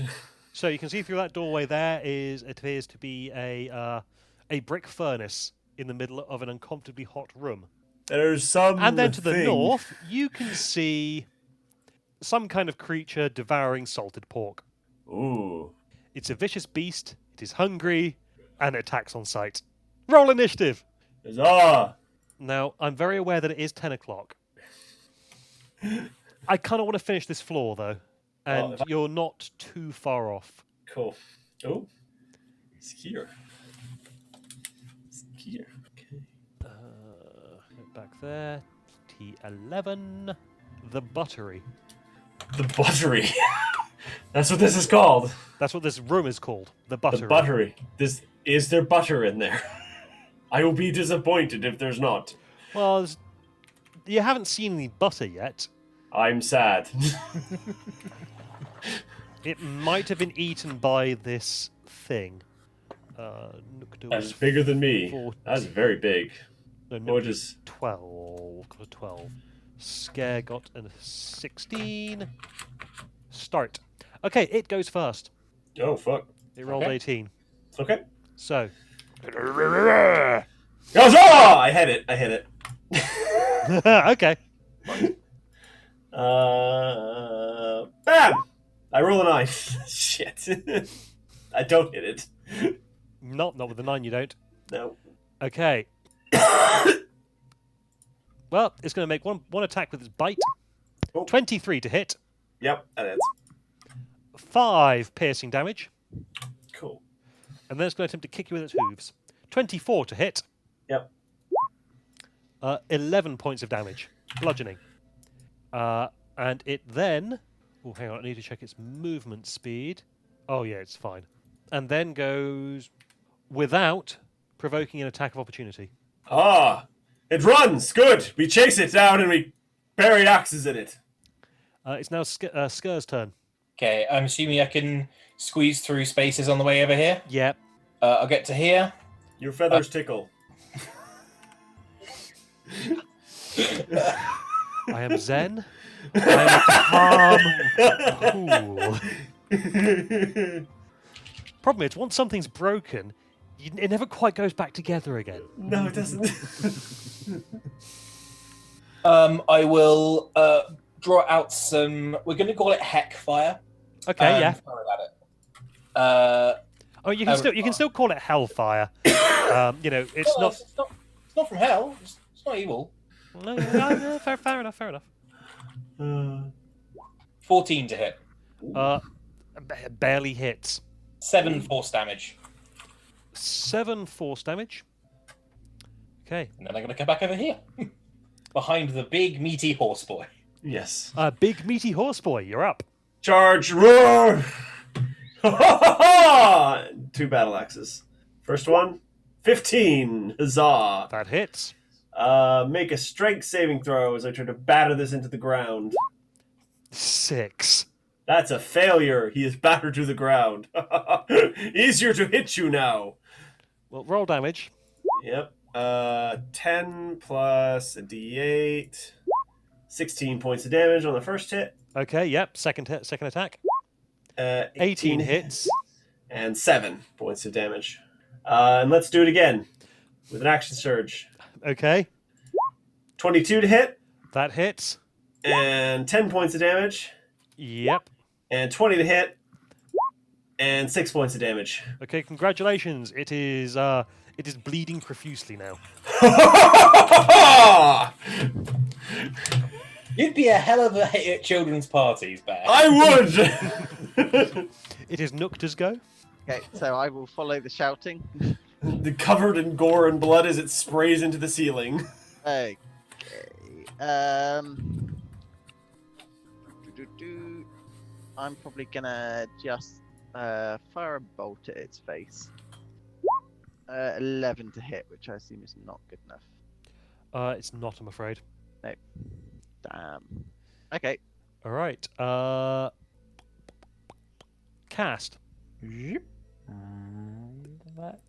So you can see through that doorway there it appears to be a brick furnace in the middle of an uncomfortably hot room. There's some. And then to the thing. north, you can see some kind of creature devouring salted pork. Ooh. It's a vicious beast, it is hungry, and it attacks on sight. Roll initiative! Huzzah! Now, I'm very aware that it is 10 o'clock. I kind of want to finish this floor, though, and Oh. you're not too far off. Cool. Oh. It's here. It's here. Okay. Go back there. T11. The Buttery. The buttery. That's what this is called. That's what this room is called. The Buttery. The buttery. Is there butter in there? I will be disappointed if there's not. Well, you haven't seen any butter yet. I'm sad. It might have been eaten by this thing. Nukta That's was bigger than me. 14. That's very big. No, What Nukta is 12. 12. Scare got a 16. Start. Okay, it goes first. Oh fuck. It rolled Okay. 18. Okay. So. Huzzah! I hit it. Okay. Bam! I roll a 9. Shit. I don't hit it. Not with the 9, you don't. No. Okay. Well, it's going to make one attack with its bite. Oh. 23 to hit. Yep, that is. 5 piercing damage. Cool. And then it's going to attempt to kick you with its hooves. 24 to hit. Yep. 11 points of damage. Bludgeoning. And it then... Oh, hang on. I need to check its movement speed. Oh, yeah, it's fine. And then goes without provoking an attack of opportunity. Ah! It runs! Good! We chase it down and we bury axes in it. It's now Skur's turn. Okay, I'm assuming I can squeeze through spaces on the way over here. Yep. I'll get to here. Your feathers tickle. I am Zen. I am calm. Cool. Problem is, once something's broken, it never quite goes back together again. No, it doesn't. I will draw out some. We're going to call it heck fire. Okay, yeah. Sorry about it. Oh, you can still call it Hellfire. It's Well, not. It's not from hell. It's not evil. No, fair enough. Fair enough. 14 to hit. Barely hits. 7 force damage. 7 force damage. Okay. And then I'm going to come back over here. Behind the big, meaty horse boy. Yes. Big meaty horse boy, you're up. Charge! Roar! 2 battle axes. First one, 15. Huzzah! That hits. Make a strength saving throw as I try to batter this into the ground. 6. That's a failure. He is battered to the ground. Easier to hit you now. Well, roll damage. Yep. 10 plus a d8. 16 points of damage on the first hit. Okay, yep. Second attack. 18 hits. And 7 points of damage. And let's do it again with an action surge. Okay, 22 to hit. that hits. And 10 points of damage. Yep. And 20 to hit. And 6 points of damage. Okay, congratulations. It is bleeding profusely now. You'd be a hell of a hit at children's parties, Bear. I would! It is Nukta's go. Okay, so I will follow the shouting. Covered in gore and blood as it sprays into the ceiling. Okay. I'm probably gonna just fire a bolt at its face. 11 to hit, which I assume is not good enough. It's not, I'm afraid. Damn. Okay. All right. Cast.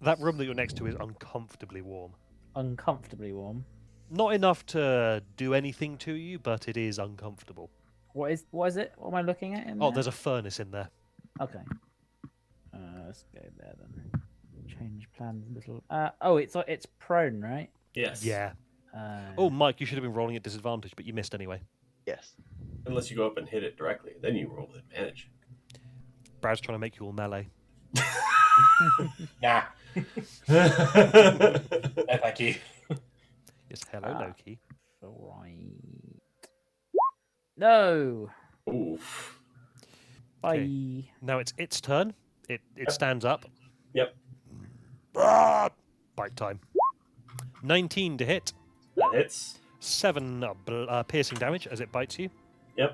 That room that you're next to is uncomfortably warm. Uncomfortably warm. Not enough to do anything to you, but it is uncomfortable. What is it? What am I looking at? In Oh, there? there's a furnace in there. Okay. Let's go there then. Change plans a little. Oh, it's prone, right? Yes. Yeah. Uh, Oh, Mike, you should have been rolling at disadvantage, but you missed anyway. Yes. Unless you go up and hit it directly, then you roll with advantage. Brad's trying to make you all melee. Nah. No, thank you. Yes, hello, Ah. Loki. right. No. Oof. Bye. Okay. Now it's its turn. It stands up. Yep. Ah! Bite time. 19 to hit. That hits. 7 piercing damage as it bites you. Yep.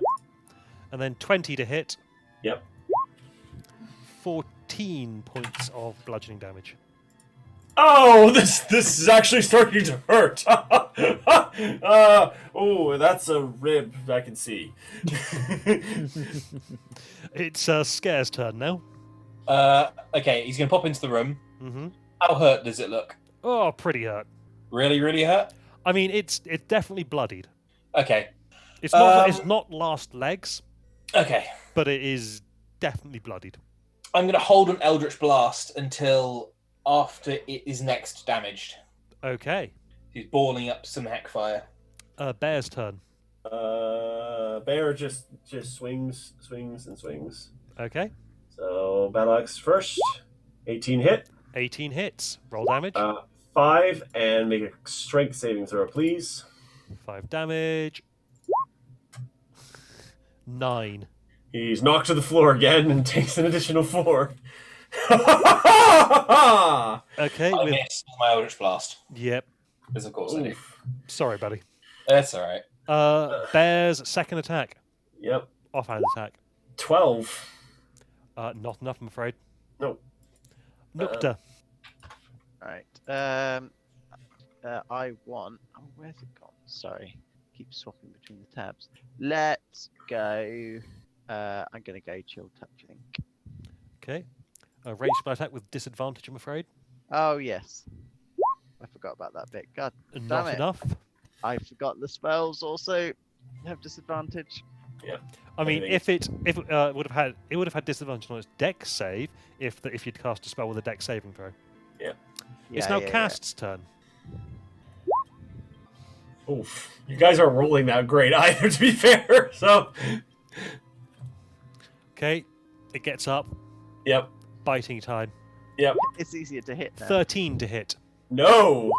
And then 20 to hit. Yep. 14 points of bludgeoning damage. Oh, this is actually starting to hurt. Oh, that's a rib I can see. It's Scare's turn now. Okay, he's gonna pop into the room. Mm-hmm. How hurt does it look? Oh, pretty hurt. Really, really hurt? I mean, it's definitely bloodied. Okay. It's not last legs, Okay. but it is definitely bloodied. I'm gonna hold an Eldritch Blast until after it is next damaged. Okay. He's balling up some Heckfire. Bear's turn. Bear just swings, and swings. Okay. So battle axe first. 18 hit. 18 hits. Roll damage. 5 and make a strength saving throw, please. 5 damage. 9. He's knocked to the floor again and takes an additional 4. Okay. I With missed my Eldritch Blast. yep. Because of course I do. Oof. Sorry, buddy. That's alright. Bear's second attack. Yep. Offhand attack. 12. Not enough, I'm afraid. No. Nukta. Right. I want. Oh, where's it gone? Sorry. Keep swapping between the tabs. Let's go. I'm gonna go chill touch, I think. Okay. Range spell attack with disadvantage, I'm afraid. Oh yes. I forgot about that bit. God, Not it. enough. I forgot the spells also have disadvantage. I mean, Everything. if it would have had disadvantage on its dex save if you'd cast a spell with a dex saving throw. It's now Cast's turn. Oof. You guys aren't rolling that great either, to be fair. So. Okay. It gets up. Yep. Biting time. Yep. It's easier to hit now. 13 to hit. No.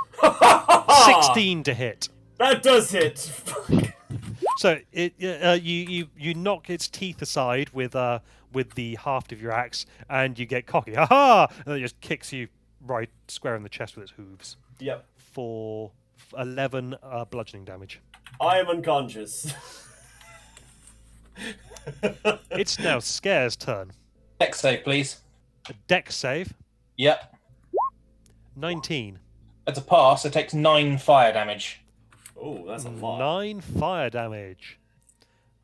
16 to hit. That does hit. So you knock its teeth aside with the haft of your axe, and you get cocky. Ha ha! And it just kicks you right square in the chest with its hooves Yep. for 11 bludgeoning damage. I am unconscious. It's now Scare's turn. Dex save, please. A dex save. Yep. 19. That's a pass. It takes 9 fire damage. Oh, that's a lot. 9 fire damage.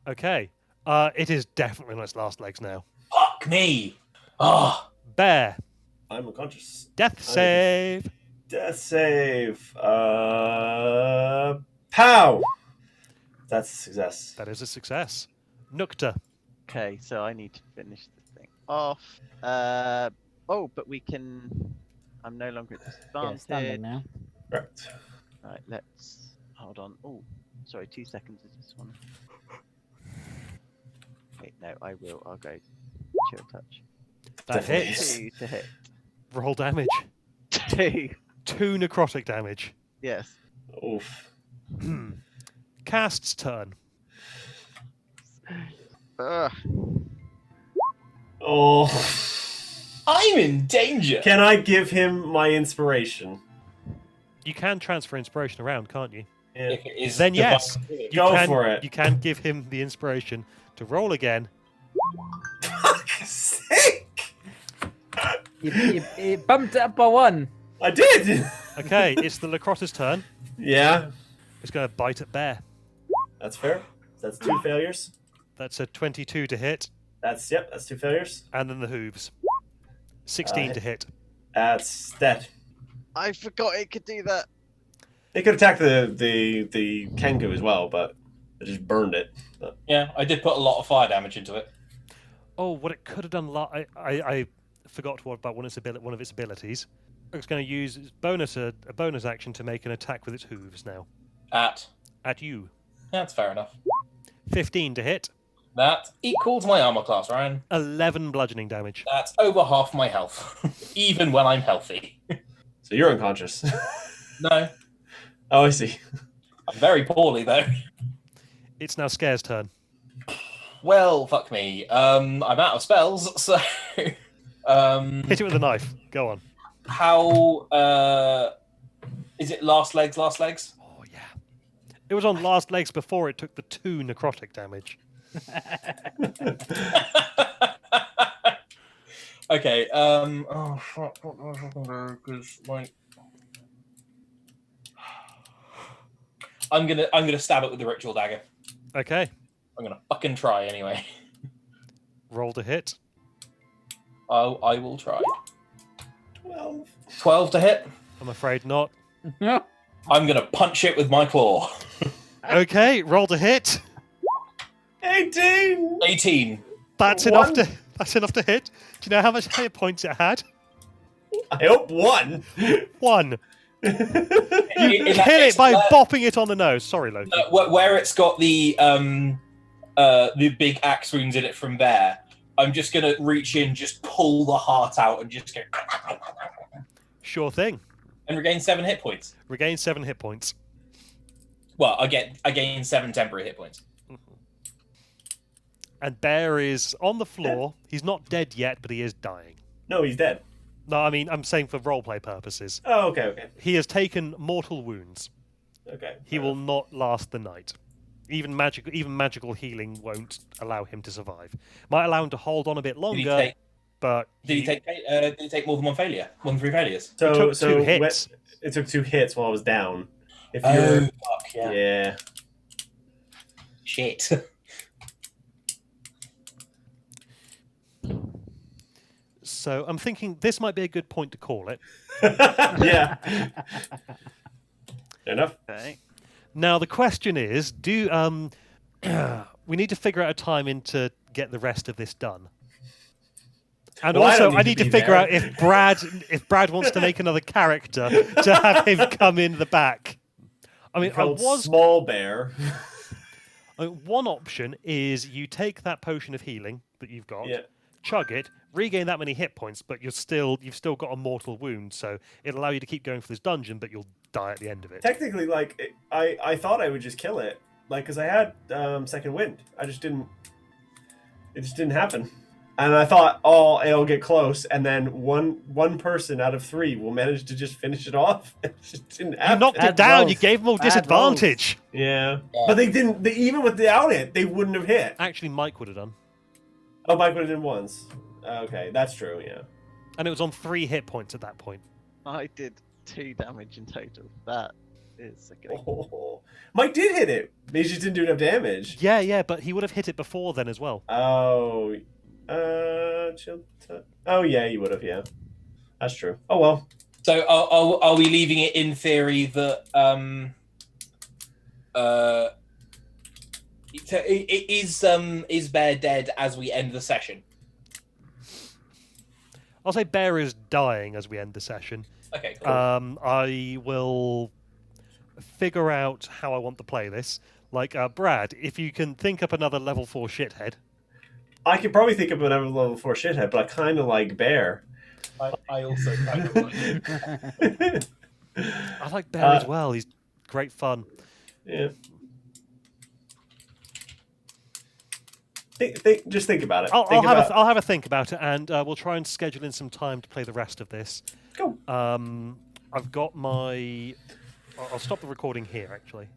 Okay. It is definitely on its last legs now. Fuck me. Ah. Bear. I'm unconscious. Death save. Death save. Pow. That's a success. That is a success. Nukta. Okay, so I need to finish this thing off. Oh, but we can. I'm no longer at Yeah, disadvantage. standing now. Correct. Right, let's hold on. Oh, sorry, 2 seconds. I just want. Wait, no, I will. I'll go chill touch. That Definitely. hits. 2 to hit. Roll damage. 2. 2 necrotic damage. Yes. Oof. Cast's turn. Ugh. Oh. I'm in danger. Can I give him my inspiration? You can transfer inspiration around, can't you? Yeah. If it is Then divine yes. good. You Go can, for it. You can give him the inspiration to roll again. Fuck's sake! You bumped it up by 1. I did. Okay, it's the Lacrosse's turn. Yeah, It's going to bite at Bear. that's fair. That's 2 failures. That's a 22 to hit, That's 2 failures. and then the hooves. 16 to hit. That's dead. I forgot it could do that. It could attack the Kenku as well, but It just burned it. But Yeah, I did put a lot of fire damage into it. Oh, what it could have done. I forgot what about one of its abilities. It's going to use its a bonus action to make an attack with its hooves now at you. That's fair enough. 15 to hit. That equals my armor class, Ryan. 11 bludgeoning damage. That's over half my health, even when I'm healthy. so you're unconscious. No, Oh, I see. I'm very poorly though. It's now Scare's turn. Well, fuck me. I'm out of spells, so Hit it with a knife. Go on. how is it? Last legs. Oh yeah. It was on last legs before it took the 2 necrotic damage. Okay. Oh fuck. What was I gonna do? 'Cause, like, I'm gonna stab it with the ritual dagger. Okay. I'm gonna fucking try anyway. Roll to hit. I will try. 12. 12 to hit. I'm afraid not. I'm gonna punch it with my claw. Okay, roll to hit. 18. 18. That's enough to hit. Do you know how much hit points it had? I hope 1. 1. In You that kill case, it by bopping it on the nose. Sorry, Loki. where it's got the big axe wounds in it from there, I'm just gonna reach in, just pull the heart out, and just go Sure thing. and regain 7 hit points. Regain 7 hit points. Well, I gain 7 temporary hit points. And Bear is on the floor. He's not dead yet, but he is dying. No, he's dead. No, I mean, I'm saying for roleplay purposes. Oh, okay. He has taken mortal wounds. Okay. He will not last the night. Even magical healing won't allow him to survive. Might allow him to hold on a bit Did longer, he take? but Did he take more than one failure? More than 3 failures? So, took so 2 hits. It took 2 hits while I was down. If Oh, you're, fuck yeah! yeah. Shit. So I'm thinking this might be a good point to call it. Yeah. Fair enough. Okay. Now the question is, do we need to figure out a time in to get the rest of this done? And Well, I also, don't need I to need to be figure there. out if Brad wants to make another character to have him come in the back. I mean, Called Small Bear. one option is you take that potion of healing that you've got, Yeah. chug it, regain that many hit points, but you've still got a mortal wound, so it'll allow you to keep going for this dungeon, but you'll die at the end of it. Technically, like, I thought I would just kill it. Like, because I had second wind. It just didn't happen. And I thought, oh, it'll get close, and then one person out of 3 will manage to just finish it off. It just didn't You happen. knocked it Bad down. rolls. You gave them all Bad disadvantage. Yeah. Yeah. But they didn't. Even without it, they wouldn't have hit. Actually, Mike would have done, Oh, Mike would have done once. Okay, that's true. Yeah. and it was on 3 hit points at that point. I did 2 damage in total. That is sickening. Oh, Mike did hit it. He just didn't do enough damage. Yeah, but he would have hit it before then as well. Oh, oh yeah, you would have. Yeah, that's true. Oh well. So are we leaving it in theory that is Bear dead as we end the session? I'll say Bear is dying as we end the session. Okay, cool. I will figure out how I want to play this. Like, Brad, if you can think up another level 4 shithead. I could probably think of another level 4 shithead, but I kind of like Bear. I also kind of like I like Bear as well. He's great fun. Yeah. Just think about it. I'll have a think about it, and we'll try and schedule in some time to play the rest of this. Cool. I've got my. I'll stop the recording here, actually.